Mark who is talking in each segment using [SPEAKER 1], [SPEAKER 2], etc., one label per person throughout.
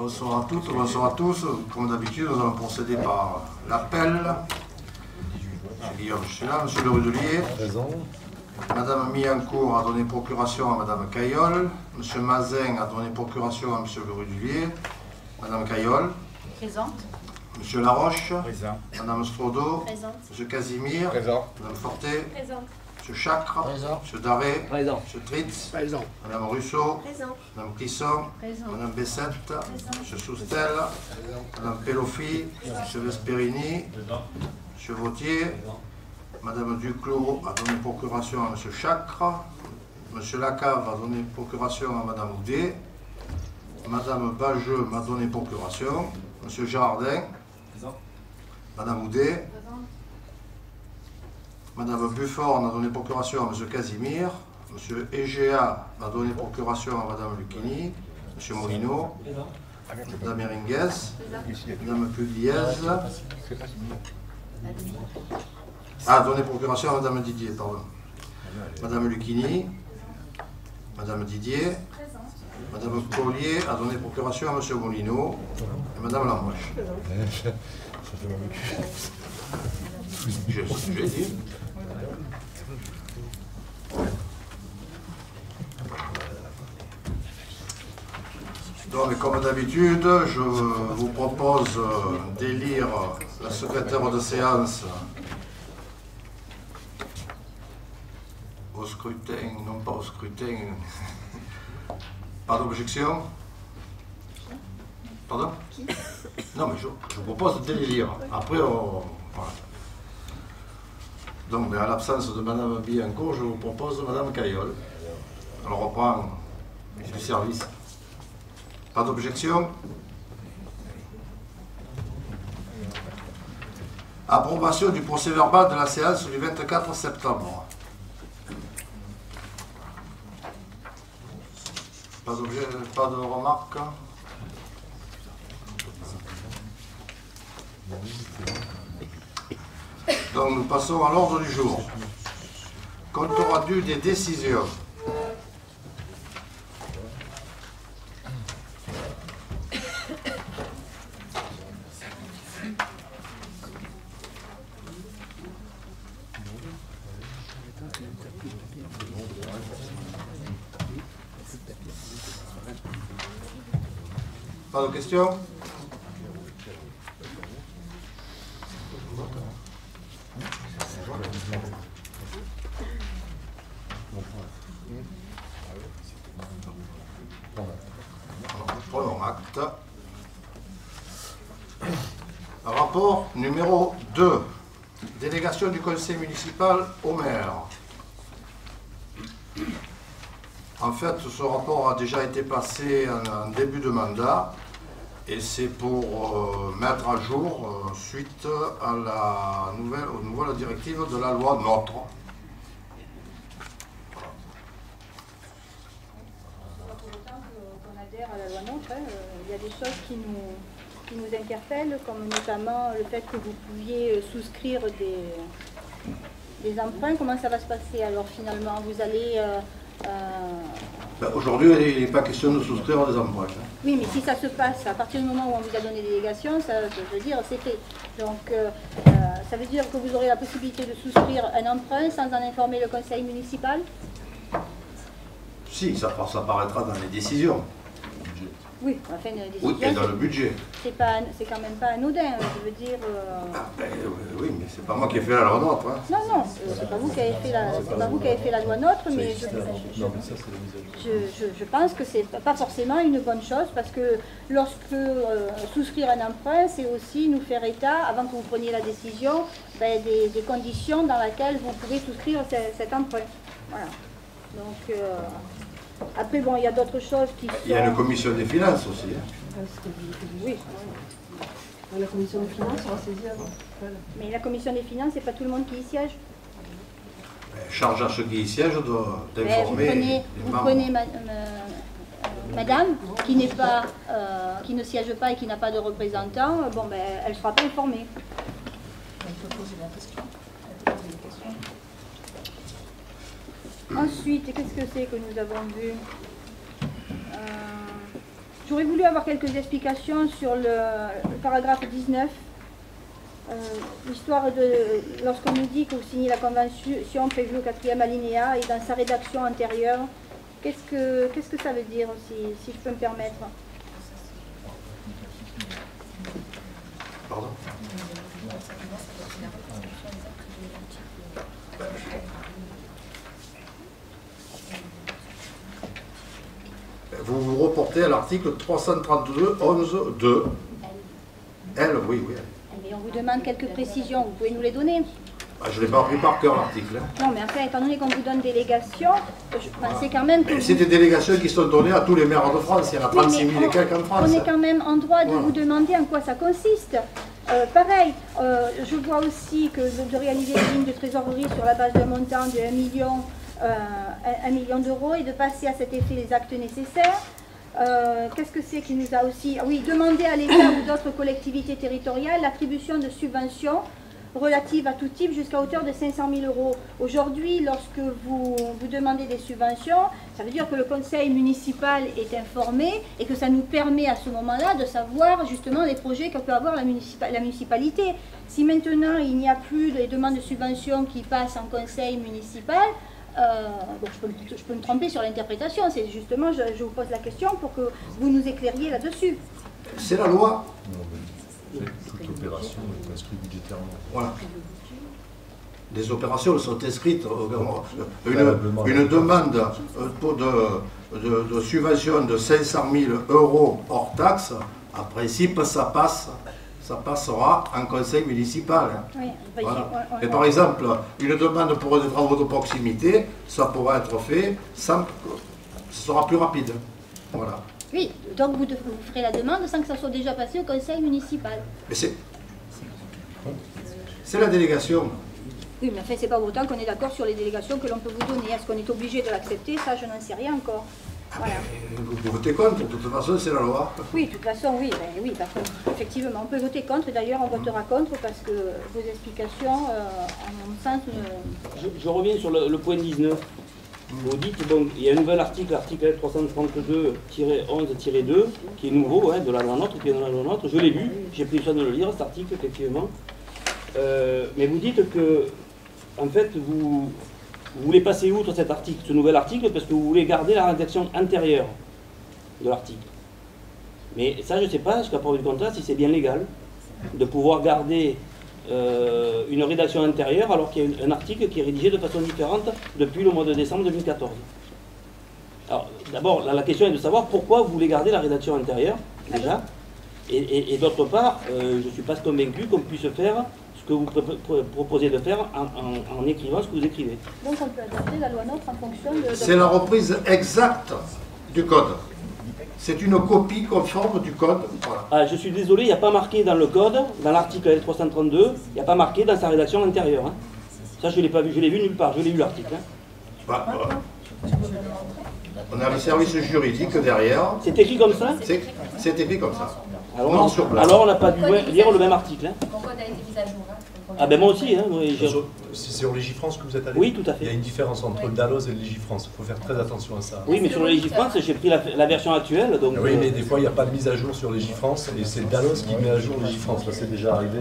[SPEAKER 1] Bonsoir à toutes, bonsoir à tous. Comme d'habitude, nous allons procéder par l'appel. Monsieur Guillaume, je suis là. Monsieur Le Rudelier.
[SPEAKER 2] Présent.
[SPEAKER 1] Madame Miancourt a donné procuration à Madame Caillol. Monsieur Mazin a donné procuration à Monsieur Le Rudelier. Madame Caillol.
[SPEAKER 3] Présente.
[SPEAKER 1] Monsieur Laroche.
[SPEAKER 2] Présent.
[SPEAKER 1] Madame Strodo.
[SPEAKER 3] Présente.
[SPEAKER 1] Monsieur Casimir.
[SPEAKER 2] Présent.
[SPEAKER 1] Madame Forté.
[SPEAKER 3] Présente.
[SPEAKER 1] Monsieur Chacre.
[SPEAKER 4] Présent.
[SPEAKER 1] Monsieur Daré.
[SPEAKER 4] Présent.
[SPEAKER 1] Monsieur Tritz.
[SPEAKER 4] Présent.
[SPEAKER 1] Madame Russo.
[SPEAKER 3] Présent.
[SPEAKER 1] Madame Clisson.
[SPEAKER 3] Présent.
[SPEAKER 1] Madame Bessette. Monsieur Soustel. Madame Pelofi. Monsieur Vesperini. Monsieur Vautier. Madame Duclos a donné procuration à Monsieur Chacre. Monsieur Lacave a donné procuration à Madame Houdet. Madame Bageux m'a donné procuration. Monsieur Girardin. Madame Houdet. Madame Bufford a donné procuration à Monsieur Casimir. Monsieur Egea a donné procuration à Madame Lucchini. Monsieur Molino. Madame Eringuez. Madame Pugliese. A donné procuration à Madame Didier, pardon. Madame Lucchini. Madame Didier. Madame Collier a donné procuration à Monsieur Molino. Et Madame Lamoche. J'ai dit. Donc, comme d'habitude, je vous propose d'élire la secrétaire de séance au scrutin, non pas au scrutin. Pas d'objection? Pardon? Non, mais je vous propose de l'élire. Après, voilà. Donc, à l'absence de Madame Bianco, je vous propose Madame Caillol. Elle reprend du service. Pas d'objection? Approbation du procès-verbal de la séance du 24 septembre. Pas d'objet, pas de remarques? Donc nous passons à l'ordre du jour. Compte rendu des décisions. Pas de questions? Prenons acte. Rapport numéro 2. Délégation du conseil municipal au maire. En fait, ce rapport a déjà été passé en début de mandat et c'est pour mettre à jour suite à aux nouvelles directives de la loi NOTRe.
[SPEAKER 3] On adhère à la loi NOTRe, il y a des choses qui nous interpellent, comme notamment le fait que vous pouviez souscrire des emprunts. Comment ça va se passer alors finalement? Vous allez...
[SPEAKER 1] Aujourd'hui, il n'est pas question de souscrire des emprunts.
[SPEAKER 3] Oui, mais si ça se passe à partir du moment où on vous a donné des délégations, ça veut dire c'est fait. Donc ça veut dire que vous aurez la possibilité de souscrire un emprunt sans en informer le conseil municipal?
[SPEAKER 1] Si, ça apparaîtra dans les décisions.
[SPEAKER 3] Oui, enfin, une décision.
[SPEAKER 1] Oui, et dans le budget.
[SPEAKER 3] C'est quand même pas anodin, je veux dire.
[SPEAKER 1] Oui, mais c'est pas moi qui ai fait la loi NOTRe. Hein.
[SPEAKER 3] Non, non, c'est pas vous qui avez fait la loi NOTRe, mais je pense que c'est pas forcément une bonne chose parce que lorsque souscrire un emprunt, c'est aussi nous faire état, avant que vous preniez la décision, des conditions dans lesquelles vous pouvez souscrire cet emprunt. Voilà. Donc, après, bon, il y a d'autres choses qui sont...
[SPEAKER 1] Il y a une commission des finances aussi. Hein.
[SPEAKER 3] Oui.
[SPEAKER 5] La commission des finances sera saisie avant.
[SPEAKER 3] Mais la commission des finances, c'est pas tout le monde qui y siège.
[SPEAKER 1] Charge à ceux qui y siègent d'informer.
[SPEAKER 3] Vous prenez madame, qui ne siège pas et qui n'a pas de représentant, bon, elle ne sera pas informée.
[SPEAKER 5] Elle peut poser la question.
[SPEAKER 3] Ensuite, qu'est-ce que c'est que nous avons vu? J'aurais voulu avoir quelques explications sur le paragraphe 19. L'histoire de, lorsqu'on nous dit que vous signez la convention prévue au 4e alinéa et dans sa rédaction antérieure, qu'est-ce que ça veut dire, si je peux me permettre?
[SPEAKER 1] Pardon? Vous vous reportez à l'article 332, 11, 2. Elle, oui.
[SPEAKER 3] Mais on vous demande quelques précisions, vous pouvez nous les donner?
[SPEAKER 1] Je ne l'ai pas pris par cœur l'article.
[SPEAKER 3] Non, mais enfin, étant donné qu'on vous donne délégation, je pensais quand même que...
[SPEAKER 1] C'est des délégations qui sont données à tous les maires de France. Il y en a 36 000 et quelques en France.
[SPEAKER 3] On est quand même en droit de vous demander en quoi ça consiste. Pareil, je vois aussi que de réaliser une ligne de trésorerie sur la base d'un montant de 1 million d'euros et de passer à cet effet les actes nécessaires. Qu'est-ce que c'est qui nous a aussi... Oui, demander à l'État ou d'autres collectivités territoriales l'attribution de subventions relatives à tout type jusqu'à hauteur de 500 000 euros. Aujourd'hui, lorsque vous demandez des subventions, ça veut dire que le conseil municipal est informé et que ça nous permet à ce moment-là de savoir justement les projets que peut avoir la municipalité. Si maintenant il n'y a plus de demandes de subventions qui passent en conseil municipal, je peux me tromper sur l'interprétation, c'est justement, je vous pose la question pour que vous nous éclairiez là-dessus.
[SPEAKER 1] C'est la loi.
[SPEAKER 2] Toute opération est inscrite budgétairement.
[SPEAKER 1] Voilà. Les opérations sont inscrites. Une demande de subvention de 500 000 euros hors taxe, en principe, ça passera en conseil municipal.
[SPEAKER 3] Oui,
[SPEAKER 1] voilà. Et par exemple, une demande pour des travaux de proximité, ça pourra être fait sans... Ce sera plus rapide. Voilà.
[SPEAKER 3] Oui, donc vous ferez la demande sans que ça soit déjà passé au conseil municipal.
[SPEAKER 1] Mais c'est la délégation.
[SPEAKER 3] Oui, mais enfin, c'est pas pour autant qu'on est d'accord sur les délégations que l'on peut vous donner. Est-ce qu'on est obligé de l'accepter? Ça, je n'en sais rien encore. Voilà.
[SPEAKER 1] Vous votez contre, de toute façon, c'est la loi.
[SPEAKER 3] Oui, de toute façon, oui, oui, parce qu'effectivement, on peut voter contre. D'ailleurs, on votera contre parce que vos explications, en mon sens,
[SPEAKER 4] je reviens sur le point 19. Vous dites, bon, il y a un nouvel article, l'article 332-11-2, qui est nouveau, de la loi NOTRe, qui est dans la loi NOTRe. Je l'ai lu, j'ai pris le soin de le lire, cet article, effectivement. Mais vous dites que, en fait, vous voulez passer outre cet article, ce nouvel article, parce que vous voulez garder la rédaction antérieure de l'article. Mais ça, je ne sais pas, jusqu'à preuve du contraire, si c'est bien légal de pouvoir garder une rédaction intérieure alors qu'il y a un article qui est rédigé de façon différente depuis le mois de décembre 2014. Alors, d'abord, la question est de savoir pourquoi vous voulez garder la rédaction intérieure, déjà, et d'autre part, je ne suis pas convaincu qu'on puisse faire ce que vous proposez de faire en écrivant ce que vous écrivez.
[SPEAKER 3] Donc on peut adapter la loi NOTRe en fonction de...
[SPEAKER 1] C'est la reprise exacte du code. C'est une copie conforme du code. Voilà.
[SPEAKER 4] Ah, je suis désolé, il n'y a pas marqué dans le code, dans l'article L332, il n'y a pas marqué dans sa rédaction intérieure. Hein. Ça, je ne l'ai pas vu, je l'ai vu nulle part, je l'ai lu l'article. Hein.
[SPEAKER 1] On a le service juridique derrière.
[SPEAKER 4] C'est écrit comme ça?
[SPEAKER 1] C'est écrit comme ça.
[SPEAKER 4] Alors on n'a pas dû lire le même article. Hein.
[SPEAKER 5] Mon code a été mis à jour.
[SPEAKER 4] Ah ben moi aussi. Hein,
[SPEAKER 2] si c'est au Légifrance que vous êtes allé?
[SPEAKER 4] Oui, tout à fait.
[SPEAKER 2] Il y a une différence entre le DALOS et le Légifrance. Il faut faire très attention à ça.
[SPEAKER 4] Oui, mais sur le Légifrance, j'ai pris la version actuelle. Donc,
[SPEAKER 2] oui, mais des fois, il n'y a pas de mise à jour sur Légifrance et c'est le DALOS qui met à jour Légifrance. Ça, c'est déjà arrivé.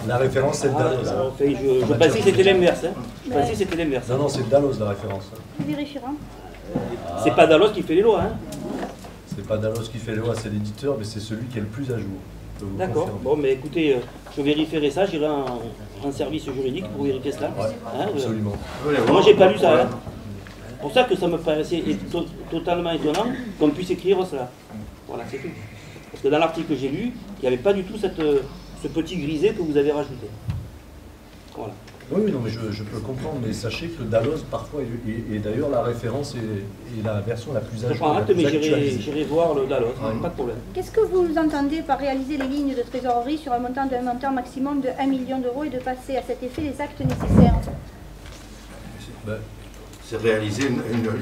[SPEAKER 2] La référence, c'est le DALOS.
[SPEAKER 4] Je pensais que c'était l'inverse. Hein. Je pensais que c'était l'inverse.
[SPEAKER 2] Non, c'est le DALOS la référence.
[SPEAKER 3] On vérifiera.
[SPEAKER 4] C'est pas DALOS qui fait les lois. Hein.
[SPEAKER 2] C'est pas DALOS qui fait les lois, c'est l'éditeur, mais c'est celui qui est le plus à jour.
[SPEAKER 4] D'accord. Bon, mais écoutez, je vérifierai ça, j'irai en service juridique pour vérifier cela.
[SPEAKER 2] Ouais,
[SPEAKER 4] hein,
[SPEAKER 2] absolument.
[SPEAKER 4] Moi, j'ai pas lu ça. Hein. C'est pour ça que ça me paraissait totalement étonnant qu'on puisse écrire cela. Voilà, c'est tout. Parce que dans l'article que j'ai lu, il n'y avait pas du tout ce petit grisé que vous avez rajouté. Voilà.
[SPEAKER 2] Oui, non, mais je peux comprendre, mais sachez que le DALOS, parfois, et d'ailleurs la référence est la version la plus à jour.
[SPEAKER 4] Je prends acte, mais j'irai voir le DALOS, pas de problème.
[SPEAKER 3] Qu'est-ce que vous entendez par réaliser les lignes de trésorerie sur un montant maximum de 1 million d'euros et de passer à cet effet les actes nécessaires?
[SPEAKER 1] C'est réaliser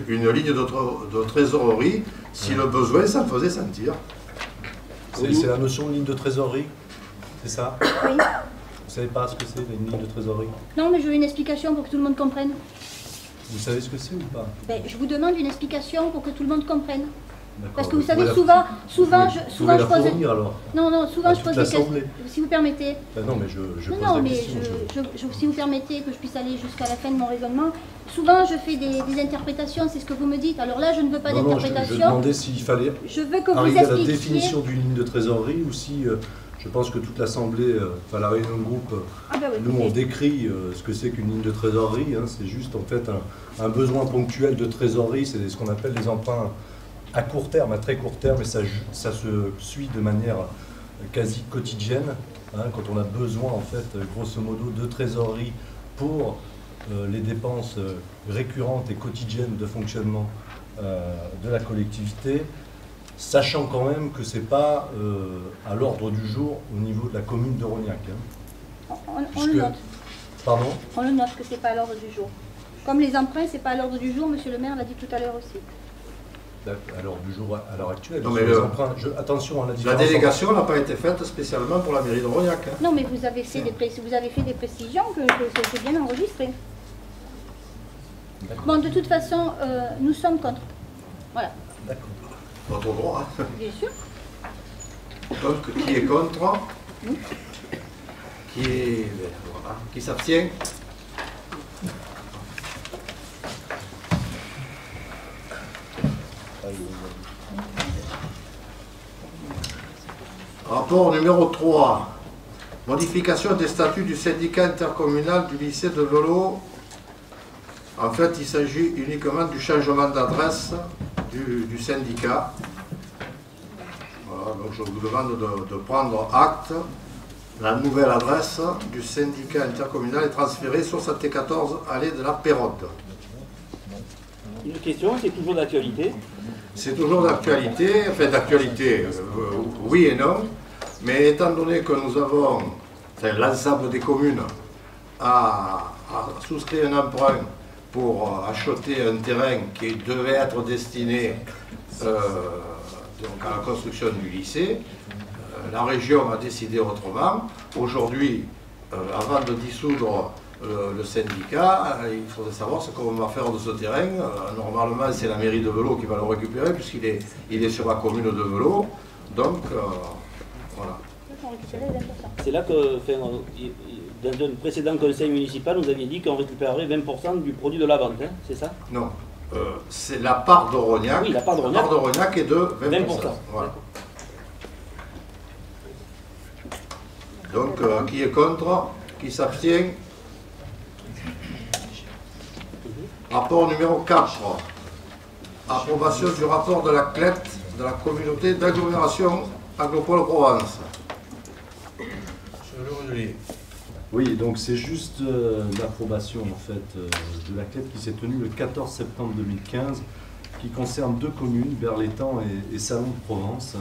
[SPEAKER 1] une ligne de trésorerie si le besoin s'en faisait sentir.
[SPEAKER 2] C'est la notion de ligne de trésorerie, c'est ça?
[SPEAKER 3] Oui.
[SPEAKER 2] Vous savez pas ce que c'est, une ligne de trésorerie?
[SPEAKER 3] Non, mais je veux une explication pour que tout le monde comprenne.
[SPEAKER 2] Vous savez ce que c'est ou pas?
[SPEAKER 3] Je vous demande une explication pour que tout le monde comprenne. Parce que vous savez, souvent je pose...
[SPEAKER 2] fournir, alors.
[SPEAKER 3] Non, souvent je
[SPEAKER 2] toute
[SPEAKER 3] pose des questions.
[SPEAKER 2] l'Assemblée.
[SPEAKER 3] Si vous permettez.
[SPEAKER 2] Ben non, mais je pose
[SPEAKER 3] Non,
[SPEAKER 2] la
[SPEAKER 3] mais
[SPEAKER 2] question.
[SPEAKER 3] si vous permettez que je puisse aller jusqu'à la fin de mon raisonnement, souvent je fais des interprétations, c'est ce que vous me dites. Alors là, je ne veux pas d'interprétation.
[SPEAKER 2] Je demandais s'il fallait
[SPEAKER 3] Je veux que vous
[SPEAKER 2] arriver à la
[SPEAKER 3] expliquiez...
[SPEAKER 2] définition d'une ligne de trésorerie ou si, je pense que toute l'Assemblée, enfin la réunion de groupe,
[SPEAKER 3] Ah bah oui,
[SPEAKER 2] nous on
[SPEAKER 3] écoutez.
[SPEAKER 2] décrit ce que c'est qu'une ligne de trésorerie. Hein, c'est juste en fait un besoin ponctuel de trésorerie, c'est ce qu'on appelle les emprunts à court terme, à très court terme, et ça se suit de manière quasi quotidienne, hein, quand on a besoin en fait, grosso modo, de trésorerie pour les dépenses récurrentes et quotidiennes de fonctionnement de la collectivité, sachant quand même que ce n'est pas à l'ordre du jour au niveau de la commune de Rognac. Hein,
[SPEAKER 3] On le note.
[SPEAKER 2] Pardon ?
[SPEAKER 3] On le note que ce n'est pas à l'ordre du jour. Comme les emprunts, ce n'est pas à l'ordre du jour, monsieur le maire l'a dit tout à l'heure aussi.
[SPEAKER 2] À l'heure du jour, à l'heure actuelle.
[SPEAKER 1] Non, mais
[SPEAKER 2] les emprunts, attention à la différence.
[SPEAKER 1] La délégation n'a pas été faite spécialement pour la mairie de Rognac. Hein.
[SPEAKER 3] Non, mais vous avez fait des précisions que c'est bien enregistré. Bon, de toute façon, nous sommes contre. Voilà.
[SPEAKER 2] D'accord.
[SPEAKER 1] Votre droit. Hein.
[SPEAKER 3] Bien sûr.
[SPEAKER 1] Donc, qui est contre? Qui s'abstient? Rapport numéro 3. Modification des statuts du syndicat intercommunal du lycée de Velo. En fait, il s'agit uniquement du changement d'adresse du syndicat. Voilà, donc je vous demande de prendre acte. La nouvelle adresse du syndicat intercommunal est transférée 74 allée de la Pérode.
[SPEAKER 4] Une question, c'est toujours d'actualité.
[SPEAKER 1] C'est toujours d'actualité, enfin d'actualité, oui et non, mais étant donné que nous avons, enfin, l'ensemble des communes a souscrit un emprunt pour acheter un terrain qui devait être destiné donc à la construction du lycée, la région a décidé autrement. Aujourd'hui, avant de dissoudre le syndicat, il faudrait savoir ce qu'on va faire de ce terrain. Normalement, c'est la mairie de Velo qui va le récupérer, puisqu'il est sur la commune de Velo. Donc, voilà.
[SPEAKER 4] C'est là que, enfin, dans un précédent conseil municipal, vous aviez dit qu'on récupérerait 20% du produit de la vente, hein, c'est ça?
[SPEAKER 1] Non, c'est la part de Rognac.
[SPEAKER 4] Oui, la part de Rognac.
[SPEAKER 1] La part de Rognac est de 20%. Voilà. Donc, qui est contre? Qui s'abstient? Rapport numéro 4. Approbation du rapport de la CLET de la communauté d'agglomération Agropole-Provence.
[SPEAKER 2] Oui, donc c'est juste l'approbation en fait de la CLET qui s'est tenue le 14 septembre 2015, qui concerne deux communes, Berlétan et Salon de Provence,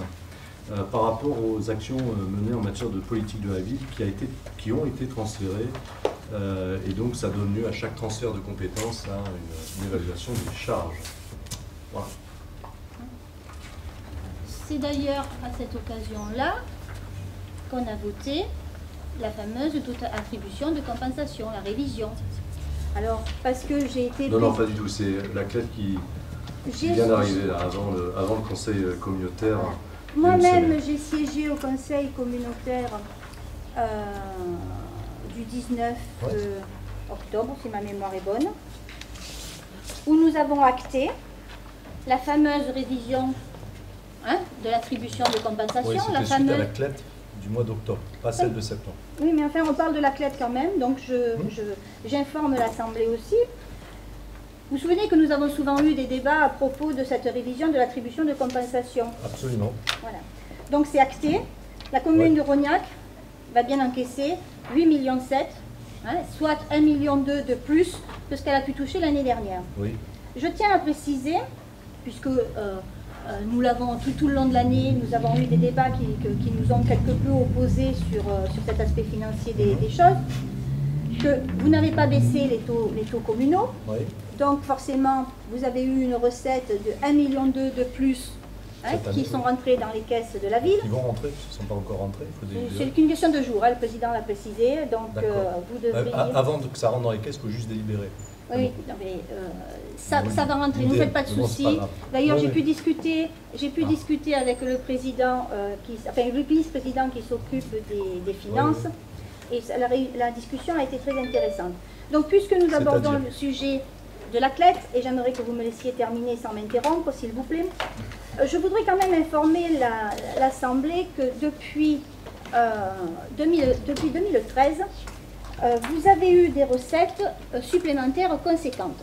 [SPEAKER 2] par rapport aux actions menées en matière de politique de la ville qui ont été transférées. Et donc ça donne lieu à chaque transfert de compétences à une évaluation des charges. Voilà.
[SPEAKER 3] C'est d'ailleurs à cette occasion-là qu'on a voté la fameuse attribution de compensation, la révision. Alors, parce que j'ai été...
[SPEAKER 2] Non, pas du tout, c'est la CLET qui vient d'arriver là, avant le conseil communautaire.
[SPEAKER 3] Moi-même, j'ai siégé au conseil communautaire du 19 octobre, si ma mémoire est bonne, où nous avons acté la fameuse révision de l'attribution de compensation.
[SPEAKER 2] Oui, c'était suite à la CLET du mois d'octobre, pas celle de septembre.
[SPEAKER 3] Oui, mais enfin, on parle de la CLET quand même, donc j'informe l'Assemblée aussi. Vous vous souvenez que nous avons souvent eu des débats à propos de cette révision de l'attribution de compensation?
[SPEAKER 2] Absolument.
[SPEAKER 3] Voilà. Donc c'est acté. La commune de Rognac va bien encaisser 8,7 millions, soit 1,2 million de plus que ce qu'elle a pu toucher l'année dernière.
[SPEAKER 2] Oui.
[SPEAKER 3] Je tiens à préciser, puisque nous l'avons tout le long de l'année, nous avons eu des débats qui nous ont quelque peu opposés sur cet aspect financier des choses, que vous n'avez pas baissé les taux communaux.
[SPEAKER 2] Oui.
[SPEAKER 3] Donc forcément, vous avez eu une recette de 1,2 million de plus qui sont rentrés dans les caisses de la ville.
[SPEAKER 2] Ils vont rentrer, ils ne sont pas encore rentrés.
[SPEAKER 3] C'est qu'une question de jour, le président l'a précisé, donc vous devriez...
[SPEAKER 2] Avant que ça rentre dans les caisses, il faut juste délibérer.
[SPEAKER 3] Oui, non, mais, ça va rentrer, ne vous faites pas de soucis. D'ailleurs, j'ai pu discuter avec le président, le vice-président qui s'occupe des finances, et la discussion a été très intéressante. Donc, puisque nous abordons le sujet de l'athlète, et j'aimerais que vous me laissiez terminer sans m'interrompre, s'il vous plaît, je voudrais quand même informer l'Assemblée que depuis 2013, vous avez eu des recettes supplémentaires conséquentes.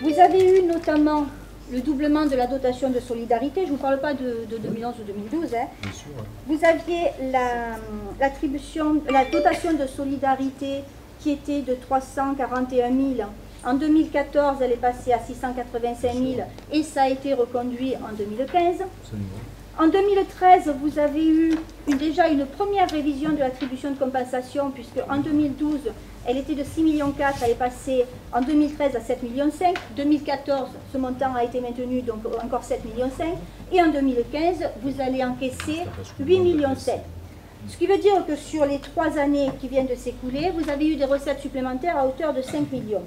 [SPEAKER 3] Vous avez eu notamment le doublement de la dotation de solidarité, je ne vous parle pas de 2011 ou 2012, hein.
[SPEAKER 2] Bien sûr, ouais.
[SPEAKER 3] Vous aviez la dotation de solidarité qui était de 341 000. En 2014, elle est passée à 685 000 et ça a été reconduit en 2015.
[SPEAKER 2] Absolument.
[SPEAKER 3] En 2013, vous avez eu déjà une première révision de l'attribution de compensation, puisque en 2012, elle était de 6,4 millions, elle est passée en 2013 à 7,5 millions. 2014, ce montant a été maintenu, donc encore 7,5 millions. Et en 2015, vous allez encaisser 8,7 millions. Ce qui veut dire que sur les 3 années qui viennent de s'écouler, vous avez eu des recettes supplémentaires à hauteur de 5 millions.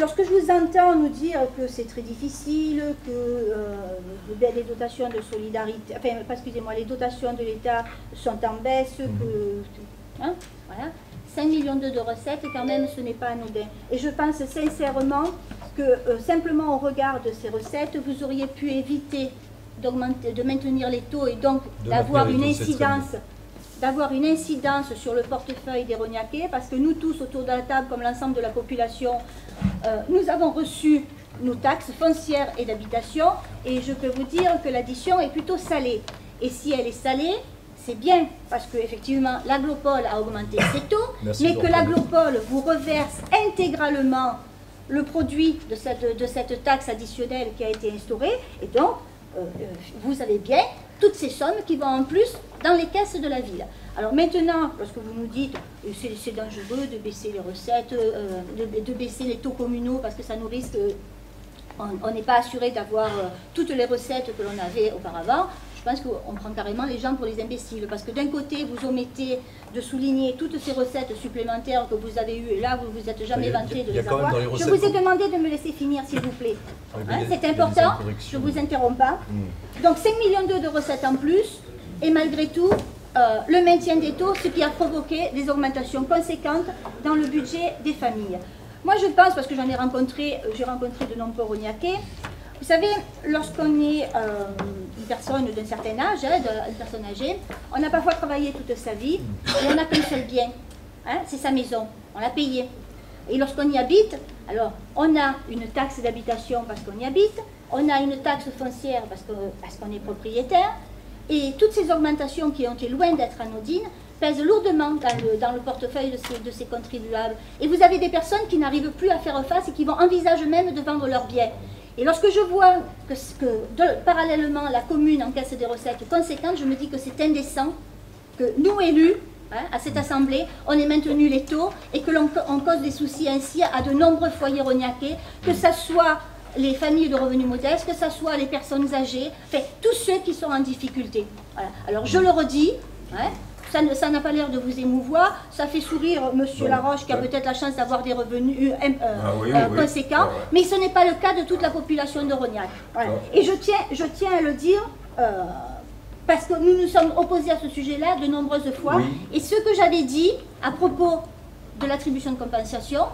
[SPEAKER 3] Lorsque je vous entends nous dire que c'est très difficile, que les dotations de solidarité, enfin, excusez-moi, les dotations de l'État sont en baisse, voilà, 5 millions de recettes, quand même, ce n'est pas anodin. Et je pense sincèrement que simplement au regard de ces recettes, vous auriez pu éviter de maintenir les taux et donc d'avoir une incidence sur le portefeuille des Rognacais, parce que nous tous autour de la table, comme l'ensemble de la population, nous avons reçu nos taxes foncières et d'habitation, et je peux vous dire que l'addition est plutôt salée. Et si elle est salée, c'est bien, parce qu'effectivement, l'Aglopole a augmenté ses taux, mais que l'Aglopole vous reverse intégralement le produit de cette taxe additionnelle qui a été instaurée, et donc, vous avez bien toutes ces sommes qui vont en plus dans les caisses de la ville. Alors maintenant, lorsque vous nous dites c'est dangereux de baisser les recettes, de baisser les taux communaux parce que ça nous risque, on n'est pas assuré d'avoir toutes les recettes que l'on avait auparavant, je pense qu'on prend carrément les gens pour les imbéciles. Parce que d'un côté, vous omettez de souligner toutes ces recettes supplémentaires que vous avez eues, et là, vous ne vous êtes jamais vanté de les avoir. Je vous ai demandé de me laisser finir, s'il vous plaît. C'est important, je ne vous interromps pas. Donc 5,2 millions de recettes en plus, et malgré tout, le maintien des taux, ce qui a provoqué des augmentations conséquentes dans le budget des familles. Moi, je pense, parce que j'ai rencontré de nombreux Rognacais, vous savez, lorsqu'on est une personne d'un certain âge, une personne âgée, on a parfois travaillé toute sa vie et on n'a qu'un seul bien, c'est sa maison, on l'a payée. Et lorsqu'on y habite, alors on a une taxe d'habitation parce qu'on y habite, on a une taxe foncière parce qu'on est propriétaire, et toutes ces augmentations qui ont été loin d'être anodines pèsent lourdement dans le portefeuille de ces contribuables. Et vous avez des personnes qui n'arrivent plus à faire face et qui vont envisager même de vendre leurs biens. Et lorsque je vois que parallèlement la commune encaisse des recettes conséquentes, je me dis que c'est indécent que nous, élus, à cette assemblée, on ait maintenu les taux et que l'on cause des soucis ainsi à de nombreux foyers rognacais, que ce soit les familles de revenus modestes, que ce soit les personnes âgées, enfin, tous ceux qui sont en difficulté. Voilà. Alors je le redis, ça n'a pas l'air de vous émouvoir, ça fait sourire M. Laroche qui a peut-être la chance d'avoir des revenus conséquents, mais ce n'est pas le cas de toute la population de Rognac. Voilà. Et je tiens à le dire, parce que nous nous sommes opposés à ce sujet-là de nombreuses fois, et ce que j'avais dit à propos de l'attribution de compensation,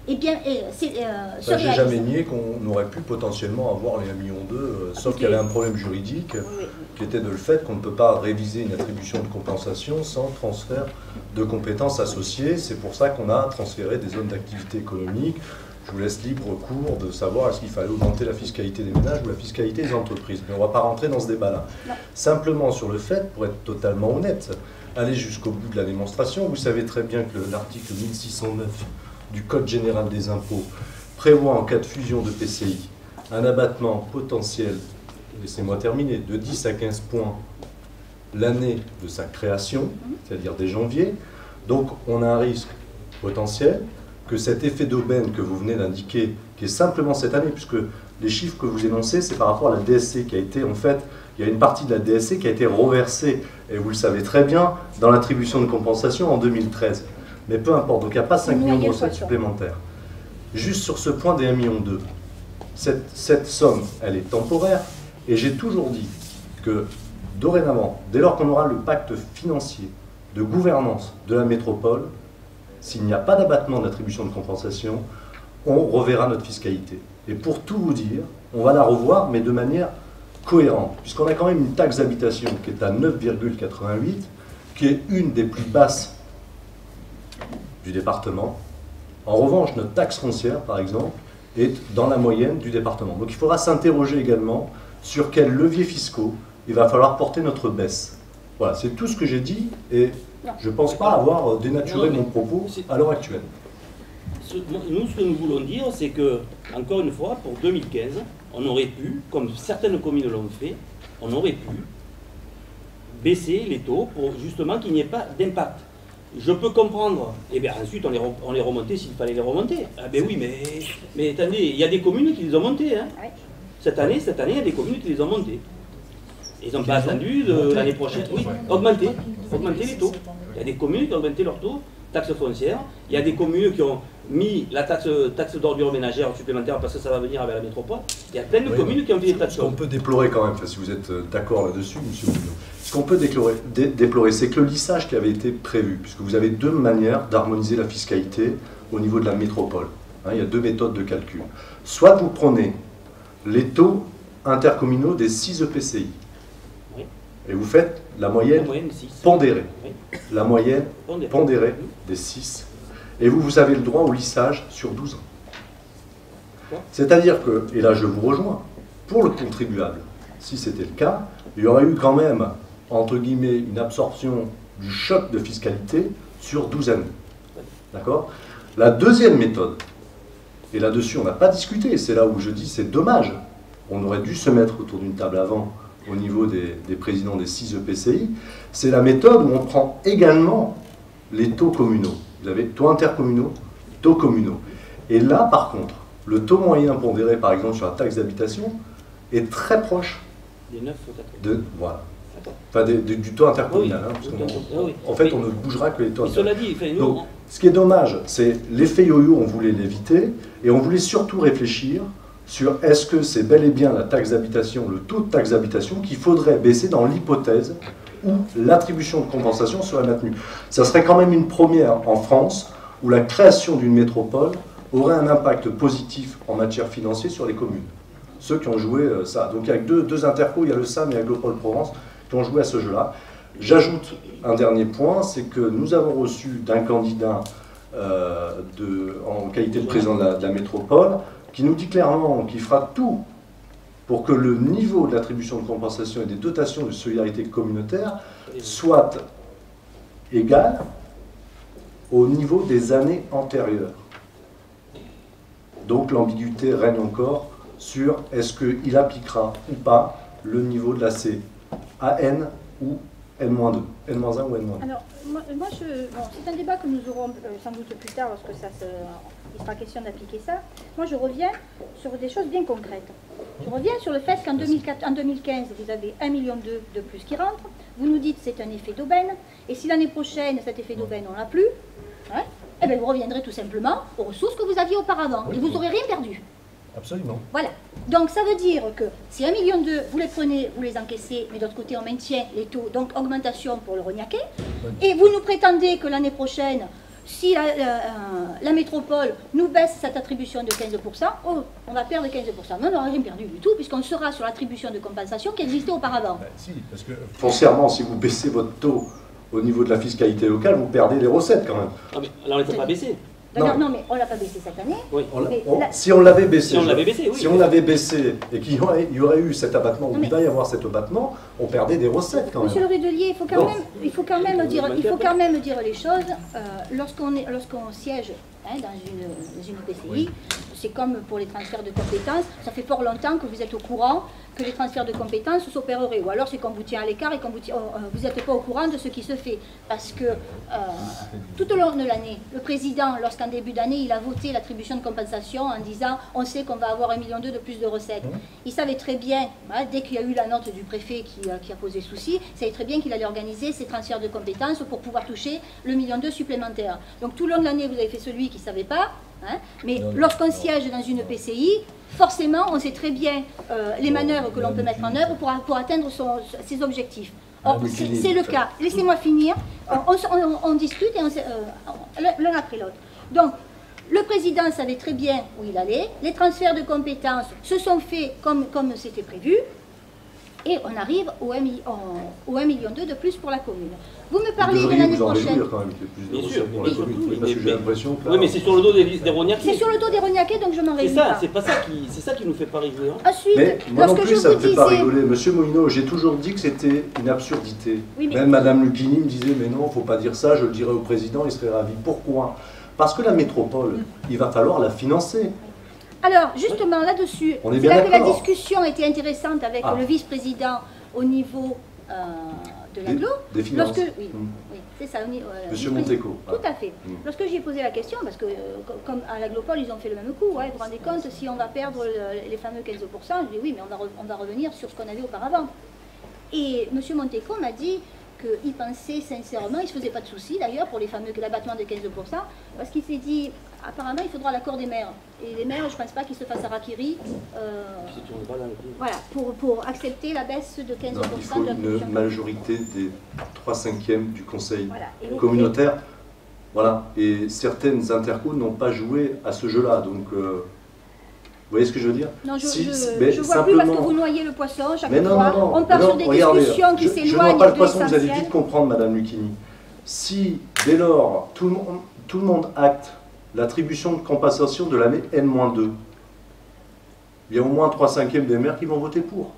[SPEAKER 3] eh bien,
[SPEAKER 2] je n'ai jamais nié qu'on aurait pu potentiellement avoir les 1,2 million, sauf qu'il y avait un problème juridique qui était de le fait qu'on ne peut pas réviser une attribution de compensation sans transfert de compétences associées. C'est pour ça qu'on a transféré des zones d'activité économique. Je vous laisse libre cours de savoir est-ce qu'il fallait augmenter la fiscalité des ménages ou la fiscalité des entreprises. Mais on ne va pas rentrer dans ce débat-là. Simplement sur le fait, pour être totalement honnête, aller jusqu'au bout de la démonstration, vous savez très bien que l'article 1609 du Code général des impôts prévoit en cas de fusion de PCI un abattement potentiel, laissez-moi terminer, de 10 à 15 points l'année de sa création, c'est-à-dire dès janvier. Donc on a un risque potentiel que cet effet d'aubaine que vous venez d'indiquer, qui est simplement cette année, puisque les chiffres que vous énoncez, c'est par rapport à la DSC qui a été, en fait, il y a une partie de la DSC qui a été reversée, et vous le savez très bien, dans l'attribution de compensation en 2013. Mais peu importe, donc il n'y a pas 5 millions de recettes supplémentaires. juste sur ce point des 1,2 million. Cette somme, elle est temporaire, et j'ai toujours dit que dorénavant, dès lors qu'on aura le pacte financier de gouvernance de la métropole, s'il n'y a pas d'abattement d'attribution de compensation, on reverra notre fiscalité. Et pour tout vous dire, on va la revoir, mais de manière cohérente, puisqu'on a quand même une taxe d'habitation qui est à 9,88, qui est une des plus basses du département. En revanche, notre taxe foncière, par exemple, est dans la moyenne du département. Donc il faudra s'interroger également sur quels leviers fiscaux il va falloir porter notre baisse. Voilà, c'est tout ce que j'ai dit, et je ne pense pas avoir dénaturé mon propos à l'heure actuelle.
[SPEAKER 4] Nous, ce que nous voulons dire, c'est que, encore une fois, pour 2015, on aurait pu, comme certaines communes l'ont fait, on aurait pu baisser les taux pour justement qu'il n'y ait pas d'impact. Je peux comprendre, et bien ensuite on les remontait s'il fallait les remonter. Ah ben oui, mais attendez, il y a des communes qui les ont montés. Hein. Cette année, il y a des communes qui les ont montés. Ils n'ont pas attendu l'année prochaine. Oui, augmenter les taux. Il y a des communes qui ont augmenté leur taux, taxe foncière. Il y a des communes qui ont mis la taxe d'ordures ménagères supplémentaire parce que ça va venir avec la métropole. Il y a plein de communes qui ont fait des taxes.
[SPEAKER 2] Ce qu'on peut déplorer quand même, si vous êtes d'accord là-dessus, monsieur Bouillon, ce qu'on peut déplorer, c'est que le lissage qui avait été prévu, puisque vous avez deux manières d'harmoniser la fiscalité au niveau de la métropole. Hein, il y a deux méthodes de calcul. Soit vous prenez les taux intercommunaux des 6 EPCI, oui, et vous faites la moyenne pondérée. Oui. La moyenne pondérée des 6. Et vous avez le droit au lissage sur 12 ans. C'est-à-dire que, et là je vous rejoins, pour le contribuable, si c'était le cas, il y aurait eu quand même, entre guillemets, une absorption du choc de fiscalité sur 12 années. D'accord ? La deuxième méthode, et là-dessus on n'a pas discuté, c'est là où je dis c'est dommage, on aurait dû se mettre autour d'une table avant, au niveau des présidents des 6 EPCI, c'est la méthode où on prend également les taux communaux. Vous avez taux intercommunaux, taux communaux. Et là, par contre, le taux moyen pondéré, par exemple, sur la taxe d'habitation, est très proche voilà. Enfin, du taux intercommunal. Oui, hein, parce en fait, on ne bougera que les taux intercommunaux. Donc, ce qui est dommage, c'est l'effet yo-yo, on voulait l'éviter, et on voulait surtout réfléchir sur est-ce que c'est bel et bien la taxe d'habitation, le taux de taxe d'habitation qu'il faudrait baisser dans l'hypothèse où l'attribution de compensation serait maintenue. Ça serait quand même une première en France où la création d'une métropole aurait un impact positif en matière financière sur les communes. Ceux qui ont joué ça. Donc il y a deux intercos, il y a le SAM et Aglopole-Provence qui ont joué à ce jeu-là. J'ajoute un dernier point, c'est que nous avons reçu d'un candidat en qualité de président de la métropole qui nous dit clairement qu'il fera tout pour que le niveau de l'attribution de compensation et des dotations de solidarité communautaire soit égal au niveau des années antérieures. Donc l'ambiguïté règne encore sur est-ce qu'il appliquera ou pas le niveau de la CAN ou N-2, N-1 ou N-2.
[SPEAKER 3] Alors, moi c'est un débat que nous aurons sans doute plus tard lorsque il sera question d'appliquer ça. Moi, je reviens sur des choses bien concrètes. Je reviens sur le fait qu'en 2015, vous avez 1,2 million de plus qui rentre. Vous nous dites que c'est un effet d'aubaine. Et si l'année prochaine, cet effet d'aubaine, on l'a plus, hein, eh bien, vous reviendrez tout simplement aux ressources que vous aviez auparavant. Et vous n'aurez rien perdu.
[SPEAKER 2] Absolument.
[SPEAKER 3] Voilà. Donc ça veut dire que si 1,2 million, vous les prenez, vous les encaissez, mais d'autre côté on maintient les taux, donc augmentation pour le rognaquet, et vous nous prétendez que l'année prochaine, si la métropole nous baisse cette attribution de 15%, oh, on va perdre 15%. Non, on n'aura rien perdu du tout, puisqu'on sera sur l'attribution de compensation qui existait auparavant.
[SPEAKER 2] Ben, si, parce que foncièrement, si vous baissez votre taux au niveau de la fiscalité locale, vous perdez les recettes quand même.
[SPEAKER 4] Ah, mais alors on ne peut pas baisser.
[SPEAKER 3] Non, mais on ne l'a pas baissé cette année. Oui.
[SPEAKER 2] Si on l'avait baissé,
[SPEAKER 4] oui.
[SPEAKER 2] Si on l'avait baissé et qu'il y aurait eu cet abattement, ou il va y avoir cet abattement, on perdait des recettes quand même.
[SPEAKER 3] Monsieur le Rudelier, il faut quand même dire les choses. Lorsqu'on siège dans une EPCI, oui, c'est comme pour les transferts de compétences, ça fait fort longtemps que vous êtes au courant que les transferts de compétences s'opéreraient. Ou alors c'est qu'on vous tient à l'écart et qu'on vous n'êtes pas au courant de ce qui se fait. Parce que tout au long de l'année, le président, lorsqu'en début d'année, il a voté l'attribution de compensation en disant on sait qu'on va avoir 1,2 million de plus de recettes. Il savait très bien, dès qu'il y a eu la note du préfet qui a posé souci, il savait très bien qu'il allait organiser ces transferts de compétences pour pouvoir toucher le 1,2 million supplémentaire. Donc tout au long de l'année, vous avez fait celui qui qu'ils ne savaient pas, hein, mais lorsqu'on siège dans une PCI, forcément, on sait très bien les manœuvres que l'on peut mettre en œuvre pour atteindre ses objectifs. Or, c'est le cas. Laissez-moi finir. On discute et l'un après l'autre. Donc, le président savait très bien où il allait. Les transferts de compétences se sont faits comme c'était prévu. Et on arrive au 1,2 million de plus pour la commune. Vous me parlez de l'année prochaine.
[SPEAKER 2] Quand même, qu'il y ait plus de
[SPEAKER 4] Bien sûr,
[SPEAKER 2] recettes pour la commune, parce que j'ai l'impression que là,
[SPEAKER 4] oui, mais c'est sur le dos des Rognaquais.
[SPEAKER 3] C'est sur le dos des Rognaquais, donc je m'en réjouis pas.
[SPEAKER 4] C'est ça qui nous fait pas rigoler. Hein.
[SPEAKER 3] Ensuite,
[SPEAKER 2] mais moi non
[SPEAKER 3] lorsque
[SPEAKER 2] plus,
[SPEAKER 3] je
[SPEAKER 2] ça
[SPEAKER 3] vous
[SPEAKER 2] ne me fait pas
[SPEAKER 3] disais...
[SPEAKER 2] rigoler. Monsieur Moulineau, j'ai toujours dit que c'était une absurdité.
[SPEAKER 3] Oui, mais...
[SPEAKER 2] Même Madame Lucchini me disait, mais non, il ne faut pas dire ça, je le dirai au président, il serait ravi. Pourquoi? Parce que la métropole, il va falloir la financer.
[SPEAKER 3] Alors, justement, là-dessus, c'est là que la discussion était intéressante avec le vice-président au niveau de l'aglo.
[SPEAKER 2] Des finances.
[SPEAKER 3] Oui, c'est ça.
[SPEAKER 2] Monsieur Monteco.
[SPEAKER 3] Tout à fait. Lorsque j'ai posé la question, parce que comme à l'aglopole, ils ont fait le même coup, vous vous rendez compte, si on va perdre les fameux 15%, je dis oui, mais on va revenir sur ce qu'on avait auparavant. Et monsieur Monteco m'a dit qu'il pensait sincèrement, il ne se faisait pas de soucis d'ailleurs pour l'abattement de 15%, parce qu'il s'est dit, apparemment il faudra l'accord des maires. Et les maires, je ne pense pas qu'ils se fassent harakiri voilà, pour accepter la baisse de 15%.
[SPEAKER 2] Non, il faut une majorité des 3/5 du conseil
[SPEAKER 3] voilà.
[SPEAKER 2] communautaire. Voilà. Et certaines intercos n'ont pas joué à ce jeu-là. Donc, vous voyez ce que je veux dire?
[SPEAKER 3] Non, je
[SPEAKER 2] mais
[SPEAKER 3] vois plus parce que vous noyez le poisson chaque fois.
[SPEAKER 2] Non,
[SPEAKER 3] on part sur des discussions qui s'éloignent.
[SPEAKER 2] Je ne vois pas le poisson, vous allez vite comprendre, Madame Lucchini. Si, dès lors, tout le monde acte l'attribution de compensation de l'année N-2, il y a au moins 3/5 des maires qui vont voter pour.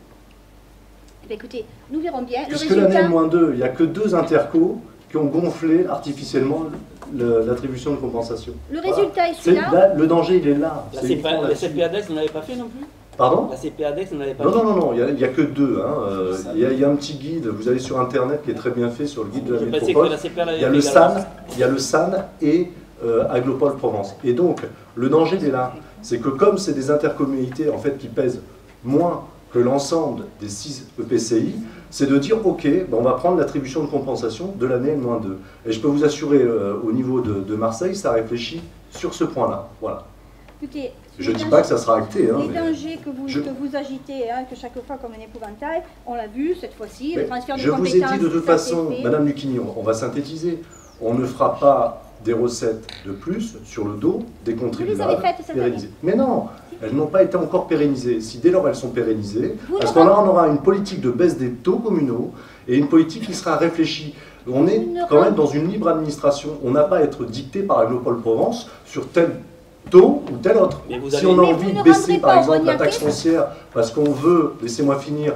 [SPEAKER 3] Eh écoutez, nous verrons bien.
[SPEAKER 2] Puisque l'année N-2, il n'y a que 2 intercos qui ont gonflé artificiellement l'attribution de compensation.
[SPEAKER 3] Le résultat est celui-là.
[SPEAKER 2] Le danger, il est là.
[SPEAKER 4] La CPADEX n'en avait pas fait non plus?
[SPEAKER 2] Pardon?
[SPEAKER 4] La CPADEX n'en avait pas fait?
[SPEAKER 2] Non, il n'y a que 2. Hein. Il y a un petit guide, vous allez sur Internet, qui est très bien fait, sur le guide de la métropole. Il y a le SAN et Aglopole Provence. Et donc, le danger, il est là. C'est que comme c'est des intercommunalités en fait, qui pèsent moins que l'ensemble des 6 EPCI, c'est de dire, ok, on va prendre l'attribution de compensation de l'année N-2. Et je peux vous assurer, au niveau de Marseille, ça réfléchit sur ce point-là. Voilà.
[SPEAKER 3] Écoutez,
[SPEAKER 2] je ne dis pas que ça sera acté.
[SPEAKER 3] Les dangers que vous agitez, que chaque fois comme un épouvantail, on l'a vu cette fois-ci, le transfert de compétences.
[SPEAKER 2] Je vous ai dit de toute façon, Madame Lucchini, on va synthétiser, on ne fera pas des recettes de plus sur le dos des contribuables.
[SPEAKER 3] Vous les avez faites cette année.
[SPEAKER 2] Mais non, elles n'ont pas été encore pérennisées. Si dès lors elles sont pérennisées, à ce moment-là, on aura une politique de baisse des taux communaux et une politique qui sera réfléchie. On est quand même dans une libre administration. On n'a pas à être dicté par Aglopole Provence sur tel taux ou tel autre. Si on a envie de baisser par exemple la taxe foncière parce qu'on veut, laissez-moi finir,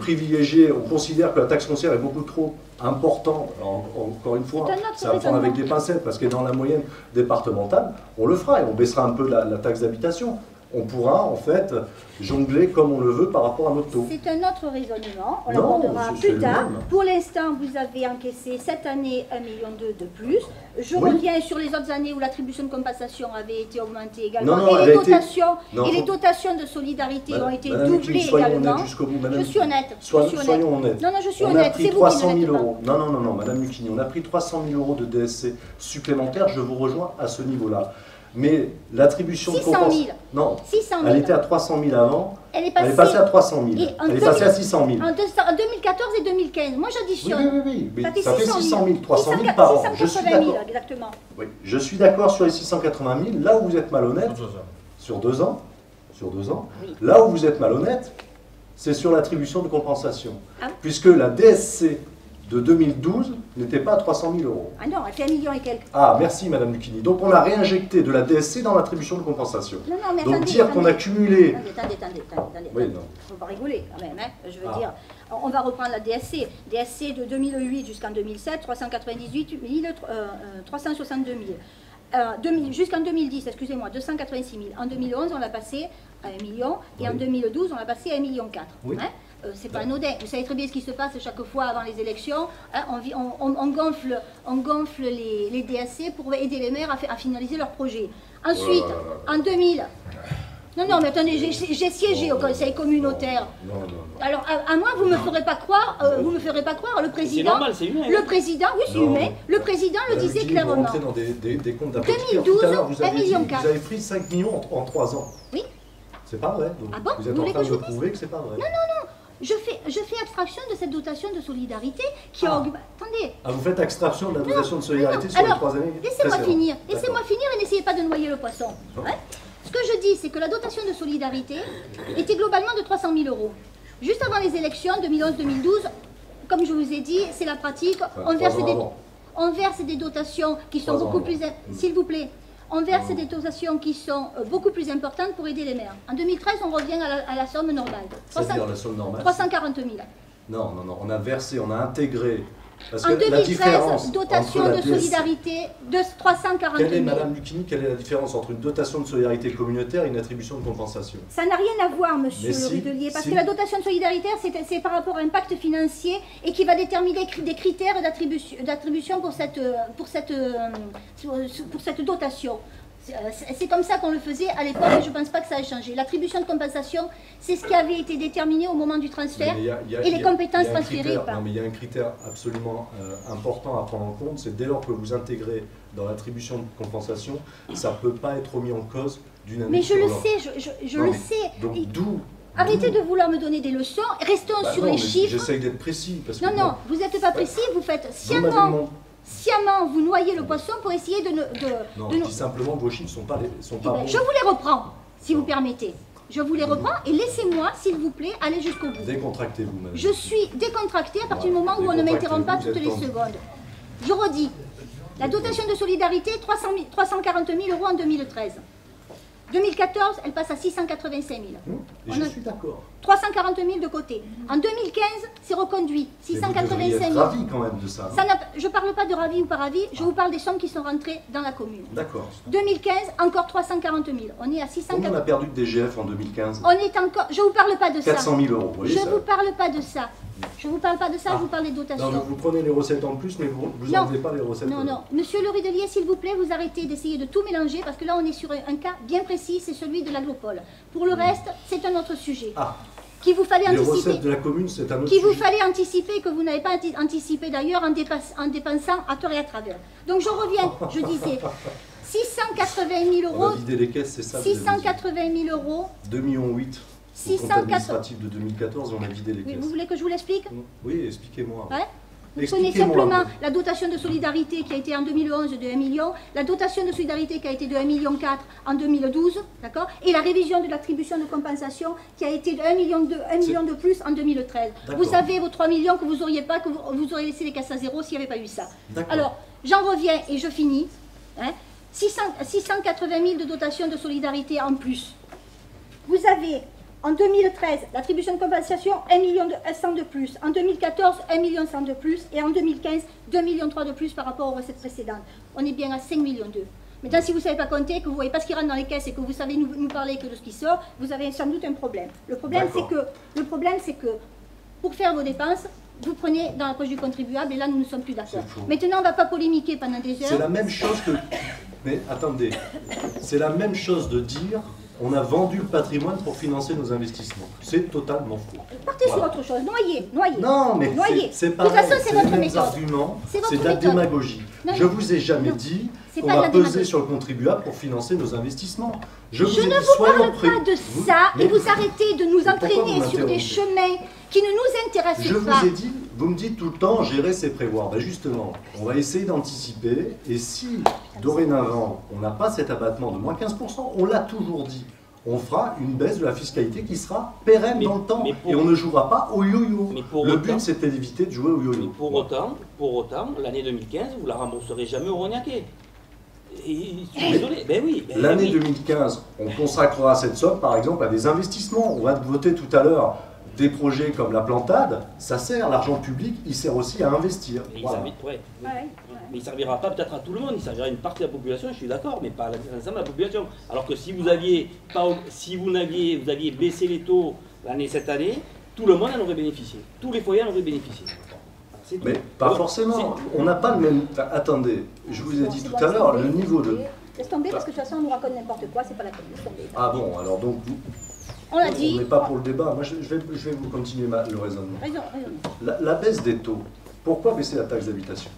[SPEAKER 2] privilégier, on considère que la taxe foncière est beaucoup trop importante, encore une fois, c'est à prendre avec des pincettes parce que dans la moyenne départementale, on le fera et on baissera un peu la taxe d'habitation. On pourra en fait jongler comme on le veut par rapport à notre taux.
[SPEAKER 3] C'est un autre raisonnement, on l'abordera plus tard. Pour l'instant, vous avez encaissé cette année 1,2 million de plus. Je reviens sur les autres années où l'attribution de compensation avait été augmentée également. Et les dotations de solidarité ont été doublées également. Je suis honnête.
[SPEAKER 2] Soyons honnêtes.
[SPEAKER 3] Non, je suis honnête. C'est vous qui n'êtes pas.
[SPEAKER 2] Non, Madame Lucchini, on a pris 300 000 euros de DSC supplémentaires. Je vous rejoins à ce niveau-là. Mais l'attribution de compensation, non,
[SPEAKER 3] 600 000.
[SPEAKER 2] Elle était à 300 000 avant, elle est passée à 300 000, elle est passée à 600 000.
[SPEAKER 3] En 2014 et 2015, moi j'additionne.
[SPEAKER 2] Oui, ça fait 600 000, 300 000 par an.
[SPEAKER 3] 680 000 exactement.
[SPEAKER 2] Oui, je suis d'accord sur les 680 000, là où vous êtes malhonnête, sur 2 ans, là où vous êtes malhonnête, c'est sur l'attribution de compensation. Puisque la DSC de 2012 n'était pas à 300 000 euros.
[SPEAKER 3] Ah non, elle fait 1 million et quelques.
[SPEAKER 2] Ah, merci Madame Lucchini. Donc on a réinjecté de la DSC dans l'attribution de compensation.
[SPEAKER 3] Non, mais
[SPEAKER 2] donc
[SPEAKER 3] attendez,
[SPEAKER 2] dire qu'on a cumulé...
[SPEAKER 3] Attendez.
[SPEAKER 2] Oui, non.
[SPEAKER 3] Il ne faut pas rigoler quand même, hein. Je veux dire, on va reprendre la DSC. DSC de 2008 jusqu'en 2007, 398 000, 362 000. Jusqu'en 2010, excusez-moi, 286 000. En 2011, on l'a passé à 1 million et en 2012, on l'a passé à 1,4 million.
[SPEAKER 2] Oui.
[SPEAKER 3] Hein, c'est pas anodin. Vous savez très bien ce qui se passe chaque fois avant les élections. Hein, on gonfle les DSC pour aider les maires à finaliser leurs projets. Ensuite, en 2000, Non, non, mais attendez, j'ai siégé au conseil communautaire.
[SPEAKER 2] Non.
[SPEAKER 3] Alors, à moi, vous ne me ferez pas croire, le président...
[SPEAKER 4] C'est normal, c'est humain.
[SPEAKER 3] Le président, oui, c'est humain. Le président le disait clairement.
[SPEAKER 2] Vous rentrez dans des comptes d'apothicaire.
[SPEAKER 3] 2012,
[SPEAKER 2] Tout à l'heure, vous avez
[SPEAKER 3] 1,4
[SPEAKER 2] dit,
[SPEAKER 3] million.
[SPEAKER 2] vous avez pris 5 millions en 3 ans.
[SPEAKER 3] Oui.
[SPEAKER 2] C'est pas vrai. Donc
[SPEAKER 3] Ah bon?
[SPEAKER 2] vous êtes
[SPEAKER 3] Vous
[SPEAKER 2] en
[SPEAKER 3] voulez
[SPEAKER 2] train
[SPEAKER 3] que
[SPEAKER 2] de
[SPEAKER 3] je
[SPEAKER 2] me
[SPEAKER 3] vous dise?
[SPEAKER 2] prouver que c'est pas vrai.
[SPEAKER 3] Non. Je fais abstraction de cette dotation de solidarité qui a augmenté... Attendez.
[SPEAKER 2] Ah, vous faites abstraction de la dotation de solidarité
[SPEAKER 3] Non.
[SPEAKER 2] sur les
[SPEAKER 3] Alors,
[SPEAKER 2] 3 années
[SPEAKER 3] Laissez-moi
[SPEAKER 2] précédentes.
[SPEAKER 3] finir.
[SPEAKER 2] D'accord.
[SPEAKER 3] Laissez-moi finir et n'essayez pas de noyer le poisson.
[SPEAKER 2] Non.
[SPEAKER 3] Hein? Ce que je dis, c'est que la dotation de solidarité était globalement de 300 000 euros. Juste avant les élections 2011-2012, comme je vous ai dit, c'est la pratique.
[SPEAKER 2] Enfin, 3 ans avant.
[SPEAKER 3] On verse des dotations qui sont
[SPEAKER 2] 3 ans
[SPEAKER 3] beaucoup
[SPEAKER 2] avant.
[SPEAKER 3] plus... S'il vous plaît. On verse des dotations qui sont beaucoup plus importantes pour aider les maires. En 2013, on revient à la somme normale.
[SPEAKER 2] C'est-à-dire la somme normale.
[SPEAKER 3] 340 000.
[SPEAKER 2] Non, on a versé, on a intégré. Parce
[SPEAKER 3] En
[SPEAKER 2] que la
[SPEAKER 3] 2013,
[SPEAKER 2] différence
[SPEAKER 3] dotation
[SPEAKER 2] entre la
[SPEAKER 3] de
[SPEAKER 2] DS
[SPEAKER 3] solidarité de 340 000.
[SPEAKER 2] Madame Lucchini, quelle est la différence entre une dotation de solidarité communautaire et une attribution de compensation?
[SPEAKER 3] Ça n'a rien à voir, monsieur
[SPEAKER 2] Mais
[SPEAKER 3] le
[SPEAKER 2] si,
[SPEAKER 3] Rudelier, parce
[SPEAKER 2] si.
[SPEAKER 3] que la dotation de solidarité, c'est par rapport à un pacte financier et qui va déterminer des critères d'attribution pour cette dotation. C'est comme ça qu'on le faisait à l'époque et je ne pense pas que ça a changé. L'attribution de compensation, c'est ce qui avait été déterminé au moment du transfert et les compétences transférées.
[SPEAKER 2] Non, mais il y a un critère absolument important à prendre en compte, c'est dès lors que vous intégrez dans l'attribution de compensation, ça ne peut pas être remis en cause d'une année
[SPEAKER 3] Mais je
[SPEAKER 2] sur
[SPEAKER 3] le
[SPEAKER 2] l'autre.
[SPEAKER 3] sais, je le sais.
[SPEAKER 2] Donc d'où...
[SPEAKER 3] Arrêtez de vouloir me donner des leçons, restons sur
[SPEAKER 2] non,
[SPEAKER 3] les
[SPEAKER 2] mais
[SPEAKER 3] chiffres.
[SPEAKER 2] J'essaye d'être précis. Parce que
[SPEAKER 3] Non, vous n'êtes pas précis, vous faites
[SPEAKER 2] vous m'avez demandé-
[SPEAKER 3] sciemment, vous noyez le poisson pour essayer de
[SPEAKER 2] Non,
[SPEAKER 3] nous...
[SPEAKER 2] je dis simplement que vos chiffres ne sont pas bons.
[SPEAKER 3] Je vous les reprends, si vous permettez. Je vous les reprends et laissez-moi, s'il vous plaît, aller jusqu'au bout.
[SPEAKER 2] Décontractez-vous, madame.
[SPEAKER 3] Je suis décontractée à partir du moment où on ne m'interrompt pas toutes les secondes. Je redis, la dotation de solidarité, 340 000 euros en 2013. 2014, elle passe à 685 000.
[SPEAKER 2] Et je suis d'accord.
[SPEAKER 3] 340 000 de côté. En 2015, c'est reconduit.
[SPEAKER 2] Mais vous devriez
[SPEAKER 3] 685
[SPEAKER 2] être
[SPEAKER 3] 000.
[SPEAKER 2] ravi quand même de ça.
[SPEAKER 3] Je ne parle pas de ravi ou pas ravi, je vous parle des sommes qui sont rentrées dans la commune.
[SPEAKER 2] D'accord.
[SPEAKER 3] 2015, encore 340 000. On est à
[SPEAKER 2] Combien on a
[SPEAKER 3] 680 000.
[SPEAKER 2] perdu de DGF en 2015?
[SPEAKER 3] On est encore... Je ne vous parle pas de ça.
[SPEAKER 2] 400 000 euros, vous voyez
[SPEAKER 3] Je
[SPEAKER 2] ça?
[SPEAKER 3] ne vous parle pas de ça. Je ne vous parle pas de ça, je vous parle des dotations.
[SPEAKER 2] Non, vous prenez les recettes en plus, mais vous
[SPEAKER 3] Non.
[SPEAKER 2] n'enlevez pas les recettes.
[SPEAKER 3] Non, non. Monsieur le Rudelier, s'il vous plaît, vous arrêtez d'essayer de tout mélanger parce que là, on est sur un cas bien précis, c'est celui de l'agropole. Pour le reste, c'est un autre sujet.
[SPEAKER 2] Ah,
[SPEAKER 3] Qu'il vous fallait
[SPEAKER 2] les
[SPEAKER 3] anticiper.
[SPEAKER 2] recettes de la commune, c'est un autre
[SPEAKER 3] Qu'il vous
[SPEAKER 2] sujet.
[SPEAKER 3] fallait anticiper, que vous n'avez pas anticipé d'ailleurs en dépensant à tort et à travers. Donc je reviens, je disais, 680 000
[SPEAKER 2] On va
[SPEAKER 3] euros,
[SPEAKER 2] vider les caisses, c'est ça? vous avez dit.
[SPEAKER 3] 680 000 euros.
[SPEAKER 2] 2,8 millions au
[SPEAKER 3] 680
[SPEAKER 2] compte administratif de 2014, on a vidé les
[SPEAKER 3] Oui,
[SPEAKER 2] caisses.
[SPEAKER 3] vous voulez que je vous l'explique?
[SPEAKER 2] Oui, expliquez-moi.
[SPEAKER 3] Ouais. Vous prenez
[SPEAKER 2] Expliquez-moi.
[SPEAKER 3] simplement la dotation de solidarité qui a été en 2011 de 1 million, la dotation de solidarité qui a été de 1,4 million en 2012, d'accord, et la révision de l'attribution de compensation qui a été de 1 million de plus en 2013.
[SPEAKER 2] D'accord.
[SPEAKER 3] Vous savez, vos 3 millions que vous n'auriez pas, que vous auriez laissé les casses à zéro s'il n'y avait pas eu ça.
[SPEAKER 2] D'accord.
[SPEAKER 3] Alors, j'en reviens et je finis. Hein, 680 000 de dotation de solidarité en plus. Vous avez en 2013 l'attribution de compensation 1 million de plus, en 2014 1 million de plus et en 2015 2 millions de plus par rapport aux recettes précédentes. On est bien à 5 millions d'euros. Maintenant, si vous ne savez pas compter, que vous ne voyez pas ce qui rentre dans les caisses et que vous savez nous parler que de ce qui sort, vous avez sans doute un problème. Le problème, c'est que pour faire vos dépenses, vous prenez dans la poche du contribuable et là, nous ne sommes plus d'accord.
[SPEAKER 2] C'est faux.
[SPEAKER 3] Maintenant, on ne va pas polémiquer pendant des heures.
[SPEAKER 2] C'est la même chose que... Mais attendez, c'est la même chose de dire on a vendu le patrimoine pour financer nos investissements. C'est totalement faux.
[SPEAKER 3] Partez
[SPEAKER 2] Voilà.
[SPEAKER 3] sur autre chose, noyez.
[SPEAKER 2] Non, mais
[SPEAKER 3] Noyez.
[SPEAKER 2] c'est
[SPEAKER 3] De toute
[SPEAKER 2] pareil,
[SPEAKER 3] façon, c'est
[SPEAKER 2] c'est
[SPEAKER 3] votre
[SPEAKER 2] les mêmes
[SPEAKER 3] méthode.
[SPEAKER 2] arguments,
[SPEAKER 3] C'est votre
[SPEAKER 2] c'est de la
[SPEAKER 3] méthode.
[SPEAKER 2] démagogie.
[SPEAKER 3] Non,
[SPEAKER 2] Je
[SPEAKER 3] non.
[SPEAKER 2] vous ai jamais
[SPEAKER 3] Non.
[SPEAKER 2] dit
[SPEAKER 3] C'est
[SPEAKER 2] qu'on
[SPEAKER 3] pas de
[SPEAKER 2] va
[SPEAKER 3] la
[SPEAKER 2] peser
[SPEAKER 3] démagogie.
[SPEAKER 2] sur le contribuable pour financer nos investissements.
[SPEAKER 3] Je
[SPEAKER 2] ai dit,
[SPEAKER 3] ne vous
[SPEAKER 2] soyons
[SPEAKER 3] parle
[SPEAKER 2] prêts.
[SPEAKER 3] pas de
[SPEAKER 2] Vous-
[SPEAKER 3] ça
[SPEAKER 2] mais
[SPEAKER 3] et vous arrêtez de nous
[SPEAKER 2] pourquoi
[SPEAKER 3] entraîner
[SPEAKER 2] vous
[SPEAKER 3] sur des
[SPEAKER 2] m'interrompez?
[SPEAKER 3] chemins qui ne nous intéressent
[SPEAKER 2] Je
[SPEAKER 3] pas.
[SPEAKER 2] vous ai dit, vous me dites tout le temps, gérer c'est prévoir. Ben justement, on va essayer d'anticiper. Et si, dorénavant, on n'a pas cet abattement de moins 15%, on l'a toujours dit, on fera une baisse de la fiscalité qui sera pérenne
[SPEAKER 4] Mais-
[SPEAKER 2] dans le temps.
[SPEAKER 4] mais pour-
[SPEAKER 2] Et on ne jouera pas au yo-yo.
[SPEAKER 4] Mais pour
[SPEAKER 2] Le
[SPEAKER 4] autant-
[SPEAKER 2] but, c'était d'éviter de jouer au
[SPEAKER 4] Mais
[SPEAKER 2] yo-yo.
[SPEAKER 4] pour autant, l'année 2015, vous la rembourserez jamais au Rognaquet. Et je suis désolé, ben oui. ben
[SPEAKER 2] L'année
[SPEAKER 4] oui.
[SPEAKER 2] 2015, on consacrera cette somme, par exemple, à des investissements. On va voter tout à l'heure des projets comme la plantade. Ça sert, l'argent public, il sert aussi à investir.
[SPEAKER 4] Mais il
[SPEAKER 2] Voilà.
[SPEAKER 4] servira- ouais.
[SPEAKER 3] Ouais, ouais.
[SPEAKER 4] Mais il ne servira pas peut-être à tout le monde, il servira à une partie de la population, je suis d'accord, mais pas à l'ensemble de la population. Alors que si vous aviez baissé les taux cette année, tout le monde en aurait bénéficié. Tous les foyers en auraient bénéficié. C'est tout.
[SPEAKER 2] Mais pas
[SPEAKER 4] Ouais.
[SPEAKER 2] forcément. On n'a pas le même... Enfin, attendez, je vous ai dit tout à l'heure, le niveau de...
[SPEAKER 3] Laisse tomber, parce que de toute façon, on nous raconte n'importe quoi, c'est pas la peine. Laisse tomber.
[SPEAKER 2] Ah bon, alors donc,
[SPEAKER 3] On l'a
[SPEAKER 2] on
[SPEAKER 3] dit.
[SPEAKER 2] n'est pas pour le débat. Moi, je vais vous continuer le raisonnement.
[SPEAKER 3] Raison.
[SPEAKER 2] La baisse des taux, pourquoi baisser la taxe d'habitation?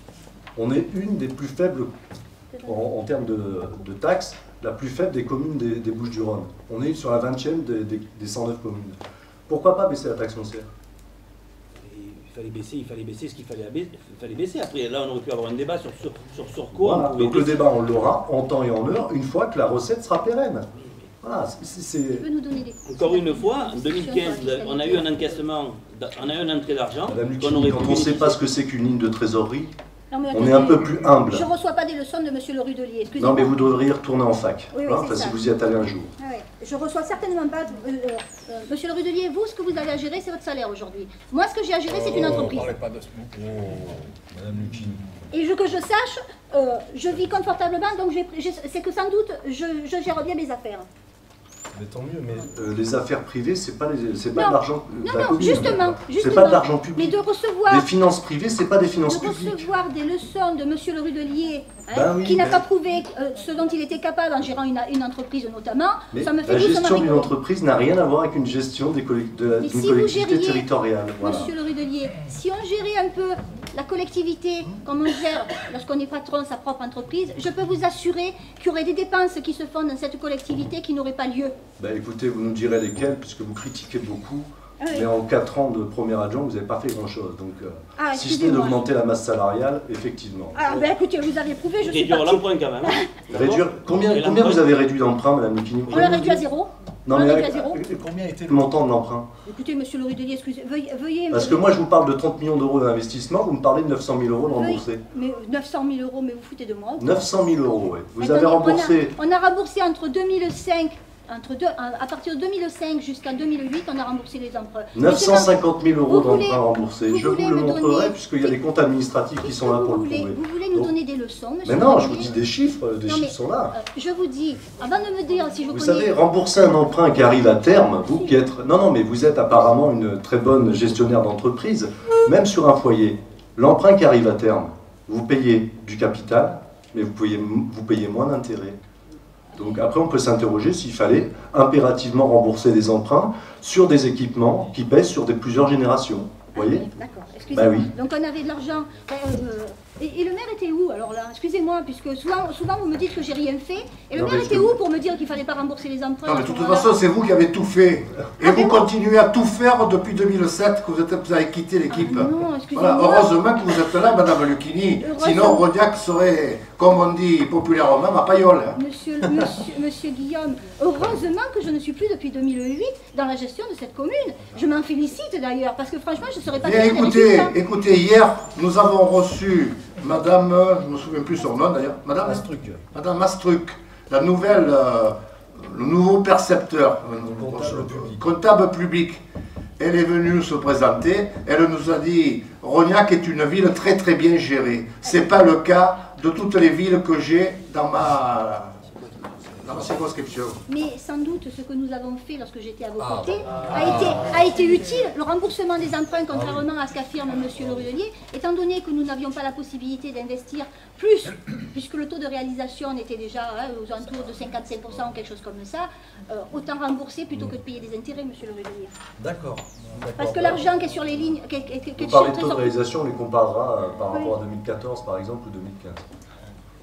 [SPEAKER 2] On est une des plus faibles, en termes de taxes, la plus faible des communes des Bouches-du-Rhône. On est sur la 20e des 109 communes. Pourquoi pas baisser la taxe foncière?
[SPEAKER 4] Il fallait baisser ce qu'il fallait baisser. Après, là, on aurait pu avoir un débat sur quoi.
[SPEAKER 2] Voilà. Donc le débat, on l'aura en temps et en heure, une fois que la recette sera pérenne. Voilà,
[SPEAKER 3] Tu peux nous donner des
[SPEAKER 4] Encore une fois, en 2015, on a eu un encaissement, on a eu une entrée d'argent.
[SPEAKER 2] Madame Lucchini, quand on ne sait pas ce que c'est qu'une ligne de trésorerie,
[SPEAKER 3] Non, mais
[SPEAKER 2] on est un peu plus humble.
[SPEAKER 3] Je ne reçois pas des leçons de M. le Rudelier, excusez-moi.
[SPEAKER 2] Non, mais vous devriez retourner en fac,
[SPEAKER 3] Oui,
[SPEAKER 2] hein,
[SPEAKER 3] c'est
[SPEAKER 2] si
[SPEAKER 3] ça.
[SPEAKER 2] vous y êtes allé un jour.
[SPEAKER 3] Ah ouais. Je ne reçois certainement pas... Monsieur le Rudelier, vous, ce que vous avez à gérer, c'est votre salaire aujourd'hui. Moi, ce que j'ai à gérer, c'est une entreprise.
[SPEAKER 6] Ne parlez pas de ce mot. Madame Lucchini.
[SPEAKER 3] Et que je sache, je vis confortablement, donc c'est que sans doute, je gère bien mes affaires.
[SPEAKER 2] Mais tant mieux, mais les affaires privées, c'est pas de
[SPEAKER 3] Non.
[SPEAKER 2] l'argent de la
[SPEAKER 3] Non,
[SPEAKER 2] commune.
[SPEAKER 3] justement.
[SPEAKER 2] C'est pas de l'argent public.
[SPEAKER 3] Mais de recevoir...
[SPEAKER 2] Les finances privées, c'est pas des finances
[SPEAKER 3] De
[SPEAKER 2] publiques.
[SPEAKER 3] recevoir des leçons de Monsieur le Rudelier, hein,
[SPEAKER 2] Ben oui,
[SPEAKER 3] qui n'a
[SPEAKER 2] mais-
[SPEAKER 3] pas prouvé ce dont il était capable en gérant une entreprise notamment,
[SPEAKER 2] Mais
[SPEAKER 3] ça me fait
[SPEAKER 2] la
[SPEAKER 3] doucement
[SPEAKER 2] gestion d'une
[SPEAKER 3] rigoler.
[SPEAKER 2] entreprise n'a rien à voir avec une gestion d'une
[SPEAKER 3] Mais si vous
[SPEAKER 2] collectivité
[SPEAKER 3] gériez,
[SPEAKER 2] territoriale. Voilà.
[SPEAKER 3] Monsieur le Rudelier, si on gérait un peu la collectivité, comme on gère lorsqu'on est patron de sa propre entreprise, je peux vous assurer qu'il y aurait des dépenses qui se font dans cette collectivité qui n'auraient pas lieu.
[SPEAKER 2] Ben, écoutez, vous nous direz lesquelles, puisque vous critiquez beaucoup.
[SPEAKER 3] Ah oui.
[SPEAKER 2] Mais en 4 ans de premier adjoint, vous n'avez pas fait grand-chose. Donc,
[SPEAKER 3] Ah,
[SPEAKER 2] si ce n'est
[SPEAKER 3] excusez-moi.
[SPEAKER 2] d'augmenter la masse salariale, effectivement.
[SPEAKER 3] Ah ben écoutez, vous avez prouvé, je suis
[SPEAKER 4] Réduire
[SPEAKER 3] partie.
[SPEAKER 4] l'emprunt quand même. Hein.
[SPEAKER 2] Réduire, combien
[SPEAKER 4] Et
[SPEAKER 2] vous
[SPEAKER 4] l'emprunt
[SPEAKER 2] avez réduit l'emprunt, Madame Lucchini?
[SPEAKER 3] On l'a réduit à zéro.
[SPEAKER 2] Non,
[SPEAKER 3] On l'a
[SPEAKER 2] mais
[SPEAKER 3] réduit à zéro.
[SPEAKER 6] Combien était
[SPEAKER 2] le montant de l'emprunt?
[SPEAKER 3] Écoutez, Monsieur le Rudelier, excusez, veuillez...
[SPEAKER 2] Parce que moi, je vous parle de 30 millions d'euros d'investissement, vous me parlez de 900 000 euros de
[SPEAKER 3] veuillez-
[SPEAKER 2] remboursés.
[SPEAKER 3] Mais 900 000 euros, mais vous foutez de moi.
[SPEAKER 2] 900 000 euros, oui. Vous
[SPEAKER 3] Attendez,
[SPEAKER 2] avez remboursé.
[SPEAKER 3] On a remboursé entre 2005, à partir de 2005 jusqu'à 2008, on a remboursé les emprunts.
[SPEAKER 2] 950 000 euros
[SPEAKER 3] vous voulez-
[SPEAKER 2] d'emprunt remboursés.
[SPEAKER 3] vous
[SPEAKER 2] Je vous
[SPEAKER 3] voulez
[SPEAKER 2] le
[SPEAKER 3] me
[SPEAKER 2] montrerai,
[SPEAKER 3] donner-
[SPEAKER 2] puisqu'il y a des comptes administratifs qui sont là pour le prouver.
[SPEAKER 3] Vous voulez nous
[SPEAKER 2] Donc-
[SPEAKER 3] donner des leçons, monsieur
[SPEAKER 2] Mais non,
[SPEAKER 3] le
[SPEAKER 2] je vous
[SPEAKER 3] Rudelier
[SPEAKER 2] dis des chiffres sont là.
[SPEAKER 3] Je vous dis, avant de me dire si je
[SPEAKER 2] Vous
[SPEAKER 3] connais...
[SPEAKER 2] savez, rembourser un emprunt qui arrive à terme, vous qui êtes... Non, non, mais vous êtes apparemment une très bonne gestionnaire d'entreprise, même sur un foyer. L'emprunt qui arrive à terme, vous payez du capital, mais vous payez moins d'intérêts. Donc après, on peut s'interroger s'il fallait impérativement rembourser des emprunts sur des équipements qui pèsent sur plusieurs générations. Vous voyez?
[SPEAKER 3] D'accord, excusez-moi.
[SPEAKER 2] Bah oui.
[SPEAKER 3] Donc on avait de l'argent. Et le maire était où alors là? Excusez-moi, puisque souvent vous me dites que j'ai rien fait. Et le
[SPEAKER 2] Non,
[SPEAKER 3] maire
[SPEAKER 2] mais
[SPEAKER 3] était
[SPEAKER 2] je-
[SPEAKER 3] où pour me dire qu'il ne fallait pas rembourser les emprunts?
[SPEAKER 1] Non, mais
[SPEAKER 3] à
[SPEAKER 1] de
[SPEAKER 3] ce
[SPEAKER 1] toute
[SPEAKER 3] moment-là
[SPEAKER 1] façon, c'est vous qui avez tout fait. Et vous continuez à tout faire depuis 2007, que vous avez quitté l'équipe.
[SPEAKER 3] Ah non, excusez-moi.
[SPEAKER 1] Voilà, heureusement que vous êtes là, Madame Lucchini.
[SPEAKER 3] Heureusement.
[SPEAKER 1] Sinon, Rodiac serait, comme on dit populairement, ma paillole.
[SPEAKER 3] Monsieur Guillaume, heureusement que je ne suis plus depuis 2008 dans la gestion de cette commune. Je m'en félicite d'ailleurs, parce que franchement, je ne serais pas
[SPEAKER 1] Bien,
[SPEAKER 3] fière des résultats.
[SPEAKER 1] écoutez, hier, nous avons reçu Madame, je ne me souviens plus son nom d'ailleurs, Madame Madame Mastruc, le nouveau percepteur, comptable public. Elle est venue se présenter, elle nous a dit « Rognac est une ville très très bien gérée. Ce n'est pas le cas de toutes les villes que j'ai dans ma circonscription. »
[SPEAKER 3] Mais sans doute, ce que nous avons fait lorsque j'étais à vos côtés a été utile. Le remboursement des emprunts, contrairement à ce qu'affirme Monsieur le Rudelier, étant donné que nous n'avions pas la possibilité d'investir plus, puisque le taux de réalisation était déjà aux alentours de 55% ou quelque chose comme ça, autant rembourser plutôt que de payer des intérêts, Monsieur le Rudelier.
[SPEAKER 2] D'accord.
[SPEAKER 3] Parce que l'argent qui est sur les lignes... qui est
[SPEAKER 2] Vous
[SPEAKER 3] sur
[SPEAKER 2] parlez
[SPEAKER 3] le
[SPEAKER 2] de taux de
[SPEAKER 3] trésor-
[SPEAKER 2] réalisation, on les comparera par
[SPEAKER 3] Oui.
[SPEAKER 2] rapport à 2014 par exemple ou 2015.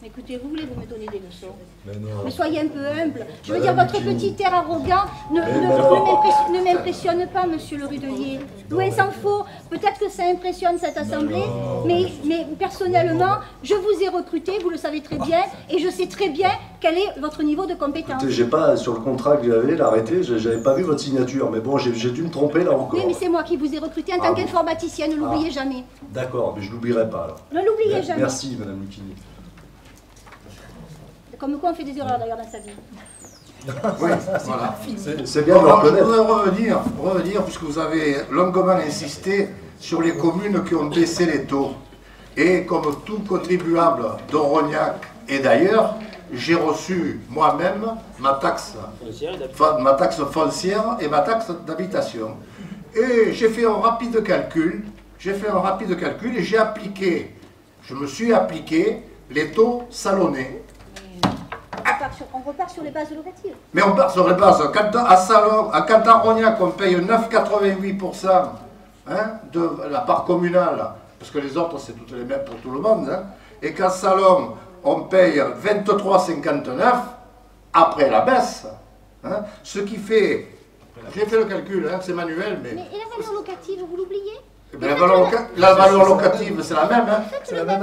[SPEAKER 3] Écoutez, vous voulez vous me donner des leçons?
[SPEAKER 2] Mais non.
[SPEAKER 3] Mais soyez un peu humble. Je veux
[SPEAKER 2] Madame
[SPEAKER 3] dire, votre
[SPEAKER 2] Lucchini.
[SPEAKER 3] petit air arrogant ne m'impressionne pas, Monsieur le Rudelier. Loin s'en faut. Peut-être que ça impressionne cette assemblée, mais personnellement, je vous ai recruté, vous le savez très bien, et je sais très bien quel est votre niveau de compétence.
[SPEAKER 2] Écoutez, j'ai pas, sur le contrat que j'avais, l'arrêté, j'avais pas vu votre signature, mais bon, j'ai dû me tromper là encore.
[SPEAKER 3] Oui, mais c'est moi qui vous ai recruté en
[SPEAKER 2] Ah
[SPEAKER 3] tant
[SPEAKER 2] bon.
[SPEAKER 3] qu'informaticienne, ne l'oubliez jamais.
[SPEAKER 2] D'accord, mais je l'oublierai pas alors.
[SPEAKER 3] Ne l'oubliez jamais.
[SPEAKER 2] Merci Madame Lucchini.
[SPEAKER 3] Comme quoi on fait des erreurs d'ailleurs dans sa vie.
[SPEAKER 1] Oui, voilà.
[SPEAKER 2] C'est bien de le
[SPEAKER 1] Alors, je
[SPEAKER 2] reconnaître.
[SPEAKER 1] voudrais revenir, puisque vous avez longuement insisté sur les communes qui ont baissé les taux. Et comme tout contribuable de Rognac et d'ailleurs, j'ai reçu moi-même ma taxe foncière et ma taxe d'habitation. Et j'ai fait un rapide calcul, et j'ai appliqué, je me suis appliqué les taux salonnés.
[SPEAKER 3] repart sur les bases locatives.
[SPEAKER 1] Mais on part sur les bases. À Salon, à Cantarognac, on paye 9,88% de la part communale, parce que les autres, c'est toutes les mêmes pour tout le monde. Hein, et qu'à Salon, on paye 23,59 après la baisse. Hein, ce qui fait, j'ai fait le calcul, hein, c'est manuel, mais...
[SPEAKER 3] Mais et la valeur locative, vous l'oubliez?
[SPEAKER 1] Mais la valeur locative, c'est la même. Hein.
[SPEAKER 3] Faites le même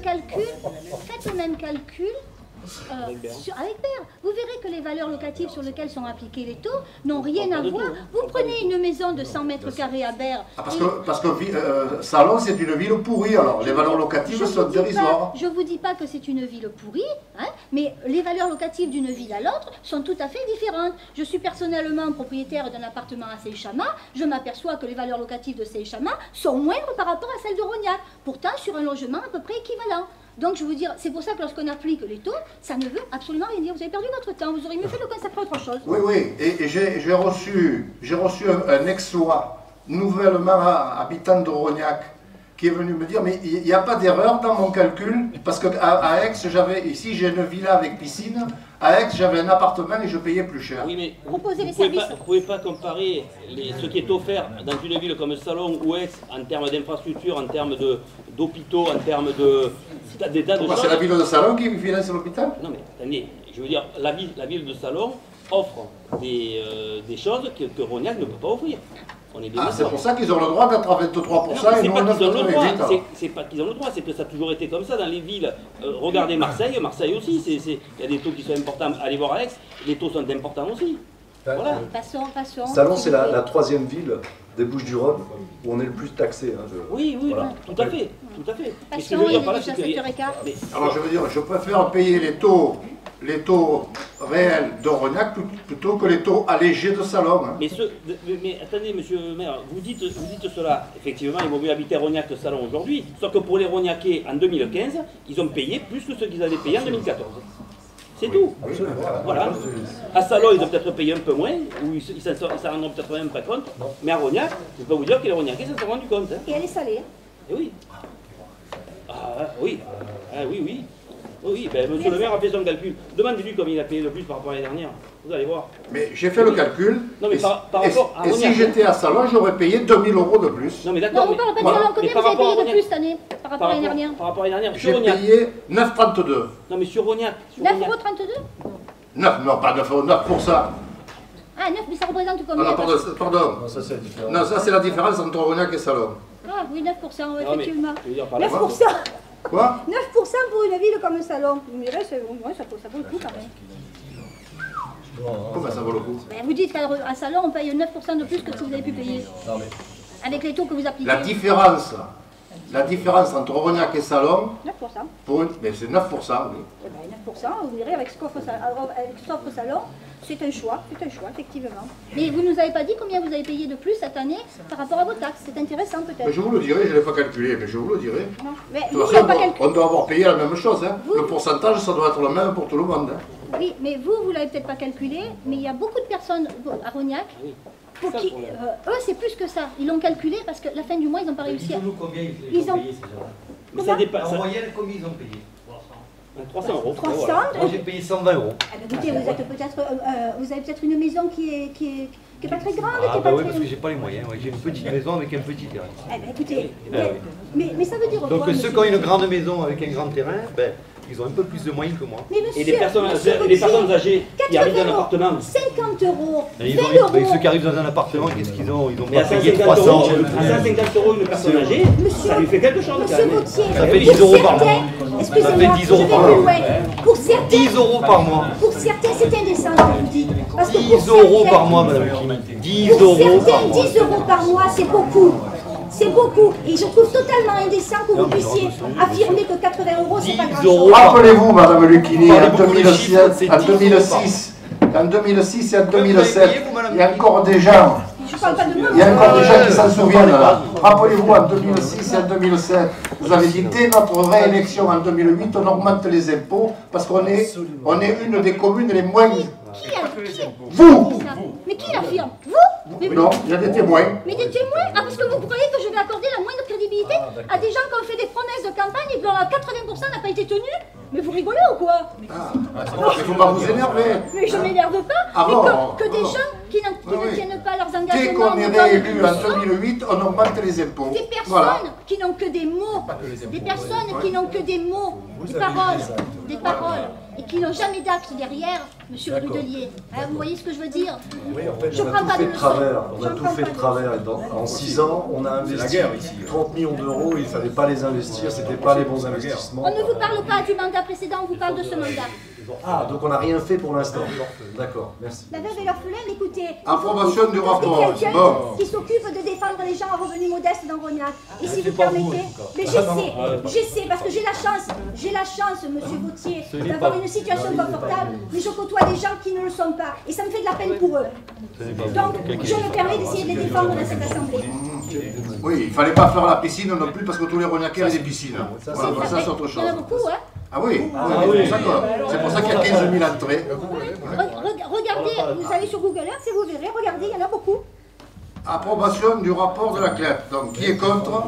[SPEAKER 3] calcul. Faites le même calcul. Avec Berre. Vous verrez que les valeurs locatives sur lesquelles sont appliqués les taux n'ont rien à voir. Vous prenez une maison de 100 mètres carrés à Berre.
[SPEAKER 1] Parce que Salon, c'est une ville pourrie, alors les valeurs locatives sont dérisoires.
[SPEAKER 3] Je ne vous dis pas que c'est une ville pourrie, hein, mais les valeurs locatives d'une ville à l'autre sont tout à fait différentes. Je suis personnellement propriétaire d'un appartement à Seychama. Je m'aperçois que les valeurs locatives de Seychama sont moindres par rapport à celles de Rognac. Pourtant, sur un logement à peu près équivalent. Donc je veux dire, c'est pour ça que lorsqu'on applique les taux, ça ne veut absolument rien dire. Vous avez perdu votre temps, vous auriez mieux fait de le consacrer à autre chose.
[SPEAKER 1] Oui, oui, et j'ai reçu un ex-loi, nouvellement habitant de Rognac, qui est venu me dire, mais il n'y a pas d'erreur dans mon calcul, parce qu'à Aix, ici j'ai une villa avec piscine, à Aix j'avais un appartement et je payais plus cher.
[SPEAKER 4] Oui, mais
[SPEAKER 3] Proposez les
[SPEAKER 4] vous ne
[SPEAKER 3] services.
[SPEAKER 4] pouvez pas comparer ce qui est offert dans une ville comme Salon ou Aix en termes d'infrastructures, en termes d'hôpitaux, en termes des tas de
[SPEAKER 1] Pourquoi
[SPEAKER 4] choses.
[SPEAKER 1] c'est la ville de Salon qui finance l'hôpital?
[SPEAKER 4] Non mais attendez, je veux dire, la ville de Salon offre des choses que Rognac ne peut pas offrir. On est bien
[SPEAKER 1] Ah, c'est
[SPEAKER 4] d'accord.
[SPEAKER 1] pour ça qu'ils ont le droit d'être à 23% et
[SPEAKER 4] Non,
[SPEAKER 1] nous à
[SPEAKER 4] c'est pas qu'ils ont le droit,
[SPEAKER 1] 9,88.
[SPEAKER 4] c'est pas qu'ils ont le droit, c'est que ça a toujours été comme ça dans les villes. Regardez Marseille aussi, il y a des taux qui sont importants. Allez voir Alex, les taux sont importants aussi. Voilà.
[SPEAKER 3] Passons.
[SPEAKER 2] Salon, c'est la troisième ville des Bouches-du-Rhône où on est le plus taxé. Hein,
[SPEAKER 4] Oui,
[SPEAKER 2] voilà.
[SPEAKER 4] tout à fait. Mais ce que je
[SPEAKER 3] Passons,
[SPEAKER 4] veux
[SPEAKER 3] il
[SPEAKER 4] dire
[SPEAKER 3] est
[SPEAKER 4] par là,
[SPEAKER 3] déjà
[SPEAKER 4] c'est que...
[SPEAKER 3] 7h15.
[SPEAKER 4] Mais-
[SPEAKER 1] Alors je veux dire, je préfère payer les taux réels de Rognac plutôt que les taux allégés de Salon. Hein.
[SPEAKER 4] Mais attendez, monsieur le maire, vous dites cela. Effectivement, il vaut mieux habiter Rognac que Salon aujourd'hui. Sauf que pour les Rognacais, en 2015, ils ont payé plus que ce qu'ils avaient payé en 2014. C'est tout. Voilà. À Salon, ils ont peut-être payé un peu moins, ou ils s'en rendront peut-être même pas compte. Mais à Rognac, je peux vous dire que les Rognacais s'en sont rendus compte. Hein.
[SPEAKER 3] Et elle est salée.
[SPEAKER 4] Eh oui. Ah oui. Ah oui, oui. Oui, ben, monsieur le maire a fait son calcul. Demandez-lui combien il a payé de plus par rapport à l'année dernière. Vous allez voir.
[SPEAKER 1] Mais j'ai fait le calcul.
[SPEAKER 4] Non, mais par rapport à
[SPEAKER 1] et
[SPEAKER 4] Rognac,
[SPEAKER 1] si j'étais à Salon, j'aurais payé 2000 € de plus.
[SPEAKER 4] Non, mais
[SPEAKER 3] Non,
[SPEAKER 4] d'accord.
[SPEAKER 3] on parle pas de
[SPEAKER 1] voilà.
[SPEAKER 3] Salon. Combien
[SPEAKER 4] Mais par
[SPEAKER 3] vous avez
[SPEAKER 4] rapport à
[SPEAKER 3] payé de
[SPEAKER 4] Rognac.
[SPEAKER 3] plus cette année par rapport à l'année dernière?
[SPEAKER 4] Par rapport à l'année dernière.
[SPEAKER 1] J'ai
[SPEAKER 4] Sur Rognac.
[SPEAKER 1] payé 9,32.
[SPEAKER 4] Non, mais sur Rognac.
[SPEAKER 3] 9,32 €?
[SPEAKER 1] 9, non, pas 9%.
[SPEAKER 3] Ah, 9, mais ça représente
[SPEAKER 1] Ah,
[SPEAKER 3] combien?
[SPEAKER 1] non, pardon.
[SPEAKER 2] Non, ça c'est différent.
[SPEAKER 1] Non, ça c'est la différence entre Rognac et Salon.
[SPEAKER 3] Ah oui, 9%,
[SPEAKER 4] Non, mais,
[SPEAKER 3] effectivement.
[SPEAKER 4] je veux dire, par là,
[SPEAKER 3] 9%.
[SPEAKER 1] Quoi?
[SPEAKER 3] 9% pour une ville comme Salon. Vous me direz, ouais, ça vaut le coup quand même.
[SPEAKER 1] Comment ça vaut le coup?
[SPEAKER 3] Ben, vous dites qu'à Salon, on paye 9% de plus que ce que vous avez pu payer.
[SPEAKER 2] Non, mais
[SPEAKER 3] Avec les taux que vous appliquez.
[SPEAKER 1] La différence entre Rognac et Salon,
[SPEAKER 3] 9%.
[SPEAKER 1] mais c'est 9%, oui.
[SPEAKER 3] Eh ben, 9%, vous verrez, avec ce qu'offre Salon, c'est un choix, effectivement. Mais vous ne nous avez pas dit combien vous avez payé de plus cette année par rapport à vos taxes. C'est intéressant
[SPEAKER 1] Mais
[SPEAKER 3] peut-être.
[SPEAKER 1] je vous le dirai, je ne l'ai pas calculé, mais je vous le dirai.
[SPEAKER 3] Non. Mais
[SPEAKER 1] De
[SPEAKER 3] vous
[SPEAKER 1] toute
[SPEAKER 3] n'avez pas
[SPEAKER 1] façon,
[SPEAKER 3] calculé.
[SPEAKER 1] on doit avoir payé la même chose. Hein. Le pourcentage, ça doit être le même pour tout le monde. Hein.
[SPEAKER 3] Oui, mais vous l'avez peut-être pas calculé, mais il y a beaucoup de personnes à Rognac
[SPEAKER 4] Oui.
[SPEAKER 3] pour
[SPEAKER 4] Ça,
[SPEAKER 3] qui,
[SPEAKER 4] le problème.
[SPEAKER 3] eux, c'est plus que ça. Ils l'ont calculé parce que la fin du mois, ils n'ont pas réussi à...
[SPEAKER 7] Dites-nous combien
[SPEAKER 3] Ils
[SPEAKER 7] ils ont
[SPEAKER 3] ont-
[SPEAKER 7] payé ces gens-là.
[SPEAKER 4] Mais ça dépasse.
[SPEAKER 7] En moyenne, combien ils ont payé?
[SPEAKER 4] 300 €.
[SPEAKER 3] 300.
[SPEAKER 4] Voilà.
[SPEAKER 7] Moi j'ai payé 120 €.
[SPEAKER 3] Ah ben, écoutez, vous avez peut-être une maison qui est pas très grande, qui
[SPEAKER 7] Ah
[SPEAKER 3] est
[SPEAKER 7] bah
[SPEAKER 3] pas
[SPEAKER 7] oui,
[SPEAKER 3] très...
[SPEAKER 7] parce que j'ai pas les moyens. Ouais, j'ai une petite maison avec un petit terrain.
[SPEAKER 3] Eh ben, écoutez,
[SPEAKER 7] Ben
[SPEAKER 3] mais ça veut dire
[SPEAKER 7] Donc
[SPEAKER 3] quoi,
[SPEAKER 7] ceux
[SPEAKER 3] monsieur
[SPEAKER 7] qui ont une grande maison avec un grand terrain, ben, ils ont un peu plus de moyens que moi.
[SPEAKER 3] Mais monsieur,
[SPEAKER 4] Et les personnes
[SPEAKER 3] monsieur
[SPEAKER 4] âgées qui habitent dans un
[SPEAKER 3] 80
[SPEAKER 4] appartement.
[SPEAKER 3] 50 €,
[SPEAKER 7] Et
[SPEAKER 3] 20
[SPEAKER 7] ils ont, ben,
[SPEAKER 3] €.
[SPEAKER 7] ceux qui arrivent dans un appartement, qu'est-ce qu'ils ont? Ils ont
[SPEAKER 4] Mais
[SPEAKER 7] pas
[SPEAKER 4] à
[SPEAKER 7] payé
[SPEAKER 4] 150
[SPEAKER 7] 300
[SPEAKER 4] €, à 150 € une personne âgée,
[SPEAKER 3] Monsieur-
[SPEAKER 4] ça lui fait quelque chose quand
[SPEAKER 3] Monsieur
[SPEAKER 4] même.
[SPEAKER 3] Vautier,
[SPEAKER 7] Ça fait
[SPEAKER 3] pour
[SPEAKER 7] 10 € par
[SPEAKER 3] certains-
[SPEAKER 7] mois.
[SPEAKER 3] Excusez-moi,
[SPEAKER 7] Ça fait 10 €
[SPEAKER 3] je vais
[SPEAKER 7] par
[SPEAKER 3] plus
[SPEAKER 7] mois.
[SPEAKER 3] loin. Pour certains,
[SPEAKER 7] 10 € par mois.
[SPEAKER 3] pour certains, c'est indécent ce que vous dites. Parce que
[SPEAKER 7] 10
[SPEAKER 3] pour
[SPEAKER 7] €
[SPEAKER 3] certains-
[SPEAKER 7] par mois, madame Kim. 10
[SPEAKER 3] Pour
[SPEAKER 7] € par
[SPEAKER 3] certains,
[SPEAKER 7] mois.
[SPEAKER 3] 10 € par mois, c'est beaucoup. C'est beaucoup. Et je trouve totalement indécent que vous puissiez affirmer que 80 € c'est pas
[SPEAKER 7] 10
[SPEAKER 3] grand-chose.
[SPEAKER 7] €.
[SPEAKER 1] Rappelez-vous, Madame Lucchini,
[SPEAKER 7] Parlez
[SPEAKER 1] en
[SPEAKER 7] beaucoup de
[SPEAKER 1] 2006,
[SPEAKER 7] chiffres, c'est
[SPEAKER 1] en
[SPEAKER 7] 10 €
[SPEAKER 1] 2006 et en 2007,
[SPEAKER 7] payé, vous, Madame
[SPEAKER 1] il y a encore des gens.
[SPEAKER 3] Je parle pas de moi.
[SPEAKER 1] Il y a encore des gens qui s'en souviennent là. Rappelez-vous, en 2006 et en 2007, vous avez dit dès notre réélection en 2008, on augmente les impôts parce qu'on est une des communes les moins... Vous
[SPEAKER 3] Mais qui l'affirme? Vous? Mais,
[SPEAKER 1] Non, il y a des témoins.
[SPEAKER 3] mais des témoins? Ah, parce que vous croyez que je vais accorder la moindre crédibilité
[SPEAKER 2] d'accord.
[SPEAKER 3] à des gens qui ont fait des promesses de campagne et dont 80% n'a pas été tenu. Mais vous rigolez ou quoi?
[SPEAKER 1] Il ne faut pas vous énerver.
[SPEAKER 3] Mais je m'énerve pas.
[SPEAKER 1] Ah
[SPEAKER 3] mais
[SPEAKER 1] bon,
[SPEAKER 3] que des
[SPEAKER 1] bon.
[SPEAKER 3] gens qui ne tiennent pas leurs engagements.
[SPEAKER 1] Dès qu'on est réélu en 2008, on augmente les impôts.
[SPEAKER 3] Des personnes
[SPEAKER 1] Voilà.
[SPEAKER 3] qui n'ont que des mots, des personnes qui n'ont que des mots, des paroles, et qui n'ont jamais d'actes derrière, monsieur le Rudelier. Hein, vous voyez ce que je veux dire?
[SPEAKER 2] Oui, en fait,
[SPEAKER 3] Je
[SPEAKER 2] on a
[SPEAKER 3] prends
[SPEAKER 2] tout
[SPEAKER 3] pas
[SPEAKER 2] fait
[SPEAKER 3] de
[SPEAKER 2] de travers.
[SPEAKER 3] leçons.
[SPEAKER 2] On a
[SPEAKER 3] Je
[SPEAKER 2] tout
[SPEAKER 3] prends
[SPEAKER 2] fait
[SPEAKER 3] pas
[SPEAKER 2] de
[SPEAKER 3] de
[SPEAKER 2] travers. En 6 ans, on a investi 30 millions d'euros. Il ne fallait pas les investir. Ce n'était pas les bons investissements.
[SPEAKER 3] On ne vous parle pas du mandat précédent, on vous parle de ce mandat.
[SPEAKER 2] Ah, donc on n'a rien fait pour l'instant. D'accord, merci.
[SPEAKER 3] La veuve et l'orphelin, écoutez.
[SPEAKER 1] Approbation du rapport.
[SPEAKER 3] Quelqu'un
[SPEAKER 1] Bon.
[SPEAKER 3] qui s'occupe de défendre les gens à revenus modestes dans Rognac. Et si vous
[SPEAKER 2] pas vous,
[SPEAKER 3] permettez,
[SPEAKER 2] en tout cas.
[SPEAKER 3] mais je sais, parce que j'ai la chance, monsieur Vautier, d'avoir une situation confortable, mais je côtoie des gens qui ne le sont pas. Et ça me fait de la peine pour eux. Donc, je me permets d'essayer de les défendre dans cette assemblée.
[SPEAKER 1] Oui, il ne fallait pas faire la piscine non plus parce que tous les Rognacais avaient des piscines. Voilà, bon, ça c'est autre
[SPEAKER 3] Il
[SPEAKER 1] chose.
[SPEAKER 3] y en a beaucoup, hein.
[SPEAKER 1] Ah oui, c'est pour ça qu'il y a 15 000 entrées.
[SPEAKER 3] Regardez, vous allez sur Google Earth et vous verrez, regardez, il y en a beaucoup.
[SPEAKER 1] Approbation du rapport de la CLEP. Donc, qui est contre?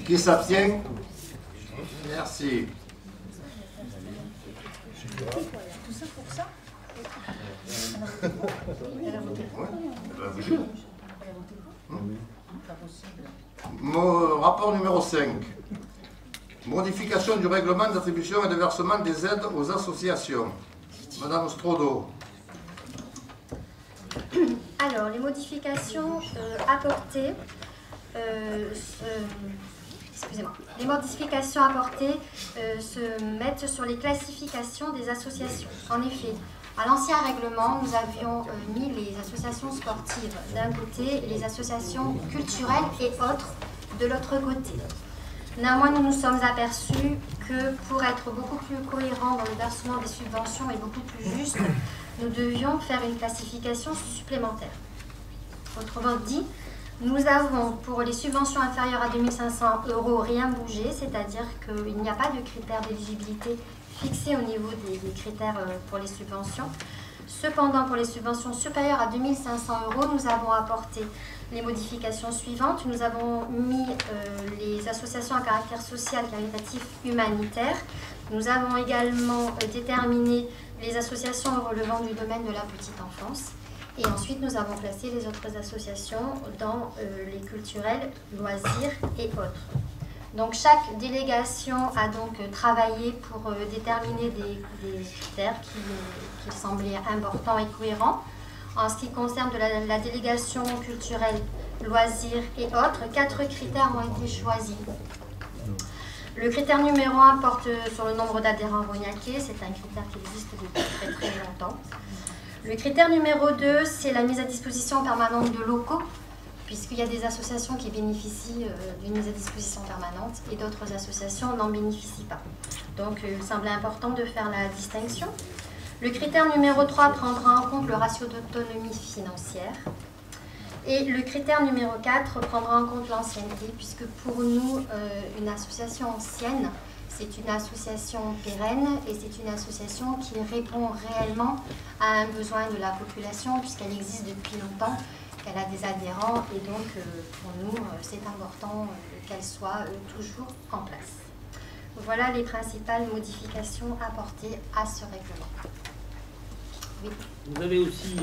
[SPEAKER 1] Qui s'abstient? Merci.
[SPEAKER 5] Tout ça pour ça? Elle a voté pour.
[SPEAKER 1] Oui.
[SPEAKER 5] Elle a voté pour. Pas possible.
[SPEAKER 1] Rapport numéro 5. Modification du règlement d'attribution et de versement des aides aux associations. Madame Strodo.
[SPEAKER 8] Alors, les modifications apportées, les modifications apportées se mettent sur les classifications des associations. En effet, à l'ancien règlement, nous avions mis les associations sportives d'un côté et les associations culturelles et autres de l'autre côté. Néanmoins, nous nous sommes aperçus que pour être beaucoup plus cohérent dans le versement des subventions et beaucoup plus juste, nous devions faire une classification supplémentaire. Autrement dit, nous avons pour les subventions inférieures à 2500 € rien bougé, c'est-à-dire qu'il n'y a pas de critères d'éligibilité fixés au niveau des critères pour les subventions. Cependant, pour les subventions supérieures à 2500 €, nous avons apporté les modifications suivantes. Nous avons mis les associations à caractère social, caritatif, humanitaire. Nous avons également déterminé les associations relevant du domaine de la petite enfance. Et ensuite, nous avons placé les autres associations dans les culturels, loisirs et autres. Donc, chaque délégation a donc travaillé pour déterminer des critères qui semblaient importants et cohérents. En ce qui concerne la délégation culturelle, loisirs et autres, 4 critères ont été choisis. Le critère numéro 1 porte sur le nombre d'adhérents rognacais, c'est un critère qui existe depuis très très longtemps. Le critère numéro 2, c'est la mise à disposition permanente de locaux, puisqu'il y a des associations qui bénéficient d'une mise à disposition permanente et d'autres associations n'en bénéficient pas. Donc il semblait important de faire la distinction. Le critère numéro 3 prendra en compte le ratio d'autonomie financière. Et le critère numéro 4 prendra en compte l'ancienneté, puisque pour nous, une association ancienne, c'est une association pérenne et c'est une association qui répond réellement à un besoin de la population, puisqu'elle existe depuis longtemps, qu'elle a des adhérents, et donc pour nous, c'est important qu'elle soit toujours en place. Voilà les principales modifications apportées à ce règlement. Oui.
[SPEAKER 4] Vous avez aussi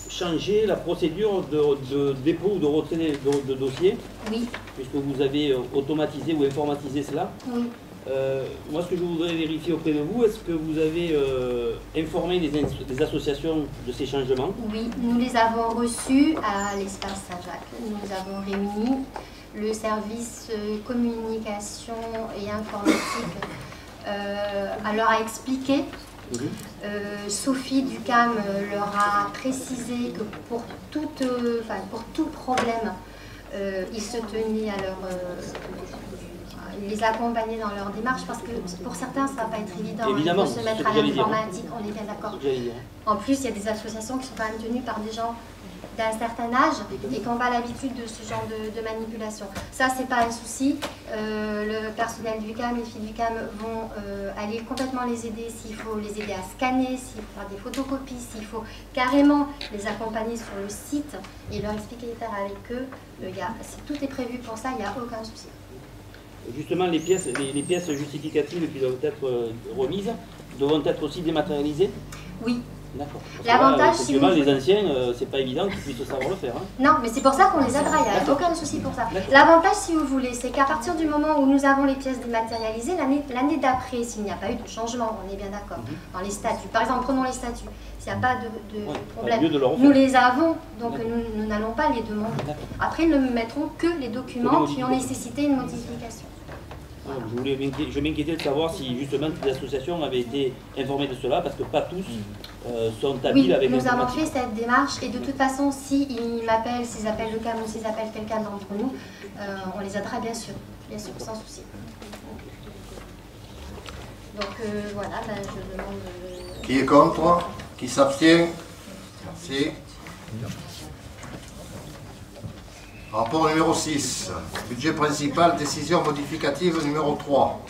[SPEAKER 4] changé la procédure de dépôt ou de retrait de dossier.
[SPEAKER 8] Oui.
[SPEAKER 4] Puisque vous avez automatisé ou informatisé cela.
[SPEAKER 8] Oui.
[SPEAKER 4] Moi, ce que je voudrais vérifier auprès de vous, est-ce que vous avez informé des associations de ces changements?
[SPEAKER 8] Oui, nous les avons reçus à l'espace Saint-Jacques. Nous avons réuni le service communication et informatique leur a expliqué. Sophie Ducam leur a précisé que pour tout problème, ils se tenaient à les accompagner dans leur démarche, parce que pour certains, ça ne va pas être évident
[SPEAKER 4] évidemment,
[SPEAKER 8] de se mettre à l'informatique, on est bien d'accord. En plus, il y a des associations qui sont quand même tenues par des gens d'un certain âge et qui n'ont pas l'habitude de ce genre de manipulation. Ça, c'est pas un souci. Le personnel du CAM, les filles du CAM vont aller complètement les aider s'il faut les aider à scanner, s'il faut faire des photocopies, s'il faut carrément les accompagner sur le site et leur expliquer les faire avec eux. Si tout est prévu pour ça, il n'y a aucun souci.
[SPEAKER 4] justement les pièces justificatives qui doivent être remises devront être aussi dématérialisées?
[SPEAKER 8] Oui.
[SPEAKER 4] D'accord.
[SPEAKER 8] L'avantage,
[SPEAKER 4] si les anciens, c'est pas évident qu'ils puissent savoir le faire. Hein.
[SPEAKER 8] Non, mais c'est pour ça qu'on les aidera, il n'y a aucun souci pour ça. L'avantage, si vous voulez, c'est qu'à partir du moment où nous avons les pièces dématérialisées, l'année d'après, s'il n'y a pas eu de changement, on est bien d'accord, dans les statuts, par exemple, prenons les statuts, s'il n'y a pas de problème, nous les avons, donc nous n'allons pas les demander. Après, ils ne mettront que les documents qui ont nécessité une modification.
[SPEAKER 4] Je m'inquiétais de savoir si justement les associations avaient été informées de cela, parce que pas tous sont habiles avec
[SPEAKER 8] nous avons fait cette démarche et de toute façon, s'ils m'appellent, s'ils appellent le CAM ou s'ils appellent quelqu'un d'entre nous, on les aidera bien sûr, sans souci. Donc voilà, je demande...
[SPEAKER 1] Qui est contre? Qui s'abstient? Merci. Rapport numéro 6, budget principal, décision modificative numéro 3.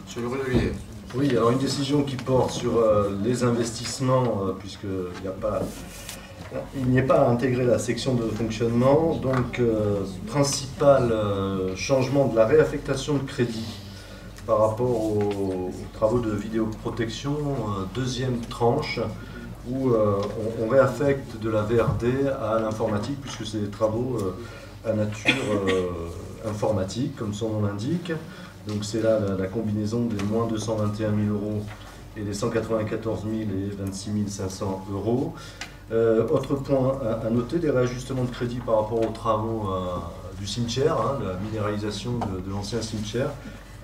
[SPEAKER 1] Monsieur le Ruelier.
[SPEAKER 2] Oui, alors une décision qui porte sur les investissements, il n'y a pas à intégrer la section de fonctionnement. Donc, principal changement de la réaffectation de crédit par rapport aux travaux de vidéoprotection, deuxième tranche, où on réaffecte de la VRD à l'informatique, puisque c'est des travaux à nature informatique, comme son nom l'indique. Donc c'est là la combinaison des moins 221 000 euros et des 194 000 et 26 500 euros. Autre point à noter, des réajustements de crédit par rapport aux travaux du cimetière, la minéralisation de l'ancien cimetière,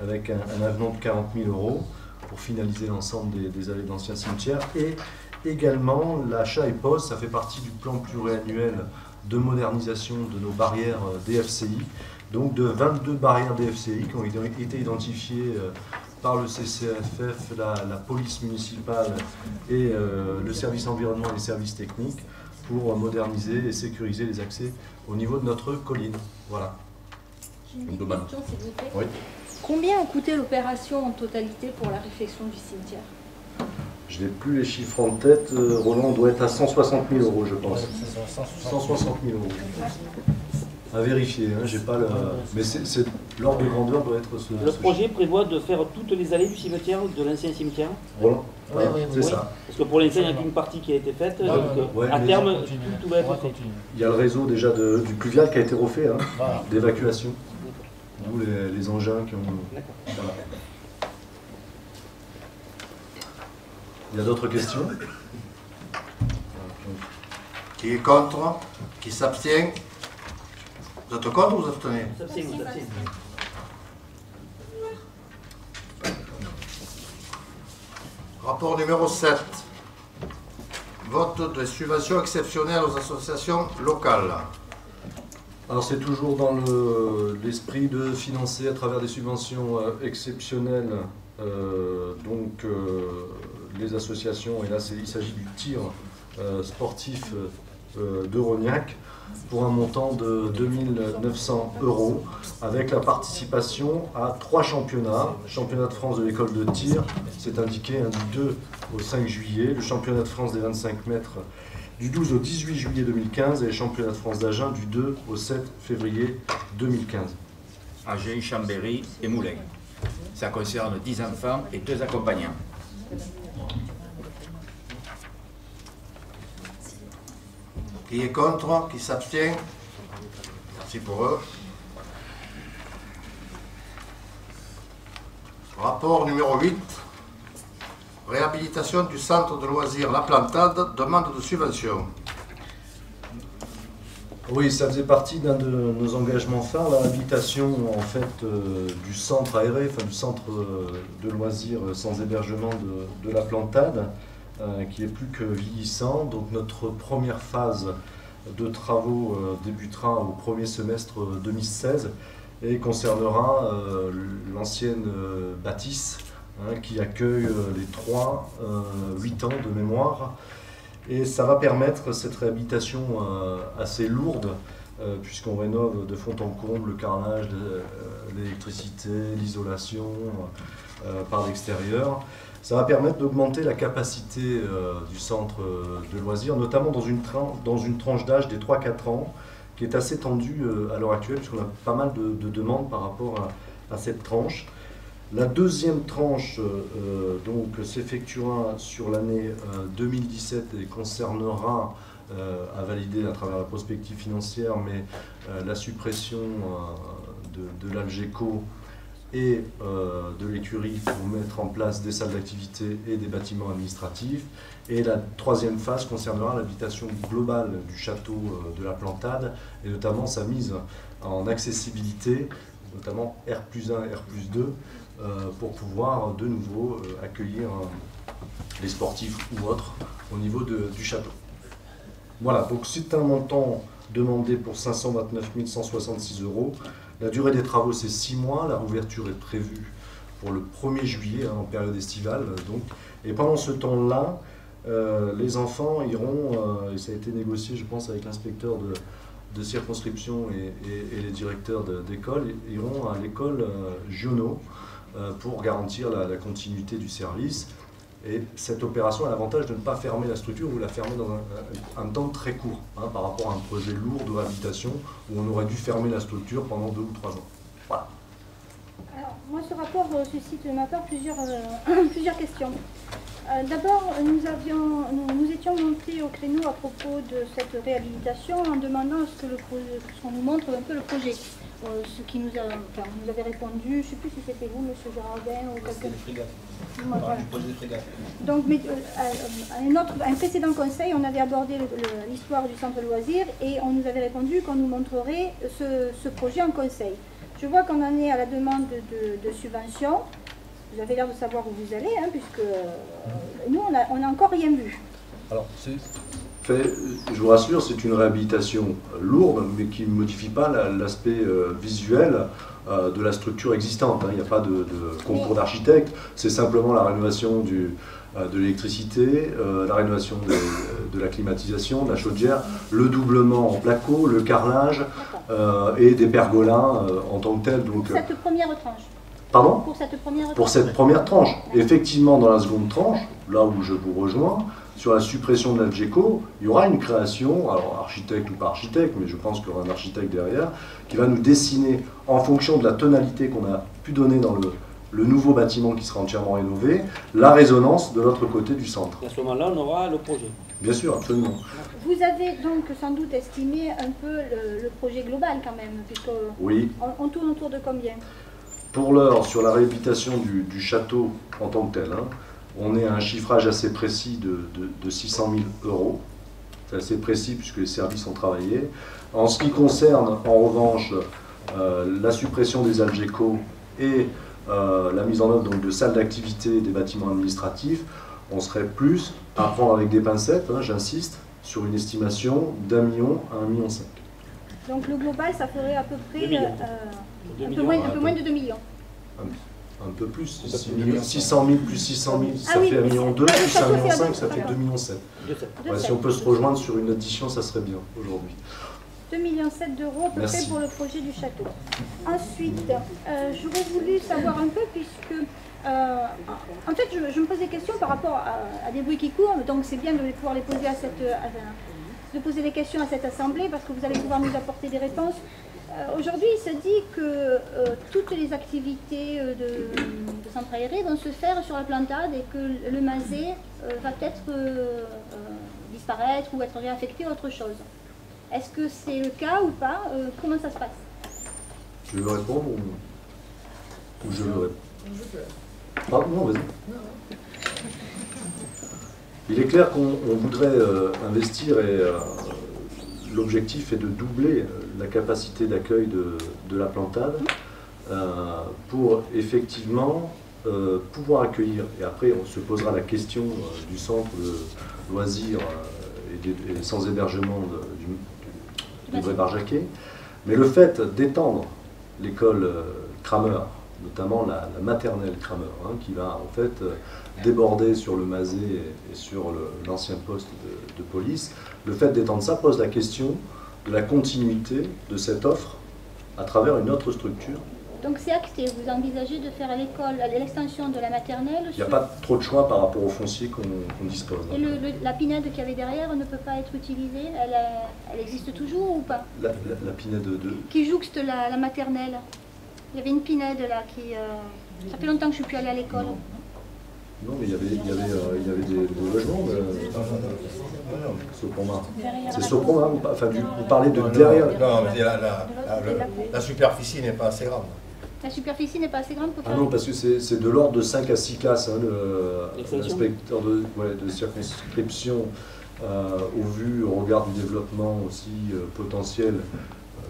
[SPEAKER 2] avec un avenant de 40 000 euros pour finaliser l'ensemble des allées d'anciens cimetières. Et également l'achat et pose, ça fait partie du plan pluriannuel de modernisation de nos barrières DFCI, donc de 22 barrières DFCI qui ont été identifiées par le CCFF, la police municipale et le service environnement et les services techniques pour moderniser et sécuriser les accès au niveau de notre colline. Voilà.
[SPEAKER 3] J'ai une question, s'il vous plaît.
[SPEAKER 2] Oui.
[SPEAKER 3] Combien a coûté l'opération en totalité pour la réfection du cimetière?
[SPEAKER 2] Je n'ai plus les chiffres en tête. Roland doit être à 160 000 euros, je pense. 160 000 euros. À vérifier, j'ai pas le... Mais l'ordre de grandeur doit être ce...
[SPEAKER 4] Le projet prévoit de faire toutes les allées du cimetière, de l'ancien cimetière?
[SPEAKER 2] Roland, c'est ça.
[SPEAKER 4] Parce que pour l'instant, il n'y a qu'une partie qui a été faite. Donc, à terme, tout va être fait.
[SPEAKER 2] Il y a le réseau déjà du pluvial qui a été refait, d'évacuation. D'où les engins qui ont... Voilà. Il y a d'autres questions?
[SPEAKER 1] Qui est contre? Qui s'abstient? Vous êtes contre ou vous abstenez?
[SPEAKER 4] S'abstient.
[SPEAKER 1] Rapport numéro 7. Vote de subventions exceptionnelles aux associations locales.
[SPEAKER 2] Alors c'est toujours dans l'esprit de financer à travers des subventions exceptionnelles les associations, et là il s'agit du tir sportif de Rognac pour un montant de 2 900 euros avec la participation à 3 championnats. Championnat de France de l'école de tir, c'est indiqué du 2 au 5 juillet, le championnat de France des 25 mètres du 12 au 18 juillet 2015 et le championnat de France d'Agen du 2 au 7 février 2015.
[SPEAKER 9] Agen, Chambéry et Moulins. Ça concerne 10 enfants et 2 accompagnants.
[SPEAKER 1] Qui est contre? Qui s'abstient? Merci pour eux. Rapport numéro 8. Réhabilitation du centre de loisirs La Plantade, demande de subvention.
[SPEAKER 2] Oui, ça faisait partie d'un de nos engagements phares, la réhabilitation en fait du centre aéré, du centre de loisirs sans hébergement de La Plantade, qui est plus que vieillissant. Donc notre première phase de travaux débutera au premier semestre 2016 et concernera l'ancienne bâtisse qui accueille les 8 ans de mémoire. Et ça va permettre cette réhabilitation assez lourde, puisqu'on rénove de fond en comble le carrelage, l'électricité, l'isolation par l'extérieur. Ça va permettre d'augmenter la capacité du centre de loisirs, notamment dans une tranche d'âge des 3-4 ans, qui est assez tendue à l'heure actuelle, puisqu'on a pas mal de demandes par rapport à cette tranche. La deuxième tranche donc s'effectuera sur l'année 2017 et concernera, à valider à travers la prospective financière, mais la suppression de l'Algeco et de l'écurie pour mettre en place des salles d'activité et des bâtiments administratifs. Et la troisième phase concernera l'habitation globale du château de la Plantade et notamment sa mise en accessibilité, notamment R+1, R+2, pour pouvoir de nouveau accueillir les sportifs ou autres au niveau du château. Voilà, donc c'est un montant demandé pour 529 166 €. La durée des travaux, c'est 6 mois. La rouverture est prévue pour le 1er juillet, en période estivale. Donc. Et pendant ce temps-là, les enfants iront, et ça a été négocié, je pense, avec l'inspecteur de circonscription et les directeurs d'école, iront à l'école Giono pour garantir la continuité du service. Et cette opération a l'avantage de ne pas fermer la structure ou la fermer dans un temps très court, par rapport à un projet lourd de réhabilitation où on aurait dû fermer la structure pendant 2 ou 3 ans. Voilà.
[SPEAKER 3] Alors, moi, ce rapport suscite de ma part plusieurs questions. D'abord, nous étions montés au créneau à propos de cette réhabilitation en demandant à ce qu'on nous montre un peu le projet. Ce qui nous avait répondu, je ne sais plus si c'était vous, M. Girardin, ou quelqu'un.
[SPEAKER 6] Du projet des frégates.
[SPEAKER 3] Donc, un précédent conseil, on avait abordé l'histoire du centre de loisirs et on nous avait répondu qu'on nous montrerait ce projet en conseil. Je vois qu'on en est à la demande de subvention. Vous avez l'air de savoir où vous allez, puisque nous, on n'a encore rien vu.
[SPEAKER 2] Alors, je vous rassure, c'est une réhabilitation lourde, mais qui ne modifie pas l'aspect visuel de la structure existante. Il n'y a pas de concours d'architecte, c'est simplement la rénovation de l'électricité, la rénovation de la climatisation, de la chaudière, le doublement en placo, le carrelage et des pergolas en tant que tel. Donc,
[SPEAKER 3] cette première tranche.
[SPEAKER 2] Pardon ?
[SPEAKER 3] Pour cette première tranche.
[SPEAKER 2] Effectivement, dans la seconde tranche, là où je vous rejoins, sur la suppression de l'Algeco, il y aura une création, alors architecte ou pas architecte, mais je pense qu'il y aura un architecte derrière, qui va nous dessiner, en fonction de la tonalité qu'on a pu donner dans le nouveau bâtiment qui sera entièrement rénové, la résonance de l'autre côté du centre.
[SPEAKER 4] Et à ce moment-là, on aura le projet.
[SPEAKER 2] Bien sûr, absolument.
[SPEAKER 3] Vous avez donc sans doute estimé un peu le projet global quand même, puisque
[SPEAKER 2] oui.
[SPEAKER 3] On tourne autour de combien ?
[SPEAKER 2] Pour l'heure, sur la réhabilitation du château en tant que tel, on est à un chiffrage assez précis de 600 000 €. C'est assez précis puisque les services ont travaillé. En ce qui concerne, en revanche, la suppression des Algeco et la mise en œuvre donc, de salles d'activité des bâtiments administratifs, on serait plus à prendre avec des pincettes, j'insiste, sur une estimation d'1 million à 1,5 million.
[SPEAKER 3] Donc le global, ça ferait à peu près un peu moins de 2 millions.
[SPEAKER 2] Un peu plus, 600 000 plus 600 000, ça fait 1,2 million, plus 1,5 million, ça fait 2,7 millions. Ouais, si on peut se rejoindre sur une addition, ça serait bien aujourd'hui.
[SPEAKER 3] 2,7 millions d'euros à peu près pour le projet du château. Ensuite, j'aurais voulu savoir un peu, puisque en fait je me pose des questions par rapport à des bruits qui courent, donc c'est bien de pouvoir les poser de poser des questions à cette assemblée, parce que vous allez pouvoir nous apporter des réponses. Aujourd'hui, il se dit que toutes les activités de centre aéré vont se faire sur la Plantade et que le Mazet va peut-être disparaître ou être réaffecté à autre chose. Est-ce que c'est le cas ou pas? Comment ça se passe?
[SPEAKER 2] Tu veux répondre ou je veux répondre? Pardon, non, vas-y. Il est clair qu'on voudrait investir et l'objectif est de doubler la capacité d'accueil de la Plantade pour effectivement pouvoir accueillir, et après on se posera la question du centre de loisirs et sans hébergement du Vrai Barjaquet, mais le fait d'étendre l'école Kramer, notamment la maternelle Kramer, qui va en fait déborder sur le Mazet et sur l'ancien poste de police, le fait d'étendre ça pose la question de la continuité de cette offre à travers une autre structure.
[SPEAKER 3] Donc c'est acté, vous envisagez de faire à l'école l'extension de la maternelle?
[SPEAKER 2] Il n'y a pas trop de choix par rapport au foncier qu'on dispose.
[SPEAKER 3] Et la pinède qu'il y avait derrière ne peut pas être utilisée? Elle existe toujours ou pas?
[SPEAKER 2] La pinède de...
[SPEAKER 3] Qui jouxte la maternelle? Il y avait une Pinède là qui... ça fait longtemps que je ne suis plus allée à l'école.
[SPEAKER 2] Non, mais il y avait des logements de Sopoma. C'est Sopoma, enfin, vous parlez de derrière.
[SPEAKER 1] Non, mais la superficie n'est pas assez grande.
[SPEAKER 3] La superficie n'est pas assez grande pour faire...
[SPEAKER 2] Ah non, parce que c'est de l'ordre de 5 à 6 classes, hein, l'inspecteur de circonscription, au vu, au regard du développement aussi potentiel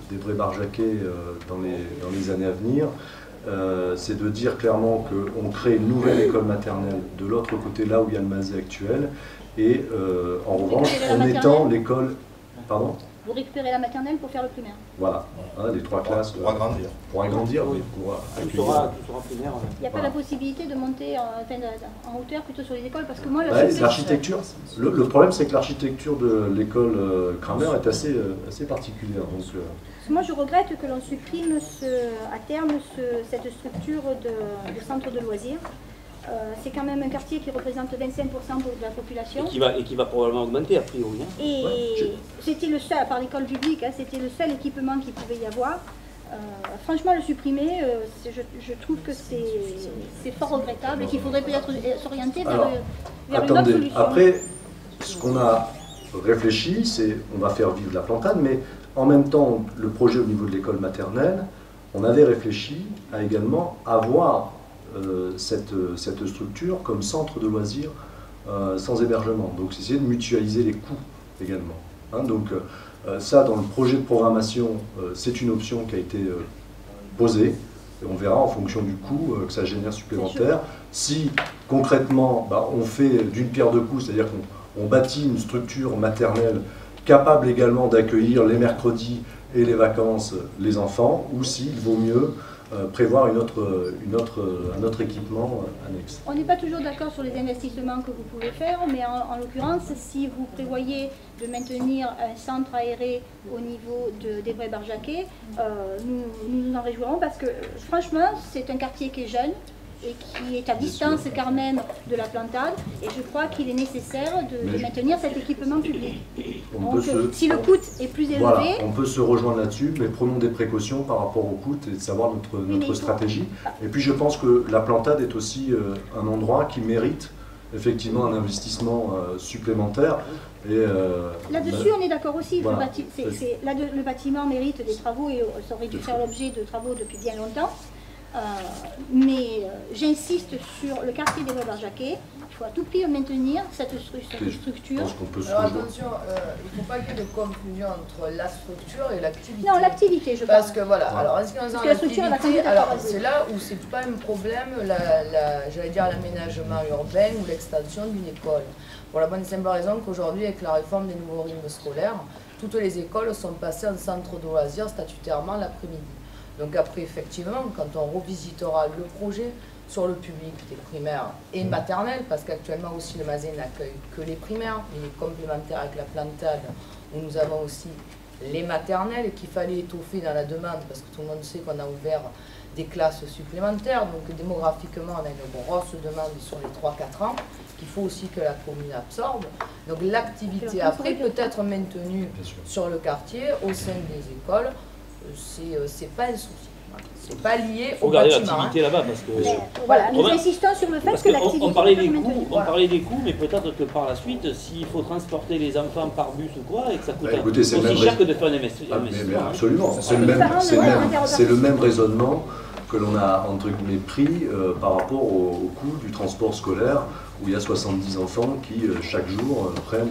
[SPEAKER 2] des Bray-Barjaquet dans les années à venir. C'est de dire clairement qu'on crée une nouvelle école maternelle de l'autre côté, là où il y a le Mazet actuel, et en revanche, en étant l'école... Pardon ?
[SPEAKER 3] Vous récupérez la maternelle pour faire le primaire.
[SPEAKER 2] Voilà, hein, les 3 classes.
[SPEAKER 1] Pour agrandir.
[SPEAKER 2] Pour agrandir, oui.
[SPEAKER 4] Tout sera primaire.
[SPEAKER 3] Il n'y a pas la possibilité de monter en hauteur plutôt sur les écoles, parce que moi...
[SPEAKER 2] L'architecture, le problème c'est que l'architecture de l'école Kramer est assez particulière. Donc,
[SPEAKER 3] moi je regrette que l'on supprime à terme cette structure de centre de loisirs. C'est quand même un quartier qui représente 25% de la population.
[SPEAKER 4] Et qui va probablement augmenter a priori. Hein.
[SPEAKER 3] Et c'était le seul, à part l'école publique, hein, c'était le seul équipement qu'il pouvait y avoir. Franchement, le supprimer, je trouve que c'est fort regrettable et qu'il faudrait peut-être s'orienter vers une autre solution.
[SPEAKER 2] Après, ce qu'on a réfléchi, c'est on va faire vivre la plantade, mais en même temps, le projet au niveau de l'école maternelle, on avait réfléchi à également avoir cette structure comme centre de loisirs sans hébergement. Donc c'est essayer de mutualiser les coûts également. Hein, donc ça, dans le projet de programmation, c'est une option qui a été posée. Et on verra en fonction du coût que ça génère supplémentaire. Si concrètement, on fait d'une pierre deux coups, c'est-à-dire qu'on bâtit une structure maternelle capable également d'accueillir les mercredis et les vacances les enfants, ou s'il vaut mieux prévoir un autre équipement annexe.
[SPEAKER 3] On n'est pas toujours d'accord sur les investissements que vous pouvez faire, mais en l'occurrence, si vous prévoyez de maintenir un centre aéré au niveau des Bray-Barjaquet, nous nous en réjouirons parce que franchement, c'est un quartier qui est jeune et qui est à distance quand même de la plantade, et je crois qu'il est nécessaire de maintenir cet équipement public. Donc, si le coût est plus élevé...
[SPEAKER 2] Voilà, on peut se rejoindre là-dessus, mais prenons des précautions par rapport au coût et de savoir notre stratégie. Et puis je pense que la plantade est aussi un endroit qui mérite effectivement un investissement supplémentaire.
[SPEAKER 3] Là-dessus, on est d'accord aussi.
[SPEAKER 2] Voilà,
[SPEAKER 3] le bâtiment mérite des travaux et ça aurait dû faire l'objet de travaux depuis bien longtemps. Mais j'insiste sur le quartier des Bray-Barjaquet. Il faut à tout prix maintenir cette structure.
[SPEAKER 10] Alors attention, il ne faut pas qu'il y ait de confusion entre la structure et l'activité.
[SPEAKER 3] Non, l'activité, je pense.
[SPEAKER 10] Parce que voilà, alors en ce qui concerne l'activité, c'est là où c'est pas un problème, j'allais dire l'aménagement urbain ou l'extension d'une école. Pour la bonne et simple raison qu'aujourd'hui, avec la réforme des nouveaux rythmes scolaires, toutes les écoles sont passées en centre de loisirs statutairement l'après-midi. Donc après, effectivement, quand on revisitera le projet sur le public des primaires et maternelles, parce qu'actuellement aussi le Mazet n'accueille que les primaires, il est complémentaire avec la plantade, où nous avons aussi les maternelles qu'il fallait étoffer dans la demande, parce que tout le monde sait qu'on a ouvert des classes supplémentaires, donc démographiquement on a une grosse demande sur les 3-4 ans, qu'il faut aussi que la commune absorbe. Donc l'activité après peut être maintenue sur le quartier, au sein des écoles, c'est pas un souci. C'est pas lié au bâtiment. Il faut garder
[SPEAKER 4] l'activité là-bas parce que...
[SPEAKER 3] Voilà, nous insistons sur le fait que l'activité...
[SPEAKER 4] On parlait des coûts, mais peut-être que par la suite, s'il faut transporter les enfants par bus ou quoi, et que ça coûte aussi cher que de faire un investissement.
[SPEAKER 2] Absolument, c'est le même raisonnement que l'on a entre guillemets pris par rapport au coût du transport scolaire, où il y a 70 enfants qui chaque jour prennent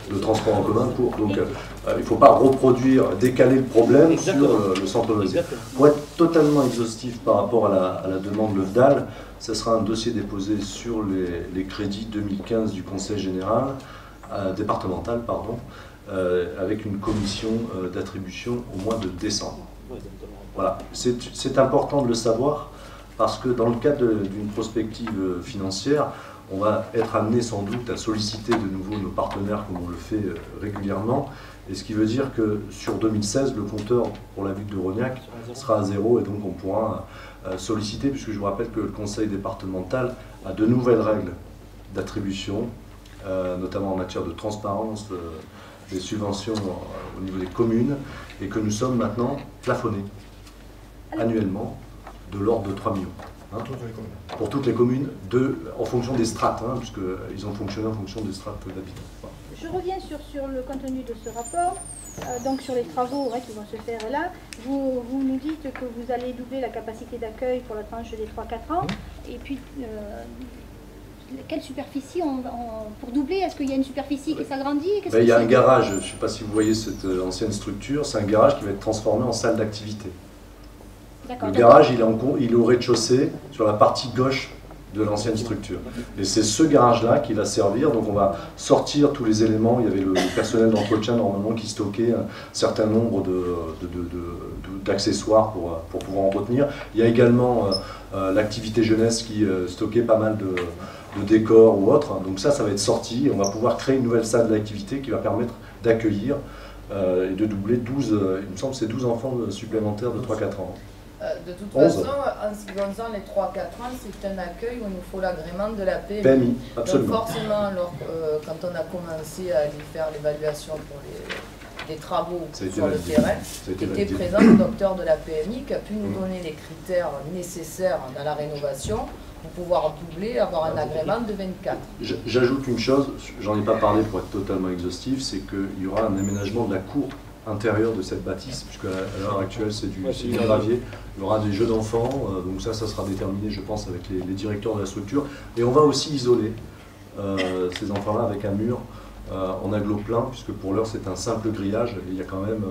[SPEAKER 2] le transport en commun pour. Donc il ne faut pas reproduire, décaler le problème sur le centre de loisirs. Pour être totalement exhaustif par rapport à la demande LEVDAL, ce sera un dossier déposé sur les crédits 2015 du Conseil général, départemental, pardon, avec une commission d'attribution au mois de décembre. Voilà, c'est important de le savoir parce que dans le cadre d'une prospective financière, on va être amené sans doute à solliciter de nouveau nos partenaires comme on le fait régulièrement, et ce qui veut dire que sur 2016, le compteur pour la ville de Rognac sera à 0 et donc on pourra solliciter, puisque je vous rappelle que le conseil départemental a de nouvelles règles d'attribution, notamment en matière de transparence des subventions au niveau des communes, et que nous sommes maintenant plafonnés annuellement de l'ordre de 3 millions. Hein, pour toutes les communes, en fonction des strates, hein, puisqu'ils ont fonctionné en fonction des strates d'habitants. Voilà.
[SPEAKER 3] Je reviens sur le contenu de ce rapport, donc sur les travaux qui vont se faire là. Vous nous dites que vous allez doubler la capacité d'accueil pour la tranche des 3-4 ans, et puis quelle superficie pour doubler? Est-ce qu'il y a une superficie qui s'agrandit?
[SPEAKER 2] Il y a un garage, je ne sais pas si vous voyez cette ancienne structure, c'est un garage qui va être transformé en salle d'activité. Le garage, il est au rez-de-chaussée, sur la partie gauche de l'ancienne structure. Et c'est ce garage-là qui va servir, donc on va sortir tous les éléments. Il y avait le personnel d'entretien normalement qui stockait un certain nombre d'accessoires pour pouvoir entretenir. Il y a également l'activité jeunesse qui stockait pas mal de décors ou autres. Donc ça va être sorti. On va pouvoir créer une nouvelle salle d'activité qui va permettre d'accueillir et de doubler 12, il me semble que c'est 12 enfants supplémentaires de 3-4 ans.
[SPEAKER 10] De toute façon, en ce qui concerne les 3-4 ans, c'est un accueil où il nous faut l'agrément de la PMI.
[SPEAKER 2] PMI, absolument.
[SPEAKER 10] Donc forcément, quand on a commencé à aller faire l'évaluation pour les travaux sur le terrain, était présent le docteur de la PMI qui a pu nous donner les critères nécessaires dans la rénovation pour pouvoir doubler, avoir un agrément de 24.
[SPEAKER 2] J'ajoute une chose, j'en ai pas parlé pour être totalement exhaustif, c'est qu'il y aura un aménagement de la cour intérieure de cette bâtisse, puisque à l'heure actuelle c'est du gravier. Il y aura des jeux d'enfants, donc ça sera déterminé je pense avec les directeurs de la structure. Et on va aussi isoler ces enfants-là avec un mur en aglo-plein, puisque pour l'heure c'est un simple grillage, et il y a quand même,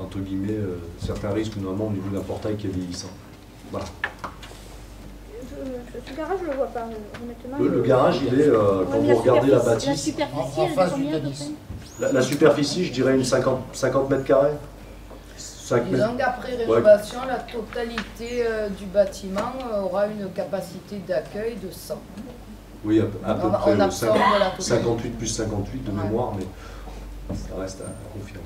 [SPEAKER 2] entre guillemets, certains risques notamment au niveau d'un portail qui est vieillissant. Voilà.
[SPEAKER 3] Ce garage, je ne le vois pas, honnêtement.
[SPEAKER 2] Le garage, il est, quand vous regardez la bâtisse...
[SPEAKER 3] La superficie, elle est combien de temps?
[SPEAKER 2] La superficie, je dirais une 50 mètres carrés.
[SPEAKER 10] Disons qu'après rénovation, la totalité du bâtiment aura une capacité d'accueil de 100.
[SPEAKER 2] Oui, à peu près 58 plus 58 de
[SPEAKER 10] ouais.
[SPEAKER 2] mémoire, mais ça reste à confirmer.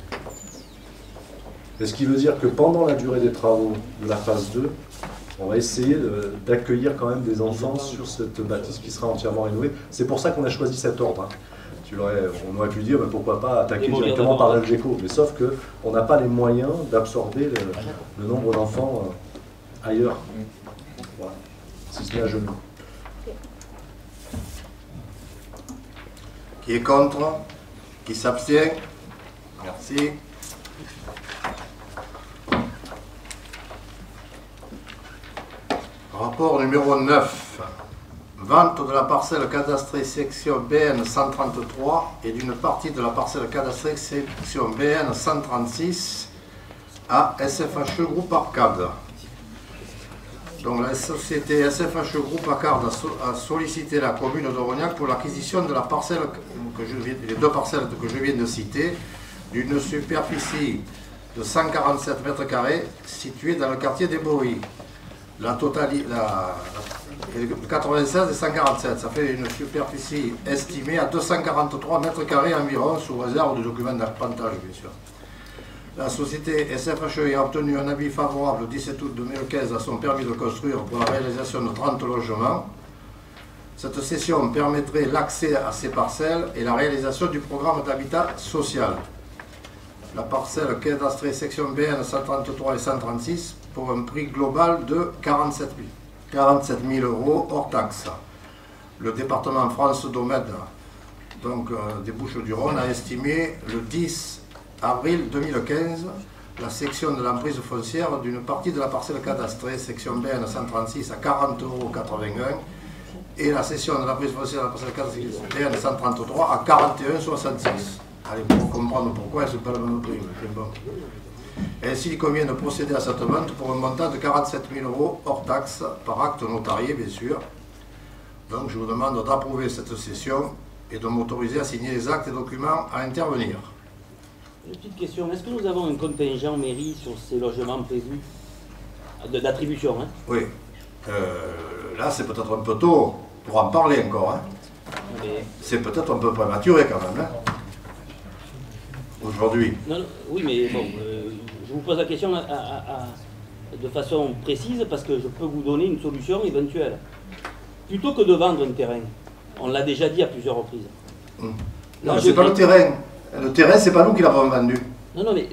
[SPEAKER 2] Et ce qui veut dire que pendant la durée des travaux de la phase 2, on va essayer d'accueillir quand même des enfants sur cette bâtisse qui sera entièrement rénovée. C'est pour ça qu'on a choisi cet ordre. Hein. On aurait pu dire pourquoi pas attaquer directement par l'Algeco, mais sauf qu'on n'a pas les moyens d'absorber le nombre d'enfants ailleurs. Voilà. Si ce n'est à genoux.
[SPEAKER 1] Qui est contre? Qui s'abstient? Merci. Rapport numéro 9. Vente de la parcelle cadastrée section BN 133 et d'une partie de la parcelle cadastrée section BN 136 à SFHE Groupe Arcade. Donc la société SFHE Groupe Arcade a sollicité la commune d'Aurognac pour l'acquisition de la parcelle les deux parcelles que je viens de citer, d'une superficie de 147 mètres carrés située dans le quartier des Boris. La totalité, 96 et 147, ça fait une superficie estimée à 243 mètres carrés environ, sous réserve de documents d'arpentage, bien sûr. La société SFHE a obtenu un avis favorable le 17 août 2015 à son permis de construire pour la réalisation de 30 logements. Cette cession permettrait l'accès à ces parcelles et la réalisation du programme d'habitat social. La parcelle cadastrée section BN 133 et 136 pour un prix global de 47 000 euros hors taxe. Le département France Domaine, donc des Bouches-du-Rhône, a estimé le 10 avril 2015 la section de l'emprise foncière d'une partie de la parcelle cadastrée section BN 136 à 40,81 € et la cession de l'emprise foncière de la parcelle cadastrée BN 133 à 41,66 €. Allez, pour comprendre pourquoi, c'est pas le même prix. Bon. Ainsi, il convient de procéder à cette vente pour un montant de 47 000 euros hors taxe, par acte notarié, bien sûr. Donc, je vous demande d'approuver cette cession et de m'autoriser à signer les actes et documents à intervenir.
[SPEAKER 4] Une petite question, est-ce que nous avons un contingent mairie sur ces logements prévus d'attribution, hein?
[SPEAKER 1] Oui. Là, c'est peut-être un peu tôt pour en parler encore. Hein. C'est peut-être un peu prématuré quand même. Hein. Aujourd'hui.
[SPEAKER 4] Oui, mais bon, je vous pose la question de façon précise parce que je peux vous donner une solution éventuelle. Plutôt que de vendre un terrain, on l'a déjà dit à plusieurs reprises.
[SPEAKER 1] Non, c'est pas le terrain. Le terrain, c'est pas nous qui l'avons vendu.
[SPEAKER 4] Non, mais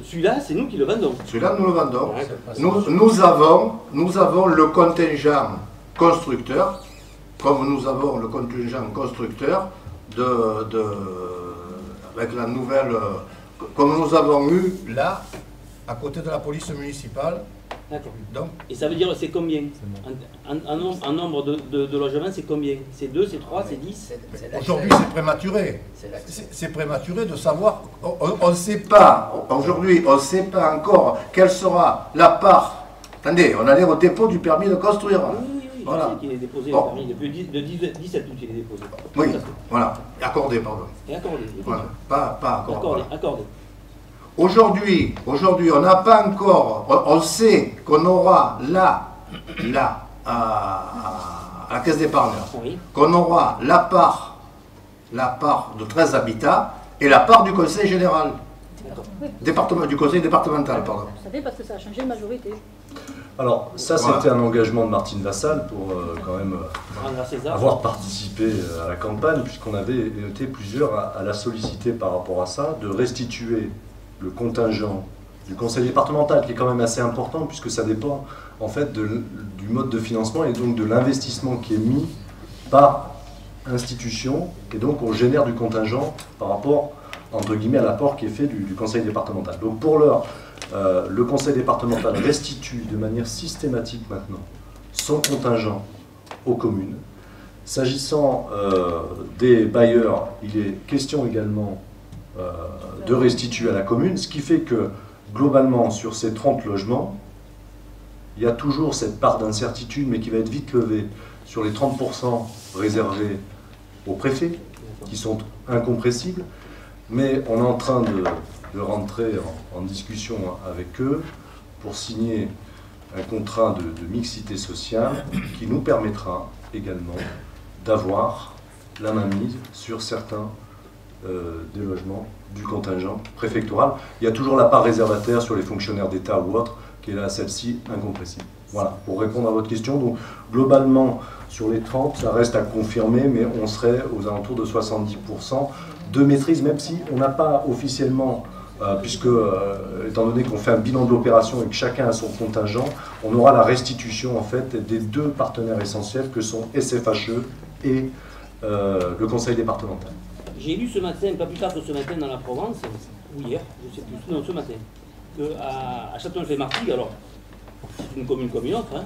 [SPEAKER 4] celui-là, c'est nous qui le vendons.
[SPEAKER 1] Celui-là, nous le vendons.
[SPEAKER 4] Ouais,
[SPEAKER 1] Nous avons le contingent constructeur, comme nous avons le contingent constructeur avec la nouvelle, comme nous avons eu là, à côté de la police municipale.
[SPEAKER 4] D'accord.
[SPEAKER 1] Donc,
[SPEAKER 4] et ça veut dire c'est combien en nombre de logements, c'est combien? C'est 2, c'est 3, c'est 10?
[SPEAKER 1] Aujourd'hui, c'est prématuré. C'est prématuré de savoir. On ne sait pas, aujourd'hui, on ne sait pas encore quelle sera la part. Attendez, on allait au dépôt du permis de construire.
[SPEAKER 4] Oui,
[SPEAKER 1] voilà.
[SPEAKER 4] Je sais qu'il est déposé, le permis, depuis de 17 août, il est déposé.
[SPEAKER 1] Oui, voilà. Accordé, pardon.
[SPEAKER 4] Et accordé.
[SPEAKER 1] Voilà. Pas accordé.
[SPEAKER 4] Accordé.
[SPEAKER 1] Aujourd'hui, on n'a pas encore, on sait qu'on aura là, à la caisse d'épargne, qu'on aura la part de 13 habitats et la part du conseil général, du conseil départemental, pardon.
[SPEAKER 3] Vous savez, parce que ça a changé de majorité.
[SPEAKER 2] Alors, ça, c'était un engagement de Martine Vassal pour quand même avoir participé à la campagne, puisqu'on avait été plusieurs à la solliciter par rapport à ça, de restituer le contingent du conseil départemental, qui est quand même assez important, puisque ça dépend en fait du mode de financement et donc de l'investissement qui est mis par institution, et donc on génère du contingent par rapport, entre guillemets, à l'apport qui est fait du conseil départemental. Donc pour l'heure, le conseil départemental restitue de manière systématique maintenant son contingent aux communes. S'agissant des bailleurs, il est question également de restituer à la commune, ce qui fait que globalement sur ces 30 logements, il y a toujours cette part d'incertitude, mais qui va être vite levée sur les 30% réservés aux préfets, qui sont incompressibles, mais on est en train de rentrer en discussion avec eux pour signer un contrat de mixité sociale qui nous permettra également d'avoir la mainmise sur certains des logements du contingent préfectoral. Il y a toujours la part réservataire sur les fonctionnaires d'État ou autres, qui est là, celle-ci, incompressible. Voilà, pour répondre à votre question. Donc, globalement, sur les 30, ça reste à confirmer, mais on serait aux alentours de 70% de maîtrise, même si on n'a pas officiellement, puisque, étant donné qu'on fait un bilan de l'opération et que chacun a son contingent, on aura la restitution, en fait, des deux partenaires essentiels que sont SFHE et le conseil départemental.
[SPEAKER 4] J'ai lu ce matin, pas plus tard que ce matin dans la Provence, ou hier, je ne sais plus, non, ce matin, qu'à Château-Neuf-les-Martigues, alors, c'est une commune comme une autre, hein,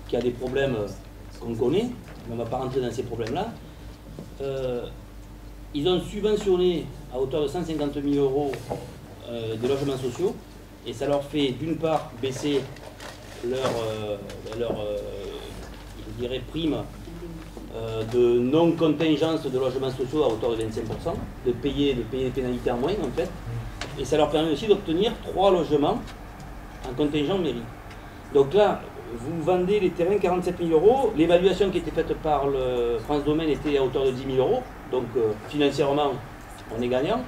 [SPEAKER 4] qui a des problèmes qu'on connaît, mais on ne va pas rentrer dans ces problèmes-là, ils ont subventionné à hauteur de 150 000 € des logements sociaux, et ça leur fait d'une part baisser leur je dirais, prime de non-contingence de logements sociaux à hauteur de 25%, de payer des pénalités en moins en fait, et ça leur permet aussi d'obtenir 3 logements en contingent mairie. Donc là, vous vendez les terrains 47 000 €, l'évaluation qui était faite par le France Domaine était à hauteur de 10 000 €, donc financièrement on est gagnant,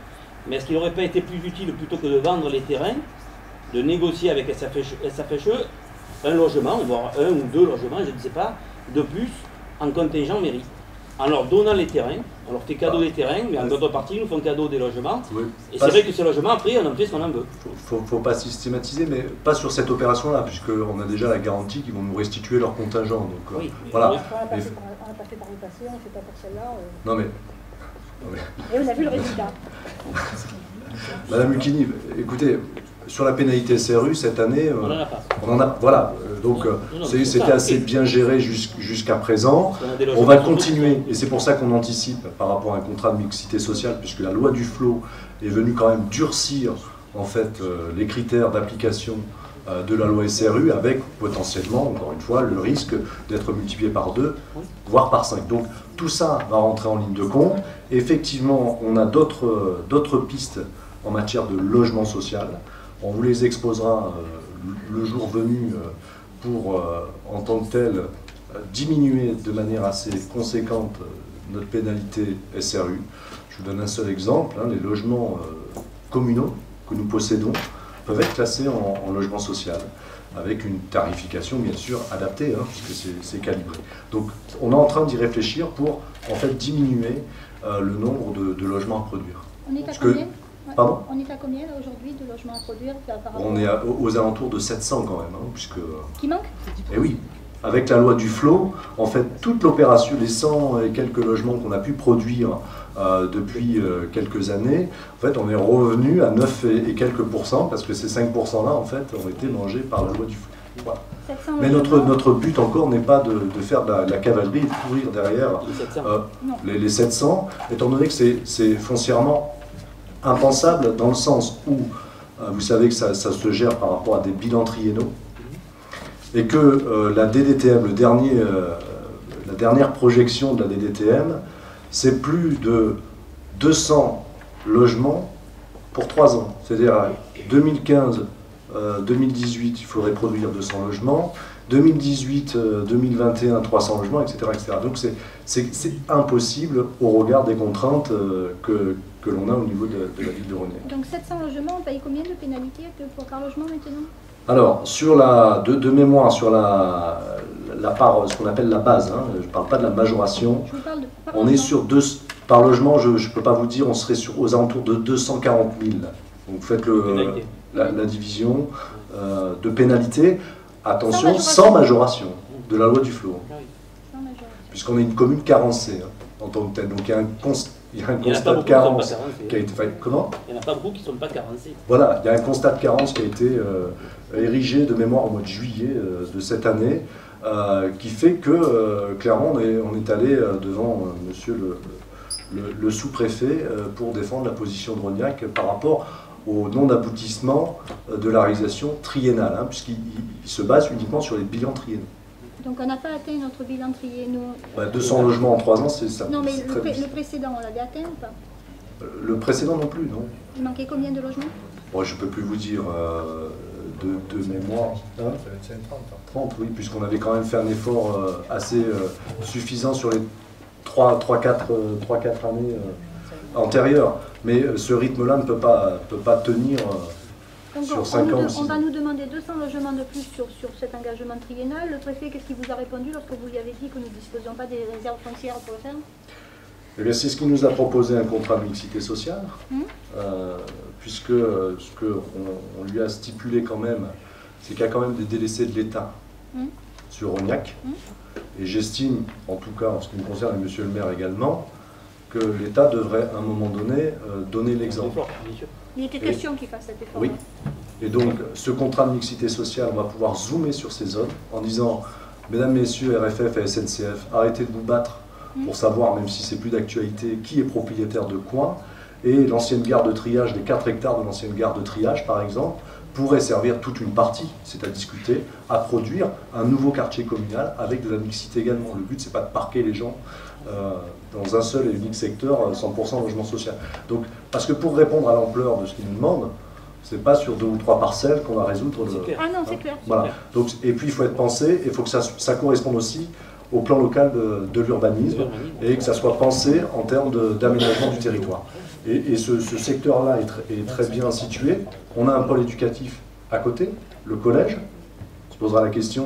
[SPEAKER 4] mais est-ce qu'il n'aurait pas été plus utile, plutôt que de vendre les terrains, de négocier avec SFHE un logement, voire 1 ou 2 logements, je ne sais pas, de plus en contingent mairie, en leur donnant les terrains, on leur fait cadeau des terrains, mais en contrepartie, ils nous font cadeau des logements. Oui. Et c'est vrai que ces logements, après, on en fait ce qu'on en veut.
[SPEAKER 2] Faut pas systématiser, mais pas sur cette opération-là, puisqu'on a déjà la garantie qu'ils vont nous restituer leur contingent. Donc,
[SPEAKER 3] oui,
[SPEAKER 2] voilà.
[SPEAKER 3] On n'a pas fait par le passé, on ne fait pas pour celle-là.
[SPEAKER 2] Non mais...
[SPEAKER 3] Et on a vu le résultat.
[SPEAKER 2] Madame Lucchini, écoutez, sur la pénalité SRU, cette année, on en a, voilà, donc c'était assez bien géré jusqu'à présent. On va continuer, et c'est pour ça qu'on anticipe par rapport à un contrat de mixité sociale, puisque la loi du flot est venue quand même durcir en fait les critères d'application de la loi SRU, avec potentiellement, encore une fois, le risque d'être multiplié par 2, voire par 5. Donc tout ça va rentrer en ligne de compte. Effectivement, on a d'autres pistes en matière de logement social. On vous les exposera le jour venu pour, en tant que tel, diminuer de manière assez conséquente notre pénalité SRU. Je vous donne un seul exemple, hein, les logements communaux que nous possédons peuvent être classés en logement social, avec une tarification bien sûr adaptée, hein, puisque c'est calibré. Donc on est en train d'y réfléchir pour en fait diminuer le nombre de logements à produire.
[SPEAKER 3] On est à combien?
[SPEAKER 2] Pardon ?
[SPEAKER 3] On est à combien là aujourd'hui de logements à produire par rapport
[SPEAKER 2] On est aux alentours de 700 quand même, hein, puisque...
[SPEAKER 3] Qui manque ?
[SPEAKER 2] Eh oui, avec la loi du flot, en fait, toute l'opération, les 100 et quelques logements qu'on a pu produire depuis quelques années, en fait, on est revenu à 9 et quelques pourcents, parce que ces 5% là, en fait, ont été mangés par la loi du flot. Voilà. Mais notre but encore n'est pas de faire de la cavalerie et de courir derrière les 700, étant donné que c'est foncièrement impensable dans le sens où vous savez que ça se gère par rapport à des bilans triennaux et que la DDTM, la dernière projection de la DDTM, c'est plus de 200 logements pour 3 ans. C'est-à-dire 2015-2018, il faudrait produire 200 logements, 2018-2021, 300 logements, etc., etc. Donc c'est impossible au regard des contraintes que l'on a au niveau de la ville de Rognac.
[SPEAKER 3] Donc 700 logements, on paye combien de pénalités par logement maintenant ?
[SPEAKER 2] Alors, sur de mémoire, sur la part, ce qu'on appelle la base, hein, je ne parle pas de la majoration, on est sur par logement, je ne peux pas vous dire, on serait aux alentours de 240 000. Donc vous faites la division de pénalité, attention, sans majoration de la loi du flot. Puisqu'on est une commune carencée en tant que telle. Donc il y a un constat de carence qui a été fait. Comment ?
[SPEAKER 4] Il n'y en a pas beaucoup qui ne sont pas carencés.
[SPEAKER 2] Voilà, il y a un constat de carence qui a été érigé de mémoire au mois de juillet de cette année, qui fait que clairement on est allé devant monsieur le sous-préfet pour défendre la position de Rognac par rapport au non-aboutissement de la réalisation triennale, hein, puisqu'il se base uniquement sur les bilans triennaux.
[SPEAKER 3] Donc on n'a pas atteint notre bilan triennal.
[SPEAKER 2] 200 logements en 3 ans, c'est ça.
[SPEAKER 3] Non, mais le précédent, on l'avait atteint ou pas?
[SPEAKER 2] Le précédent non plus, non.
[SPEAKER 3] Il manquait combien de logements?
[SPEAKER 2] Bon, je ne peux plus vous dire de mémoire. Hein, 30, oui, puisqu'on avait quand même fait un effort assez suffisant sur les 3-4 années antérieures. Mais ce rythme-là ne peut pas tenir
[SPEAKER 3] donc
[SPEAKER 2] sur 5 ans.
[SPEAKER 3] On va nous demander 200 logements de plus sur cet engagement triennal. Le préfet, qu'est-ce qu'il vous a répondu lorsque vous lui avez dit que nous ne disposions pas des réserves foncières pour le faire?
[SPEAKER 2] Eh bien, c'est ce qui nous a proposé un contrat de mixité sociale, puisque ce qu'on lui a stipulé quand même, c'est qu'il y a quand même des délaissés de l'État sur Rognac. Et j'estime, en tout cas en ce qui me concerne, et monsieur le maire également, que l'État devrait à un moment donné donner l'exemple.
[SPEAKER 3] Il était question qu'il fasse cet effort.
[SPEAKER 2] Oui. Et donc, ce contrat de mixité sociale, on va pouvoir zoomer sur ces zones en disant, mesdames, messieurs, RFF et SNCF, arrêtez de vous battre pour savoir, même si c'est plus d'actualité, qui est propriétaire de quoi. Et l'ancienne gare de triage, les 4 hectares de l'ancienne gare de triage, par exemple, pourrait servir toute une partie, c'est à discuter, à produire un nouveau quartier communal avec de la mixité également. Le but, c'est pas de parquer les gens dans un seul et unique secteur, 100% logement social. Donc, parce que pour répondre à l'ampleur de ce qu'ils nous demandent, c'est pas sur 2 ou 3 parcelles qu'on va résoudre le...
[SPEAKER 3] Ah non, c'est clair.
[SPEAKER 2] Voilà. Donc, et puis, il faut être pensé, il faut que ça corresponde aussi au plan local de l'urbanisme et que ça soit pensé en termes d'aménagement du territoire. Et ce secteur-là est très bien situé. On a un pôle éducatif à côté, le collège. On se posera la question...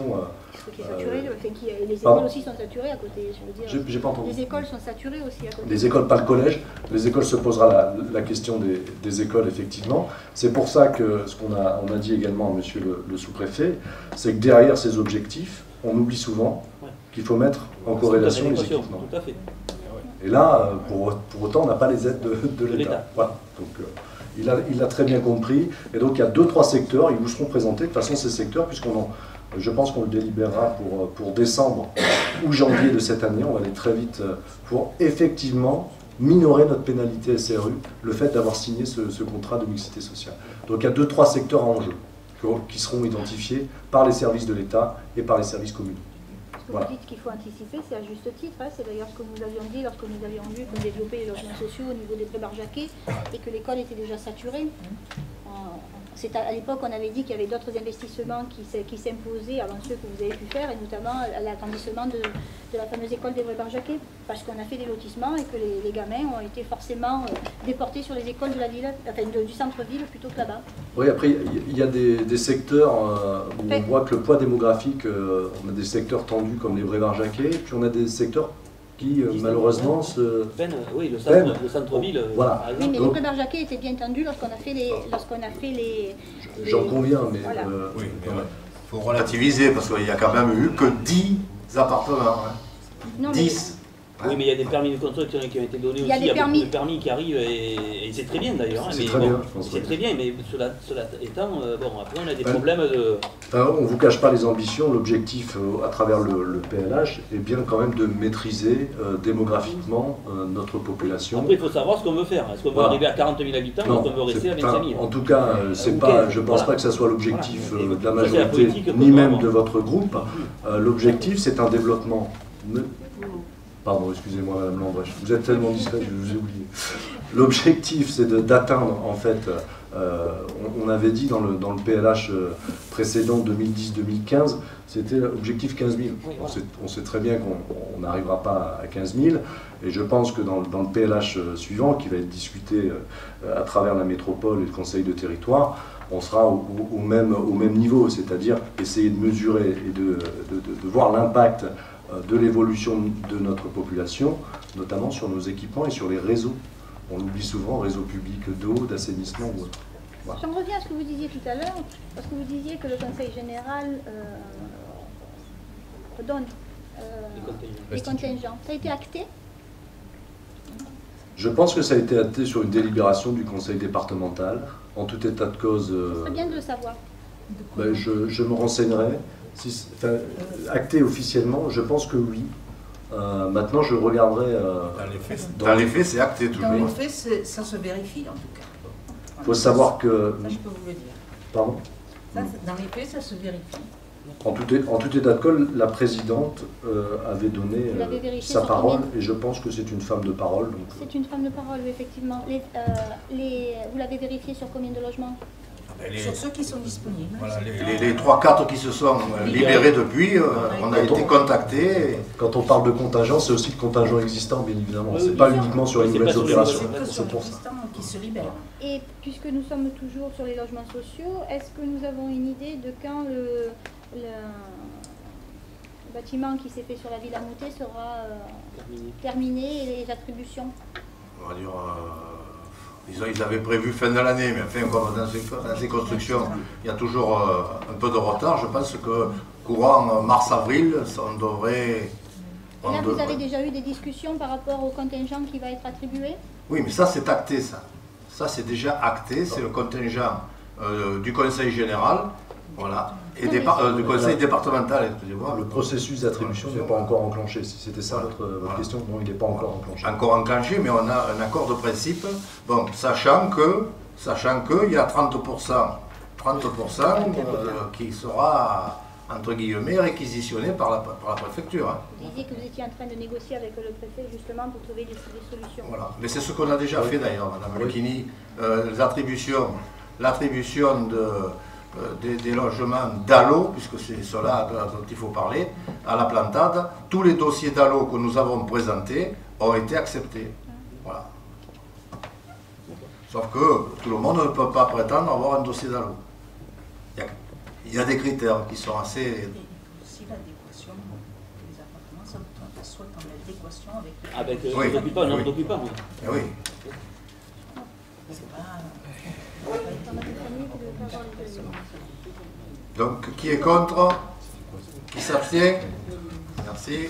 [SPEAKER 3] les écoles aussi sont saturées à côté, je veux dire.
[SPEAKER 2] J'ai pas entendu.
[SPEAKER 3] Les écoles sont saturées aussi à côté.
[SPEAKER 2] Les écoles, pas le collège. Les écoles se posera la question des écoles, effectivement. C'est pour ça que ce qu'on a dit également à monsieur le sous-préfet, c'est que derrière ces objectifs, on oublie souvent qu'il faut mettre en corrélation les équipements.
[SPEAKER 4] Tout à fait.
[SPEAKER 2] Et là, pour autant, on n'a pas les aides de l'État. Voilà. Donc, il a très bien compris. Et donc, il y a 2-3 secteurs, ils vous seront présentés. De toute façon, ces secteurs, je pense qu'on le délibérera pour décembre ou janvier de cette année, on va aller très vite pour effectivement minorer notre pénalité SRU, le fait d'avoir signé ce contrat de mixité sociale. Donc, il y a 2-3 secteurs en jeu qui seront identifiés par les services de l'État et par les services communaux.
[SPEAKER 3] Vous dites qu'il faut anticiper, c'est à juste titre. C'est d'ailleurs ce que nous avions dit lorsque nous avions vu qu'on développait les logements sociaux au niveau des Prés-Barjaquet et que l'école était déjà saturée. À l'époque, on avait dit qu'il y avait d'autres investissements qui s'imposaient avant ceux que vous avez pu faire, et notamment l'agrandissement de la fameuse école des Prés-Barjaquet, parce qu'on a fait des lotissements et que les gamins ont été forcément déportés sur les écoles de la ville, enfin du centre-ville plutôt que là-bas.
[SPEAKER 2] Oui, après, il y a des secteurs où on voit que le poids démographique, on a des secteurs tendus comme les Prés-Barjaquet, puis on a des secteurs qui malheureusement se...
[SPEAKER 4] Oui, le centre-ville.
[SPEAKER 2] Voilà.
[SPEAKER 3] Oui, mais le pré Barjaquet était bien tendu lorsqu'on a fait les...
[SPEAKER 2] J'en conviens, mais...
[SPEAKER 3] Voilà.
[SPEAKER 1] Oui, mais il faut relativiser, parce qu'il n'y a quand même eu que 10 appartements. Hein.
[SPEAKER 3] Non,
[SPEAKER 1] 10.
[SPEAKER 4] Oui, mais il y a des permis de construction qui ont été donnés aussi. Il y a beaucoup de permis qui arrivent et c'est très bien d'ailleurs.
[SPEAKER 2] C'est très bien,
[SPEAKER 4] c'est très bien, mais cela étant, bon, après on a des problèmes de...
[SPEAKER 2] on ne vous cache pas les ambitions. L'objectif à travers le PLH est bien quand même de maîtriser démographiquement notre population.
[SPEAKER 4] Après, il faut savoir ce qu'on veut faire. Est-ce qu'on veut arriver à 40 000 habitants ou est-ce qu'on veut rester à 25 000?
[SPEAKER 2] En tout cas, je ne pense pas que ce soit l'objectif de la majorité, ni même de votre groupe. L'objectif, c'est un développement... Pardon, excusez-moi Madame Lambrecht, vous êtes tellement discrète, je vous ai oublié. L'objectif, c'est d'atteindre, en fait, on avait dit dans le PLH précédent 2010-2015, c'était l'objectif 15 000. On sait très bien qu'on n'arrivera pas à 15 000, et je pense que dans le PLH suivant, qui va être discuté à travers la métropole et le conseil de territoire, on sera au même niveau, c'est-à-dire essayer de mesurer et de voir l'impact de l'évolution de notre population, notamment sur nos équipements et sur les réseaux. On l'oublie souvent, réseaux publics d'eau, d'assainissement ou autre. Voilà.
[SPEAKER 3] J'en reviens à ce que vous disiez tout à l'heure, parce que vous disiez que le Conseil général redonne les contingents. Ça a été acté?
[SPEAKER 2] Je pense que ça a été acté sur une délibération du Conseil départemental. En tout état de cause...
[SPEAKER 3] Ce serait bien de le savoir.
[SPEAKER 2] Ben, je me renseignerai. Acté officiellement, je pense que oui. Maintenant, je regarderai...
[SPEAKER 1] Dans les faits, c'est acté toujours.
[SPEAKER 5] Dans les faits, ça se vérifie en tout cas.
[SPEAKER 2] Il faut savoir que...
[SPEAKER 5] Ça, je peux vous le dire.
[SPEAKER 2] Pardon?
[SPEAKER 5] Ça, dans les faits, ça se vérifie.
[SPEAKER 2] En tout état de cause, la présidente avait donné sa parole, et je pense que c'est une femme de parole.
[SPEAKER 3] C'est une femme de parole, oui, effectivement. Vous l'avez vérifié sur combien de logements?
[SPEAKER 5] Sur ceux qui sont disponibles.
[SPEAKER 1] Voilà, les 3-4 qui se sont libérés depuis, on a été contactés.
[SPEAKER 2] Quand on parle de contingent, c'est aussi de contingent existant, bien évidemment. C'est pas uniquement sur les nouvelles opérations.
[SPEAKER 5] C'est pour ça. Qui se libèrent.
[SPEAKER 3] Et puisque nous sommes toujours sur les logements sociaux, est-ce que nous avons une idée de quand le bâtiment qui s'est fait sur la Villa Moutet sera terminé et les attributions?
[SPEAKER 1] On va dire... Disons, ils avaient prévu fin de l'année, mais enfin, comme dans ces constructions, il y a toujours un peu de retard. Je pense que courant mars-avril, on devrait...
[SPEAKER 3] Et là, vous avez déjà eu des discussions par rapport au contingent qui va être attribué?
[SPEAKER 1] Oui, mais ça, c'est acté, ça. Ça, c'est déjà acté, c'est le contingent du Conseil général, voilà, et du Conseil départemental, excusez-moi.
[SPEAKER 2] Le processus d'attribution n'est pas encore enclenché, si c'était ça votre question. Non, il n'est pas encore enclenché.
[SPEAKER 1] Encore enclenché, mais on a un accord de principe, bon, sachant qu'il y a 30% qui sera, entre guillemets, réquisitionné par la préfecture. Hein.
[SPEAKER 3] Vous disiez que vous étiez en train de négocier avec le préfet, justement, pour trouver des solutions.
[SPEAKER 1] Voilà, mais c'est ce qu'on a déjà fait d'ailleurs, Madame Lucchini, l'attribution des logements DALO, puisque c'est cela dont il faut parler, à la Plantade. Tous les dossiers DALO que nous avons présentés ont été acceptés. Voilà. Sauf que tout le monde ne peut pas prétendre avoir un dossier DALO. Il y a des critères qui sont assez...
[SPEAKER 5] Si l'adéquation des appartements, ça soit en adéquation avec...
[SPEAKER 4] Avec les occupants, non d'occupants.
[SPEAKER 1] Oui. Donc, qui est contre? Qui s'abstient? Merci.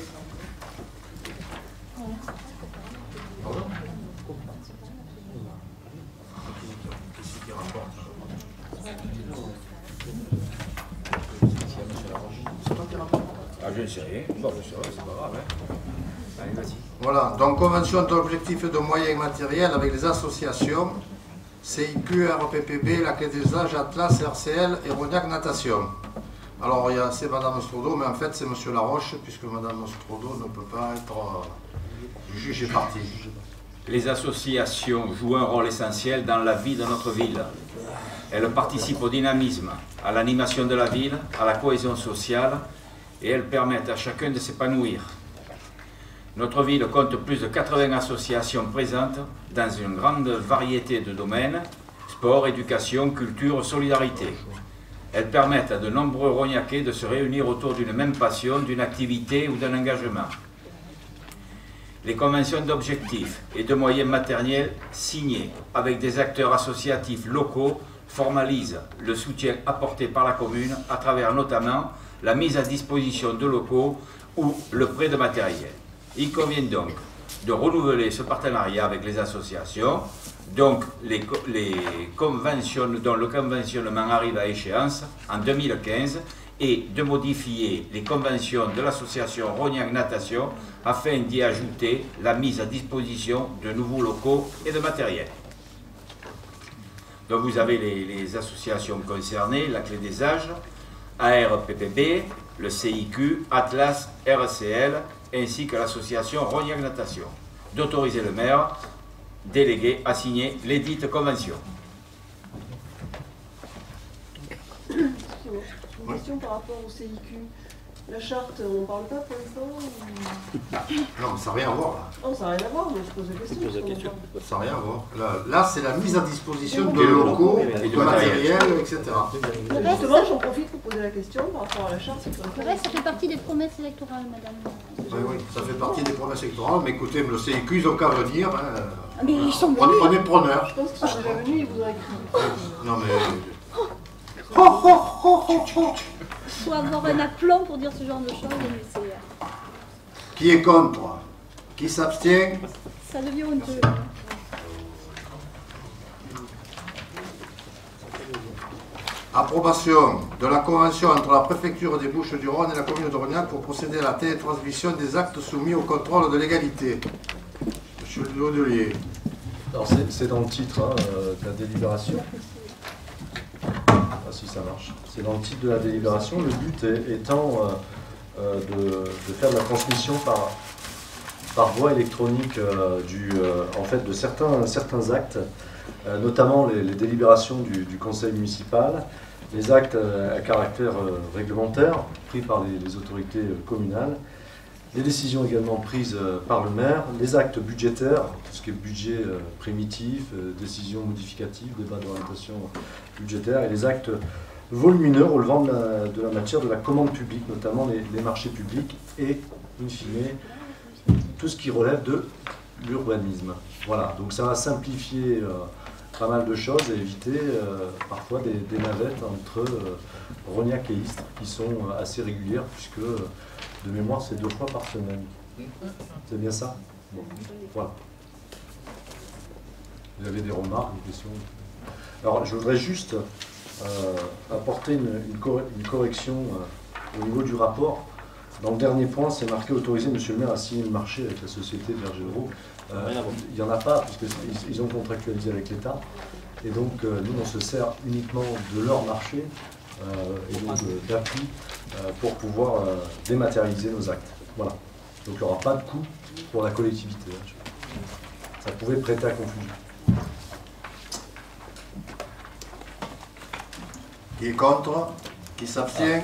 [SPEAKER 9] Ah, je ne sais rien. Bon, c'est pas grave. Hein. Allez, vas-y.
[SPEAKER 1] Voilà, donc convention d'objectifs et de moyens matériels avec les associations CIQ, RPPB, La Quai des Âges, Atlas, RCL et Rognac Natation. Alors, c'est Madame Strodo, mais en fait c'est Monsieur Laroche, puisque Madame Strodo ne peut pas être juge et partie.
[SPEAKER 9] Les associations jouent un rôle essentiel dans la vie de notre ville. Elles participent au dynamisme, à l'animation de la ville, à la cohésion sociale, et elles permettent à chacun de s'épanouir. Notre ville compte plus de 80 associations présentes dans une grande variété de domaines, sport, éducation, culture, solidarité. Elles permettent à de nombreux Rognacais de se réunir autour d'une même passion, d'une activité ou d'un engagement. les conventions d'objectifs et de moyens matériels signées avec des acteurs associatifs locaux formalisent le soutien apporté par la commune à travers notamment la mise à disposition de locaux ou le prêt de matériel. Il convient donc de renouveler ce partenariat avec les associations, donc le conventionnement arrive à échéance en 2015, et de modifier les conventions de l'association Rognac Natation afin d'y ajouter la mise à disposition de nouveaux locaux et de matériel. Donc vous avez les associations concernées, la Clé des Âges, ARPPB, le CIQ, Atlas, RCL, ainsi que l'association Rognac Natation, d'autoriser le maire délégué à signer lesdites conventions.
[SPEAKER 11] Une question par rapport au CIQ. La charte, on ne parle pas pour l'instant
[SPEAKER 1] Non, mais ça n'a rien à voir là.
[SPEAKER 11] Non, ça n'a rien à voir, mais je pose la question.
[SPEAKER 1] Ça n'a rien à voir. Là c'est la mise à disposition de locaux, de matériel, etc.
[SPEAKER 11] Justement, j'en profite pour poser la question par rapport à la charte.
[SPEAKER 3] Le reste, ça fait partie des promesses électorales, madame.
[SPEAKER 1] Oui, oui, ça fait partie des promesses électorales, mais écoutez, le CIQ, ils n'ont qu'à venir. Hein.
[SPEAKER 3] Mais ils sont venus.
[SPEAKER 11] On est preneurs. Je pense qu'ils sont déjà venus, ils vous auraient écrit.
[SPEAKER 1] Non, mais...
[SPEAKER 3] Il faut avoir un aplomb pour dire ce genre de choses, mais c'est...
[SPEAKER 1] Qui est contre? Qui s'abstient?
[SPEAKER 3] Ça devient honteux.
[SPEAKER 1] Approbation de la convention entre la préfecture des Bouches-du-Rhône et la commune de Rognac pour procéder à la télétransmission des actes soumis au contrôle de légalité. Monsieur le Laudelier.
[SPEAKER 2] Alors c'est dans le titre hein, de la délibération. Ah si ça marche. C'est dans le titre de la délibération. Le but étant de faire de la transmission par voie électronique en fait, de certains actes, notamment les délibérations du conseil municipal, les actes à caractère réglementaire pris par les autorités communales, les décisions également prises par le maire, les actes budgétaires, tout ce qui est budget primitif, décisions modificatives, débat d'orientation budgétaire, et les actes volumineux relevant de la matière de la commande publique, notamment les marchés publics, et, in fine, tout ce qui relève de l'urbanisme. Voilà, donc ça va simplifier pas mal de choses et éviter parfois des navettes entre Rognac et Istres qui sont assez régulières, puisque de mémoire c'est 2 fois par semaine. C'est bien ça? Bon, voilà. Vous avez des remarques, des questions? Alors je voudrais juste apporter une correction au niveau du rapport. Dans le dernier point, c'est marqué autoriser M. le maire à signer le marché avec la société Berger-Leroux. Il n'y en a pas, puisqu'ils ont contractualisé avec l'État. Et donc, nous, on se sert uniquement de leur marché et donc d'appui pour pouvoir dématérialiser nos actes. Voilà. Donc, il n'y aura pas de coût pour la collectivité. Ça pouvait prêter à confusion.
[SPEAKER 1] Qui est contre? Qui s'abstient?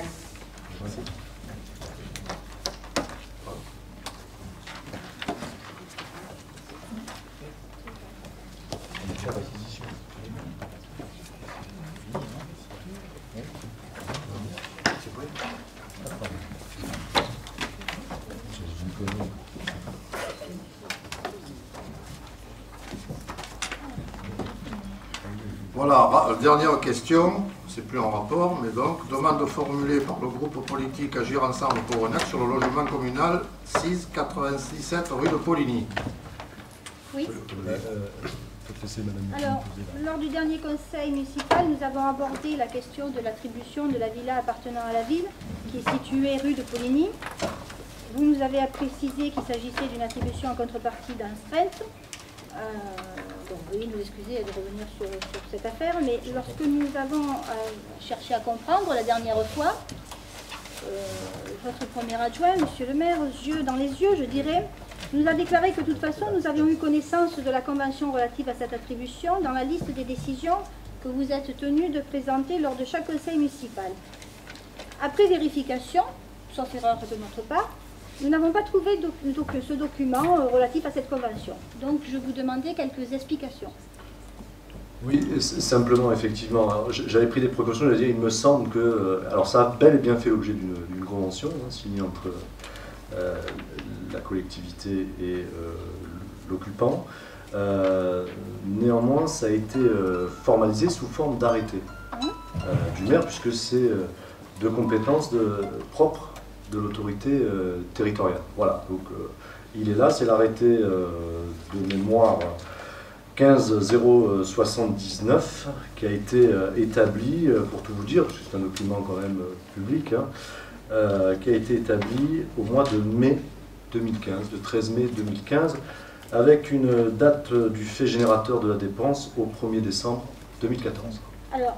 [SPEAKER 1] Voilà, dernière question, c'est plus en rapport, mais donc, demande formulée par le groupe politique Agir Ensemble pour Rognac sur le logement communal 697 rue de Poligny.
[SPEAKER 3] Oui. Alors, lors du dernier conseil municipal, nous avons abordé la question de l'attribution de la villa appartenant à la ville, qui est située rue de Poligny. Vous nous avez précisé qu'il s'agissait d'une attribution en contrepartie d'un strength. Donc, veuillez nous excuser de revenir sur cette affaire, mais lorsque nous avons cherché à comprendre la dernière fois, votre premier adjoint, monsieur le maire, yeux dans les yeux, je dirais, nous a déclaré que de toute façon, nous avions eu connaissance de la convention relative à cette attribution dans la liste des décisions que vous êtes tenus de présenter lors de chaque conseil municipal. Après vérification, sauf erreur de notre part, nous n'avons pas trouvé ce document relatif à cette convention. Donc, je vous demandais quelques explications.
[SPEAKER 2] Oui, simplement, effectivement. J'avais pris des précautions, j'allais dire, il me semble que... alors, ça a bel et bien fait l'objet d'une convention signée entre la collectivité et l'occupant. Néanmoins, ça a été formalisé sous forme d'arrêté du maire, puisque c'est de compétences propres de l'autorité territoriale. Voilà, donc il est là, c'est l'arrêté de mémoire 15-079 qui a été établi, pour tout vous dire, parce que c'est un document quand même public, hein, qui a été établi au mois de mai 2015, le 13 mai 2015, avec une date du fait générateur de la dépense au 1er décembre 2014.
[SPEAKER 3] Alors,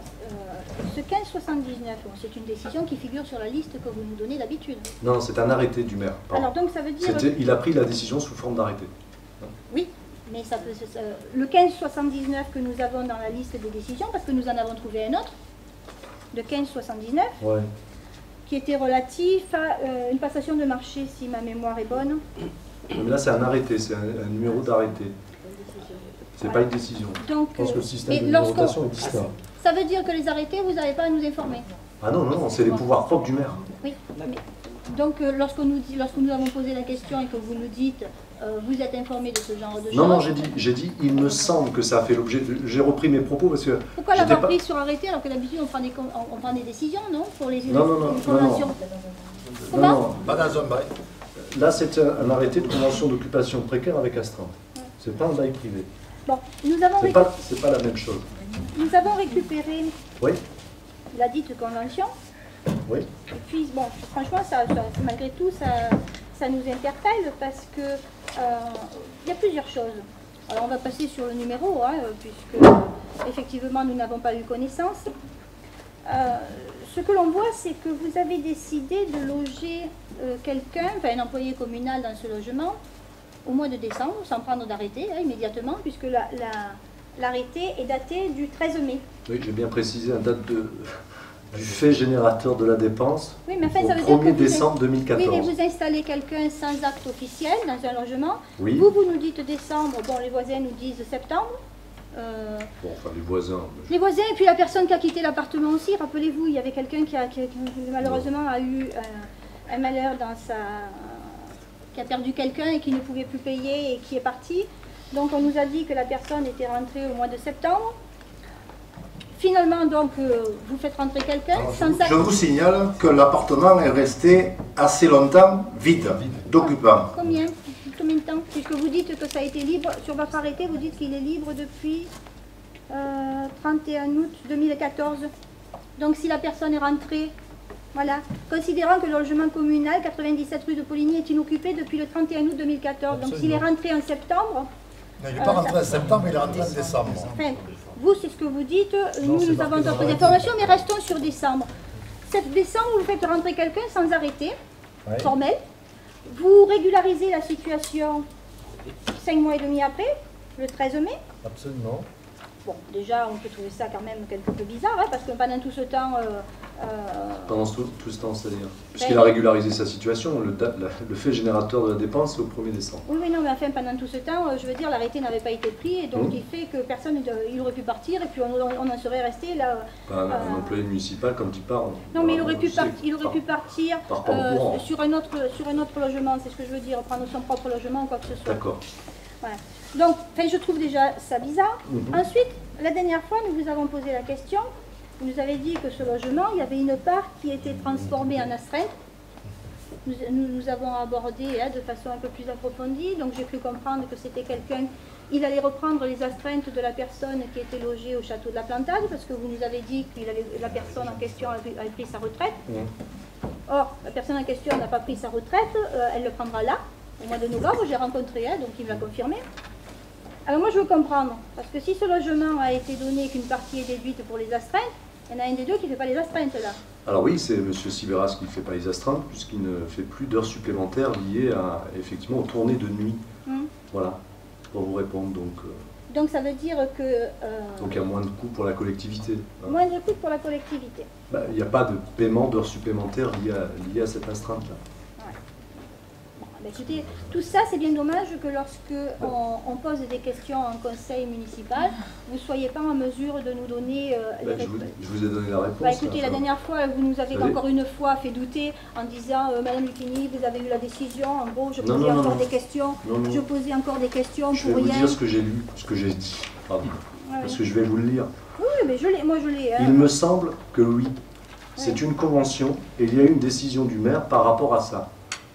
[SPEAKER 3] ce 1579, c'est une décision qui figure sur la liste que vous nous donnez d'habitude.
[SPEAKER 2] Non, c'est un arrêté du maire.
[SPEAKER 3] Alors donc ça veut dire...
[SPEAKER 2] Il a pris la décision sous forme d'arrêté.
[SPEAKER 3] Oui, mais ça peut, le 1579 que nous avons dans la liste des décisions, parce que nous en avons trouvé un autre, de 1579,
[SPEAKER 2] ouais,
[SPEAKER 3] qui était relatif à une passation de marché, si ma mémoire est bonne.
[SPEAKER 2] Mais là, c'est un arrêté, c'est un numéro d'arrêté. C'est pas une décision.
[SPEAKER 3] Donc,
[SPEAKER 2] je pense que le système de numérotation est distinct.
[SPEAKER 3] Ça veut dire que les arrêtés, vous n'avez pas à nous informer?
[SPEAKER 2] Ah non, non, c'est les pouvoirs propres du maire.
[SPEAKER 3] Oui, mais, donc lorsque nous avons posé la question et que vous nous dites vous êtes informé de ce genre de choses...
[SPEAKER 2] Non, non, j'ai dit, il me semble que ça a fait l'objet... J'ai repris mes propos parce que...
[SPEAKER 3] Pourquoi l'avoir pris sur arrêté alors que d'habitude on prend des décisions, non? Pour les
[SPEAKER 2] conventions.
[SPEAKER 3] Comment?
[SPEAKER 1] Pas dans un bail.
[SPEAKER 2] Là, c'est un arrêté de convention d'occupation précaire avec astreinte. C'est pas un bail privé.
[SPEAKER 3] Bon, nous avons...
[SPEAKER 2] C'est pas la même chose.
[SPEAKER 3] Nous avons récupéré
[SPEAKER 2] oui,
[SPEAKER 3] la dite convention.
[SPEAKER 2] Oui.
[SPEAKER 3] Et puis, bon, franchement, malgré tout, ça nous interpelle parce que il y a plusieurs choses. Alors, on va passer sur le numéro, hein, puisque effectivement, nous n'avons pas eu connaissance. Ce que l'on voit, c'est que vous avez décidé de loger quelqu'un, enfin un employé communal dans ce logement, au mois de décembre, sans prendre d'arrêté, immédiatement, puisque l'arrêté est daté du 13 mai.
[SPEAKER 2] Oui, j'ai bien précisé la date du fait générateur de la dépense,
[SPEAKER 3] oui, mais enfin,
[SPEAKER 2] au
[SPEAKER 3] ça veut
[SPEAKER 2] 1er
[SPEAKER 3] dire que
[SPEAKER 2] décembre 2014.
[SPEAKER 3] Oui, mais vous installez quelqu'un sans acte officiel dans un logement.
[SPEAKER 2] Oui.
[SPEAKER 3] Vous nous dites décembre, bon, les voisins nous disent septembre.
[SPEAKER 2] Bon, enfin, les voisins...
[SPEAKER 3] Les voisins, et puis la personne qui a quitté l'appartement aussi, rappelez-vous, il y avait quelqu'un qui malheureusement a eu un malheur qui a perdu quelqu'un et qui ne pouvait plus payer et qui est parti. Donc on nous a dit que la personne était rentrée au mois de septembre. Finalement, donc, vous faites rentrer quelqu'un sans acte.
[SPEAKER 1] Je vous signale que l'appartement est resté assez longtemps vide, d'occupants.
[SPEAKER 3] Combien de temps? Puisque vous dites que ça a été libre, sur votre arrêté, vous dites qu'il est libre depuis 31 août 2014. Donc si la personne est rentrée, voilà, considérant que le logement communal 97 rue de Poligny est inoccupé depuis le 31 août 2014.
[SPEAKER 1] Absolument.
[SPEAKER 3] Donc s'il est rentré en septembre...
[SPEAKER 1] Non, il n'est pas rentré en septembre, il est rentré en décembre.
[SPEAKER 3] Enfin, vous, c'est ce que vous dites, nous avons d'autres informations, mais restons sur décembre. Cette décembre, vous faites rentrer quelqu'un sans arrêté formel. Vous régularisez la situation 5 mois et demi après, le 13 mai.
[SPEAKER 2] Absolument.
[SPEAKER 3] Bon, déjà, on peut trouver ça quand même quelque peu bizarre, hein, parce que pendant tout ce temps...
[SPEAKER 2] Pendant tout ce temps, c'est-à-dire puisqu'il a régularisé sa situation, le fait générateur de la dépense, c'est au 1er décembre.
[SPEAKER 3] Oui, non, mais enfin, pendant tout ce temps, je veux dire, l'arrêté n'avait pas été pris, et donc il fait que personne, il aurait pu partir, et puis on en serait resté là...
[SPEAKER 2] un employé municipal, quand il part...
[SPEAKER 3] Non, mais il aurait pu partir sur un autre logement, c'est ce que je veux dire, prendre son propre logement ou quoi que ce soit.
[SPEAKER 2] D'accord.
[SPEAKER 3] Voilà. Donc, je trouve déjà ça bizarre. Ensuite, la dernière fois, nous vous avons posé la question. Vous nous avez dit que ce logement, il y avait une part qui était transformée en astreinte. Nous avons abordé de façon un peu plus approfondie. Donc, j'ai cru comprendre que c'était quelqu'un... Il allait reprendre les astreintes de la personne qui était logée au château de la Plantade, parce que vous nous avez dit que la personne en question avait pris sa retraite. Or, la personne en question n'a pas pris sa retraite. Elle le prendra là, au mois de novembre. J'ai rencontré, donc il me l'a confirmé. Alors moi je veux comprendre, parce que si ce logement a été donné qu'une partie est déduite pour les astreintes, il y en a un des deux qui ne fait pas les astreintes là.
[SPEAKER 2] Alors oui, c'est M. Sibéras qui ne fait pas les astreintes, puisqu'il ne fait plus d'heures supplémentaires liées effectivement aux tournées de nuit. Voilà, pour vous répondre. Donc ça veut dire que... donc il y a moins de coûts pour la collectivité. Hein.
[SPEAKER 3] Moins de coûts pour la collectivité.
[SPEAKER 2] Il n'y a pas de paiement d'heures supplémentaires liées à cette astreinte-là.
[SPEAKER 3] Ben, écoutez, tout ça, c'est bien dommage que lorsque on pose des questions en conseil municipal, vous ne soyez pas en mesure de nous donner les réponses.
[SPEAKER 2] Je vous ai donné la réponse.
[SPEAKER 3] Bah, écoutez, la dernière fois, vous nous avez encore une fois fait douter en disant Madame Lucchini, vous avez eu la décision. En gros, je posais encore des questions. Je posais encore des questions pour rien.
[SPEAKER 2] Je vais vous dire ce que j'ai lu, ce que j'ai dit. Pardon. Ouais. Parce que je vais vous le lire.
[SPEAKER 3] Oui, mais moi je l'ai. Hein.
[SPEAKER 2] Il me semble que oui. C'est une convention et il y a eu une décision du maire par rapport à ça.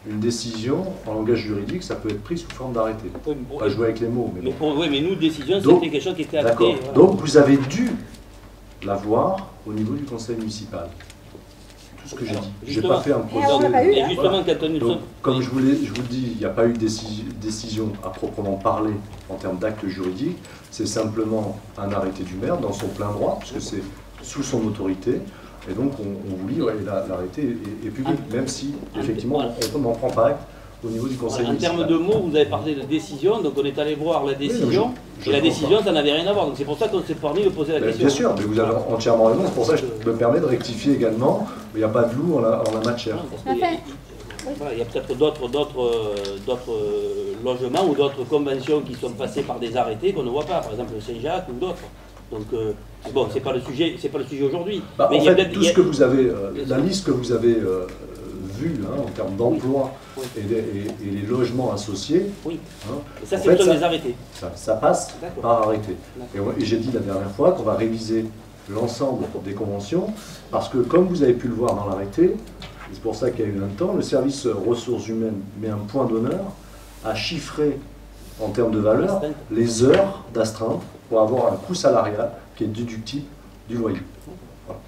[SPEAKER 2] Une décision, en langage juridique, ça peut être pris sous forme d'arrêté. Pas jouer avec les mots. Mais bon.
[SPEAKER 4] Oui, mais nous, décision, c'était quelque chose qui était acté.
[SPEAKER 2] Voilà. Donc vous avez dû l'avoir au niveau du conseil municipal. Tout ce que j'ai dit. Je n'ai pas fait un procès.
[SPEAKER 4] Et justement,
[SPEAKER 2] donc, comme je vous le dis, il n'y a pas eu de décision à proprement parler en termes d'acte juridique. C'est simplement un arrêté du maire dans son plein droit, puisque c'est sous son autorité. Et donc, on vous lit, l'arrêté est public, même si, effectivement, on n'en prend pas acte au niveau du conseil municipal.
[SPEAKER 4] En termes de mots, vous avez parlé de décision, donc on est allé voir la décision, et la décision, ça n'avait rien à voir. Donc c'est pour ça qu'on s'est permis de poser la question.
[SPEAKER 2] Bien sûr, mais vous avez entièrement raison, c'est pour ça que je me permets de rectifier également, mais il n'y a pas de loup en la matière.
[SPEAKER 4] Il y a peut-être d'autres logements ou d'autres conventions qui sont passées par des arrêtés qu'on ne voit pas, par exemple le Saint-Jacques ou d'autres. Donc, bon, c'est pas le sujet aujourd'hui.
[SPEAKER 2] En fait, tout ce que vous avez, la liste que vous avez vue en termes d'emploi et les logements associés,
[SPEAKER 4] ça c'est plutôt des arrêtés.
[SPEAKER 2] Ça passe par arrêté. Et j'ai dit la dernière fois qu'on va réviser l'ensemble des conventions, parce que comme vous avez pu le voir dans l'arrêté, c'est pour ça qu'il y a eu un temps, le service ressources humaines met un point d'honneur à chiffrer en termes de valeur les heures d'astreinte pour avoir un coût salarial qui est déductible du loyer. Voilà.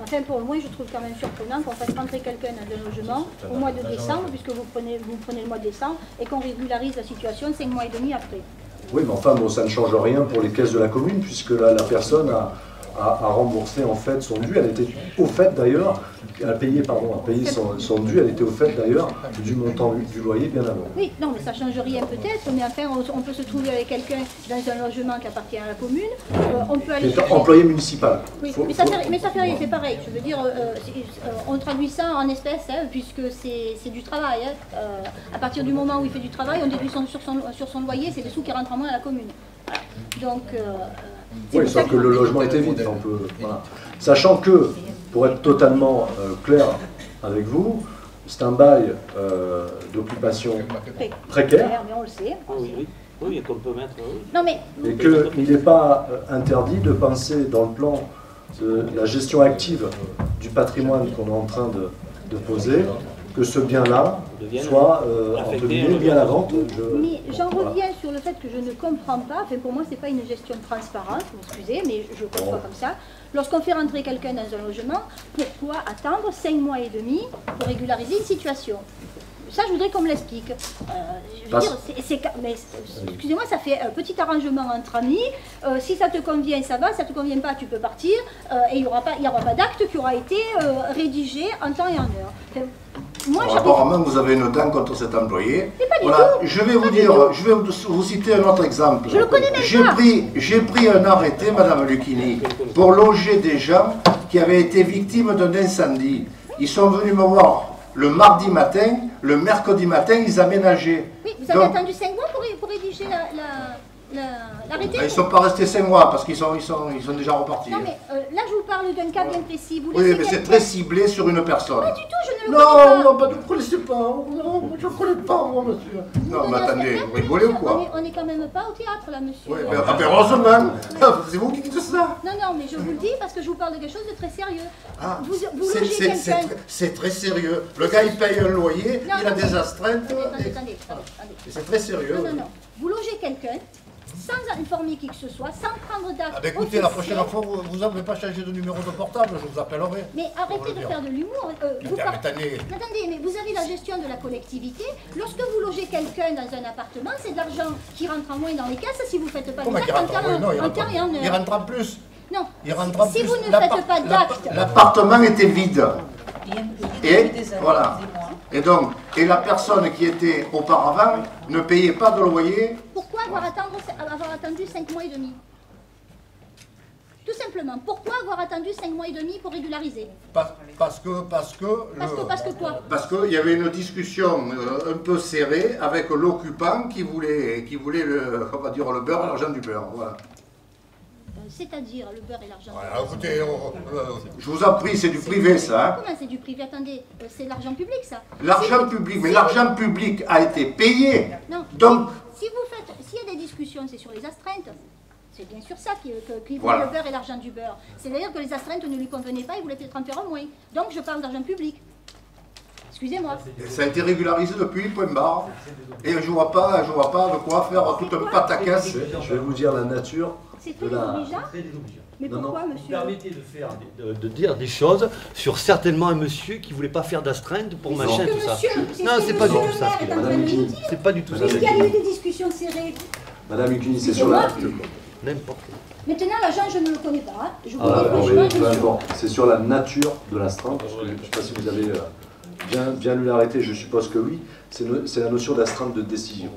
[SPEAKER 3] Enfin, pour moi, je trouve quand même surprenant qu'on fasse rentrer quelqu'un dans un logement au mois de décembre, puisque vous prenez le mois de décembre, et qu'on régularise la situation 5 mois et demi après.
[SPEAKER 2] Oui, mais enfin, bon, ça ne change rien pour les caisses de la commune, puisque la personne a remboursé en fait son dû. Elle était au fait d'ailleurs, a payé son dû, elle était au fait d'ailleurs du montant du loyer bien avant.
[SPEAKER 3] Oui, non, mais ça ne change rien peut-être, mais enfin, on peut se trouver avec quelqu'un dans un logement qui appartient à la commune, on peut aller chercher...
[SPEAKER 2] employé municipal.
[SPEAKER 3] Oui, mais ça fait rien, c'est pareil, je veux dire, on traduit ça en espèces, puisque c'est du travail. À partir du moment où il fait du travail, on déduit sur son loyer, c'est des sous qui rentrent en moins à la commune. Voilà. Donc...
[SPEAKER 2] oui, sauf que le logement était vide. Voilà. Sachant que, pour être totalement clair avec vous, c'est un bail d'occupation précaire.
[SPEAKER 3] Mais on le sait.
[SPEAKER 4] Oui, qu'on peut mettre.
[SPEAKER 3] Non, mais...
[SPEAKER 2] Et qu'il n'est pas interdit de penser dans le plan de la gestion active du patrimoine qu'on est en train de poser, que ce bien-là soit entre guillemets mis à la vente.
[SPEAKER 3] Mais j'en reviens sur le fait que je ne comprends pas, enfin pour moi c'est pas une gestion transparente, vous excusez, mais je conçois comme ça. Lorsqu'on fait rentrer quelqu'un dans un logement, pourquoi attendre 5 mois et demi pour régulariser une situation? Ça, je voudrais qu'on me l'explique. Excusez-moi, ça fait un petit arrangement entre amis. Si ça te convient, ça va. Si ça ne te convient pas, tu peux partir. Et il n'y aura pas d'acte qui aura été rédigé en temps et en heure. Enfin, moi,
[SPEAKER 1] apparemment, vous avez une dent contre cet employé.
[SPEAKER 3] Voilà,
[SPEAKER 1] je vais vous citer un autre exemple.
[SPEAKER 3] Je le connais même pas.
[SPEAKER 1] J'ai pris un arrêté, Madame Lucchini, pour loger des gens qui avaient été victimes d'un incendie. Ils sont venus me voir le mardi matin, le mercredi matin, ils aménageaient.
[SPEAKER 3] Oui, vous avez attendu 5 mois pour rédiger l'arrêté?
[SPEAKER 1] Ils ne sont pas restés 5 mois parce qu'ils sont déjà repartis.
[SPEAKER 3] Non, mais là, je vous parle d'un cas bien précis.
[SPEAKER 1] Oui, mais c'est très ciblé sur une personne.
[SPEAKER 3] Pas du tout, je ne le connais pas.
[SPEAKER 1] Non, ne connaissez pas. Non, je ne connais pas, moi, monsieur. Non, mais attendez, vous rigolez ou quoi?
[SPEAKER 3] On n'est quand même pas au théâtre, là, monsieur.
[SPEAKER 1] Oui, mais heureusement. C'est vous qui dites ça.
[SPEAKER 3] Non, mais je vous le dis parce que je vous parle de quelque chose de très sérieux. Vous logez quelqu'un...
[SPEAKER 1] C'est très sérieux. Le gars, il paye un loyer, il a des astreintes.
[SPEAKER 3] Attendez.
[SPEAKER 1] C'est très sérieux.
[SPEAKER 3] Non. Vous logez quelqu'un sans informer qui que ce soit, sans prendre d'acte.
[SPEAKER 1] Écoutez, la prochaine fois, vous n'avez pas changé de numéro de portable, je vous appellerai.
[SPEAKER 3] Mais arrêtez de faire de l'humour. Attendez, mais vous avez la gestion de la collectivité. Lorsque vous logez quelqu'un dans un appartement, c'est de l'argent qui rentre en moins dans les caisses si vous ne faites pas d'acte en temps et en heure.
[SPEAKER 1] Il rentre en plus.
[SPEAKER 3] Non,
[SPEAKER 1] si
[SPEAKER 3] vous ne faites pas d'acte...
[SPEAKER 1] L'appartement était vide. Et voilà. Et la personne qui était auparavant ne payait pas de loyer.
[SPEAKER 3] Pourquoi avoir attendu 5 mois et demi? Tout simplement. Pourquoi avoir attendu 5 mois et demi pour régulariser?
[SPEAKER 1] Parce que
[SPEAKER 3] quoi?
[SPEAKER 1] Parce qu'il y avait une discussion un peu serrée avec l'occupant qui voulait on va dire, le beurre et l'argent du beurre. Voilà.
[SPEAKER 3] C'est-à-dire le beurre et l'argent du
[SPEAKER 1] Voilà,
[SPEAKER 3] beurre.
[SPEAKER 1] écoutez, je vous en prie, c'est du privé ça. Hein.
[SPEAKER 3] Comment c'est du privé? Attendez, c'est l'argent public ça.
[SPEAKER 1] L'argent public, mais l'argent public a été payé.
[SPEAKER 3] Non.
[SPEAKER 1] Donc,
[SPEAKER 3] s'il y a des discussions, c'est sur les astreintes. C'est bien sûr ça qui voulait
[SPEAKER 1] voilà.
[SPEAKER 3] le beurre et l'argent du beurre. C'est-à-dire que les astreintes ne lui convenaient pas, il voulait peut-être en faire un moins. Donc je parle d'argent public. Excusez-moi.
[SPEAKER 1] Ça a été régularisé depuis, point barre. Et je vois pas de quoi faire tout un pataquès.
[SPEAKER 2] Je vais vous dire la nature.
[SPEAKER 3] C'est très obligeant. Mais pourquoi, monsieur?
[SPEAKER 7] Vous permettez de dire des choses sur certainement un monsieur qui ne voulait pas faire d'astreinte pour machin, tout ça. Non, c'est pas du tout ça. C'est pas du tout ça.
[SPEAKER 3] Il y a eu des discussions serrées.
[SPEAKER 2] Madame Lucchini, c'est sur la...
[SPEAKER 7] N'importe quoi.
[SPEAKER 3] Maintenant, l'agent, je ne le connais pas. Hein. Je
[SPEAKER 2] peu importe. C'est sur la nature de l'astreinte. Je ne sais pas si vous avez bien lu l'arrêté, je suppose que oui. C'est la notion d'astreinte de décision.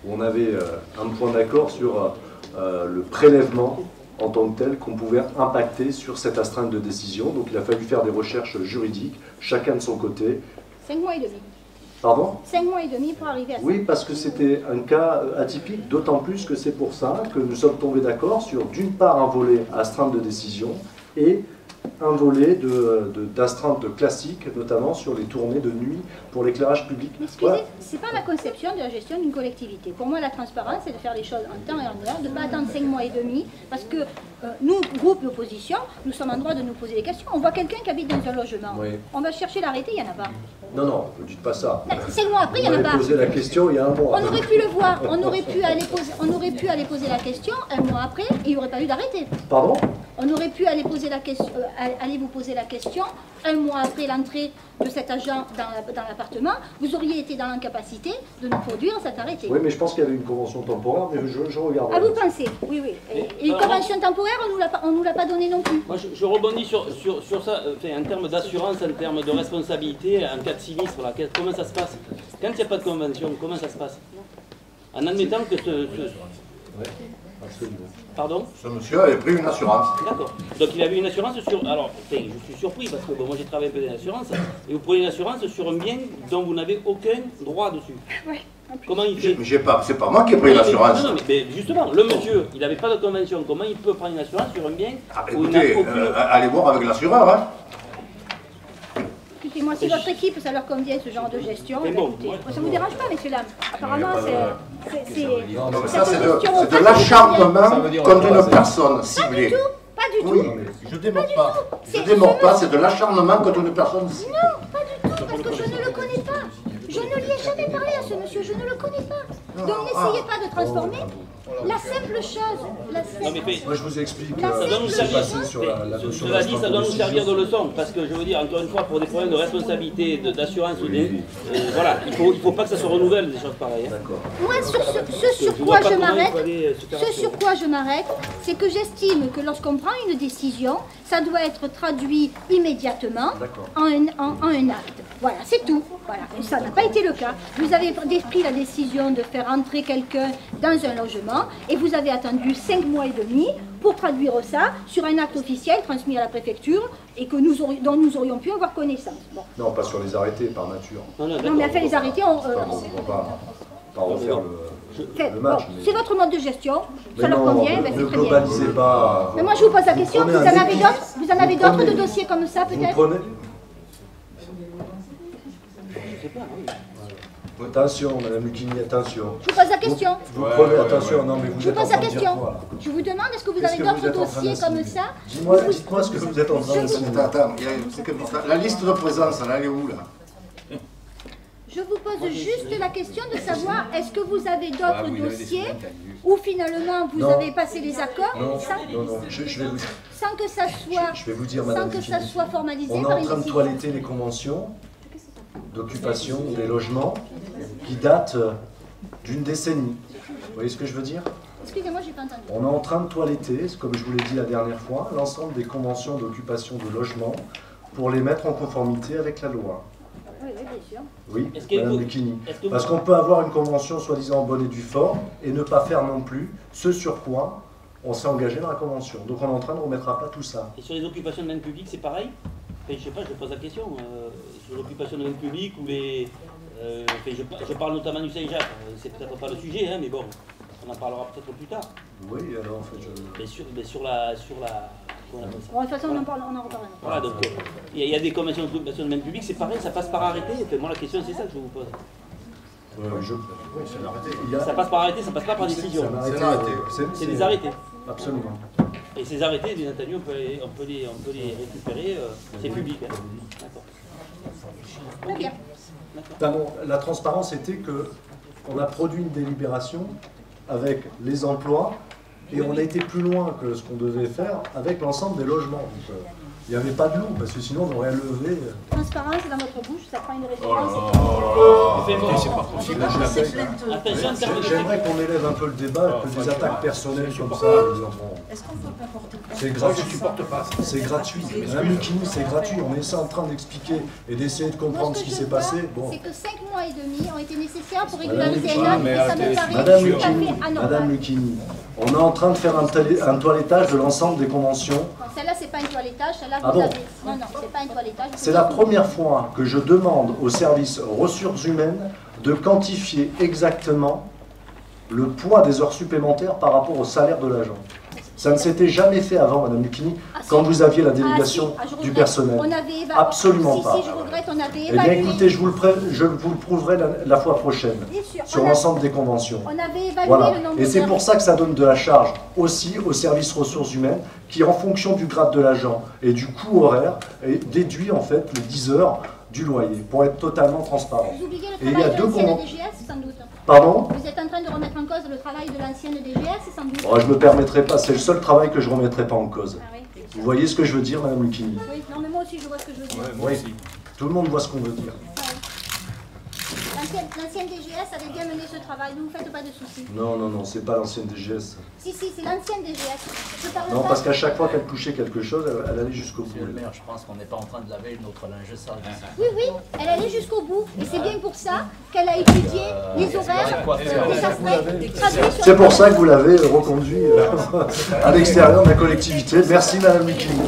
[SPEAKER 2] Où on avait un point d'accord sur le prélèvement en tant que tel qu'on pouvait impacter sur cette astreinte de décision. Donc il a fallu faire des recherches juridiques, chacun de son côté.
[SPEAKER 3] 5 mois et demi.
[SPEAKER 2] Pardon?
[SPEAKER 3] 5 mois et demi pour arriver à ça.
[SPEAKER 2] Oui, parce que c'était un cas atypique, d'autant plus que c'est pour ça que nous sommes tombés d'accord sur d'une part un volet astreinte de décision et un volet d'astreinte classique, notamment sur les tournées de nuit pour l'éclairage public.
[SPEAKER 3] Excusez, voilà. C'est pas ma conception de la gestion d'une collectivité. Pour moi, la transparence, c'est de faire les choses en temps et en heure, de ne pas attendre 5 mois et demi, parce que nous, groupe d'opposition, nous sommes en droit de nous poser des questions. On voit quelqu'un qui habite dans un logement. Oui. On va chercher l'arrêté, il n'y en a pas.
[SPEAKER 2] Non, ne dites pas ça.
[SPEAKER 3] 5 mois après, il n'y en a pas.
[SPEAKER 2] On posé la question il y a un mois.
[SPEAKER 3] On aurait pu le voir, on aurait pu aller poser la question un mois après, et il n'y aurait pas eu d'arrêté.
[SPEAKER 2] Pardon?
[SPEAKER 3] On aurait pu aller poser la question, aller vous poser la question un mois après l'entrée de cet agent dans l'appartement, vous auriez été dans l'incapacité de nous produire cet arrêté.
[SPEAKER 2] Oui, mais je pense qu'il y avait une convention temporaire, mais je regarde.
[SPEAKER 3] Ah, vous pensez? Oui, oui. Et une convention temporaire, on ne nous l'a pas donnée non plus.
[SPEAKER 4] Moi, je rebondis sur ça, en termes d'assurance, en termes de responsabilité, en cas de sinistre, là, comment ça se passe? Quand il n'y a pas de convention, comment ça se passe? En admettant que Pardon?
[SPEAKER 1] Ce monsieur avait pris une assurance.
[SPEAKER 4] D'accord. Donc il avait une assurance sur... Alors, je suis surpris parce que moi j'ai travaillé un peu dans l'assurance. Et vous prenez une assurance sur un bien dont vous n'avez aucun droit dessus.
[SPEAKER 3] Oui.
[SPEAKER 4] Comment il fait?
[SPEAKER 1] C'est pas moi qui ai pris l'assurance.
[SPEAKER 4] Non, mais justement, le monsieur, il n'avait pas de convention. Comment il peut prendre une assurance sur un bien où
[SPEAKER 1] écoutez,
[SPEAKER 4] il n'a aucune...
[SPEAKER 1] allez voir avec l'assureur. Hein.
[SPEAKER 3] Écoutez-moi, si votre équipe, ça leur convient ce genre de gestion, écoutez, ça ne vous dérange pas, messieurs, dames. Apparemment, c'est
[SPEAKER 1] de l'acharnement contre une personne ciblée.
[SPEAKER 3] Pas du tout.
[SPEAKER 1] Oui, je démords pas. Je démords pas, c'est de l'acharnement contre une personne ciblée.
[SPEAKER 3] Non, pas du tout, parce que je ne le connais pas. Je ne lui ai jamais parlé à ce monsieur, je ne le connais pas. Donc n'essayez pas de transformer la simple chose.
[SPEAKER 2] Moi je vous explique
[SPEAKER 4] ça doit nous servir. Cela dit, ça doit nous servir de leçon, parce que je veux dire, encore une fois, pour des problèmes de responsabilité, d'assurance, voilà, il ne faut pas que ça se renouvelle, des choses pareilles.
[SPEAKER 3] Moi, ce sur quoi je m'arrête, c'est que j'estime que lorsqu'on prend une décision, ça doit être traduit immédiatement en un acte. Voilà, c'est tout. Voilà. Et ça n'a pas été le cas. Vous avez pris la décision de faire entrer quelqu'un dans un logement et vous avez attendu 5 mois et demi pour traduire ça sur un acte officiel transmis à la préfecture et que dont nous aurions pu avoir connaissance. Bon.
[SPEAKER 2] Non, pas sur les arrêtés, par nature.
[SPEAKER 3] Non, mais après les arrêtés, on
[SPEAKER 2] va pas refaire le match.
[SPEAKER 3] Mais... C'est votre mode de gestion, ça leur convient, ben c'est très bien.
[SPEAKER 2] Ne globalisez pas...
[SPEAKER 3] Mais moi je vous pose la question, vous en avez d'autres de dossiers comme ça peut-être?
[SPEAKER 2] Attention, Madame Lucchini, attention.
[SPEAKER 3] Je vous pose la question.
[SPEAKER 2] Vous prenez attention, non mais vous
[SPEAKER 3] êtes en train de dire quoi? Je vous pose la question. Je vous demande, est-ce que vous avez d'autres dossiers comme ça?
[SPEAKER 2] Dites-moi ce que vous êtes en train de dire.
[SPEAKER 1] Attends, la liste de présence, elle est où là?
[SPEAKER 3] Je vous pose juste la question de savoir, est-ce que vous avez d'autres dossiers où finalement vous avez passé les accords sans que ça soit,
[SPEAKER 2] je vais vous dire, Madame Lucchini,
[SPEAKER 3] sans que ça soit formalisé
[SPEAKER 2] on est en train de toiletter les conventions d'occupation des logements qui datent d'une décennie. Vous voyez ce que je veux dire?
[SPEAKER 3] Excusez-moi, j'ai pas entendu.
[SPEAKER 2] On est en train de toiletter, comme je vous l'ai dit la dernière fois, l'ensemble des conventions d'occupation de logements pour les mettre en conformité avec la loi.
[SPEAKER 3] Oui, bien sûr.
[SPEAKER 2] Oui, Madame Lucchini. Parce qu'on peut avoir une convention soi-disant en bonne et due forme et ne pas faire non plus ce sur quoi On s'est engagé dans la convention. Donc on est en train de remettre à plat tout ça.
[SPEAKER 4] Et sur les occupations de domaine public, c'est pareil? Enfin, je sais pas, je pose la question. Sur l'occupation de domaine public ou les... je parle notamment du Saint-Jacques. C'est peut-être pas le sujet, hein, mais bon, on en parlera peut-être plus tard.
[SPEAKER 2] Oui, alors en fait...
[SPEAKER 4] Mais sur la
[SPEAKER 3] Bon, de toute façon, on en reparlera.
[SPEAKER 4] Voilà, donc il y a des conventions d'occupation de domaine public, c'est pareil, ça passe par arrêté. Enfin, moi, la question, c'est ça que je vous pose.
[SPEAKER 1] Oui, c'est un arrêté.
[SPEAKER 4] Ça passe par arrêté, ça passe pas par décision.
[SPEAKER 1] C'est un arrêté.
[SPEAKER 4] C'est des arrêtés.
[SPEAKER 2] Absolument.
[SPEAKER 4] Et ces arrêtés, bien entendu, on peut les récupérer, c'est public. Hein.
[SPEAKER 3] Très bien.
[SPEAKER 2] La transparence était qu'on a produit une délibération avec les emplois et on a été plus loin que ce qu'on devait faire avec l'ensemble des logements. Donc, il n'y avait pas de loup, parce que sinon on aurait levé.
[SPEAKER 3] Transparence dans votre bouche, ça prend une référence.
[SPEAKER 1] C'est pas possible.
[SPEAKER 2] J'aimerais qu'on élève un peu le débat, que des attaques personnelles comme ça.
[SPEAKER 5] Est-ce qu'on peut pas porter plainte?
[SPEAKER 2] C'est gratuit.
[SPEAKER 1] Je supporte pas.
[SPEAKER 2] C'est gratuit. Madame Lucchini, c'est gratuit. On est en train d'expliquer et d'essayer de comprendre ce qui s'est passé. Bon.
[SPEAKER 3] C'est que 5 mois et demi ont été nécessaires pour régulariser un homme et ça me paraît
[SPEAKER 2] Madame
[SPEAKER 3] tout à
[SPEAKER 2] Lucchini,
[SPEAKER 3] fait anormal.
[SPEAKER 2] Madame Lucchini, on est en train de faire un toilettage de l'ensemble des conventions.
[SPEAKER 3] Celle-là, c'est pas un toilettage, celle-là, vous
[SPEAKER 2] Ah bon?
[SPEAKER 3] avez... Non, non, c'est pas un toilettage.
[SPEAKER 2] C'est la première fois que je demande au service ressources humaines de quantifier exactement le poids des heures supplémentaires par rapport au salaire de l'agent. Ça ne s'était jamais fait avant, Madame Lucchini, quand vous aviez la délégation du personnel.
[SPEAKER 3] On avait évalué.
[SPEAKER 2] Absolument pas.
[SPEAKER 3] Si, je regrette, on avait
[SPEAKER 2] Eh bien,
[SPEAKER 3] évalué.
[SPEAKER 2] écoutez, je vous le prouverai la fois prochaine,
[SPEAKER 3] Bien sûr.
[SPEAKER 2] sur l'ensemble des conventions.
[SPEAKER 3] On avait évalué
[SPEAKER 2] Voilà.
[SPEAKER 3] le nombre
[SPEAKER 2] Et c'est
[SPEAKER 3] d'heures.
[SPEAKER 2] pour ça que ça donne de la charge aussi au service ressources humaines, qui en fonction du grade de l'agent et du coût horaire, déduit en fait les 10 heures du loyer, pour être totalement transparent.
[SPEAKER 3] Vous oubliez
[SPEAKER 2] Et
[SPEAKER 3] le
[SPEAKER 2] il y a
[SPEAKER 3] travail de
[SPEAKER 2] deux
[SPEAKER 3] l'ancienne
[SPEAKER 2] conventions.
[SPEAKER 3] DGS, sans doute.
[SPEAKER 2] Pardon?
[SPEAKER 3] Vous êtes en train de remettre en cause le travail de l'ancienne DGS, sans doute.
[SPEAKER 2] Oh, je ne me permettrai pas, c'est le seul travail que je ne remettrai pas en cause.
[SPEAKER 3] Ah oui.
[SPEAKER 2] Vous voyez ce que je veux dire, Madame Lucchini?
[SPEAKER 3] Oui, non, mais moi aussi, je vois ce que je veux dire.
[SPEAKER 2] Oui, tout le monde voit ce qu'on veut dire.
[SPEAKER 3] L'ancienne DGS avait bien mené ce travail, ne vous faites pas de soucis.
[SPEAKER 2] Non, non, non, c'est pas l'ancienne DGS.
[SPEAKER 3] Si, si, c'est l'ancienne DGS. Je parle
[SPEAKER 2] Non,
[SPEAKER 3] pas-
[SPEAKER 2] parce qu'à chaque fois qu'elle touchait quelque chose, elle allait jusqu'au bout.
[SPEAKER 6] Monsieur le maire, je pense qu'on n'est pas en train de laver notre linge sale.
[SPEAKER 3] Oui, oui, elle allait jusqu'au bout. Et c'est bien pour ça qu'elle a étudié les horaires, les aspects, traduits sur
[SPEAKER 2] C'est pour ça que vous l'avez reconduit à l'extérieur de la collectivité. Merci, Madame Lucchini.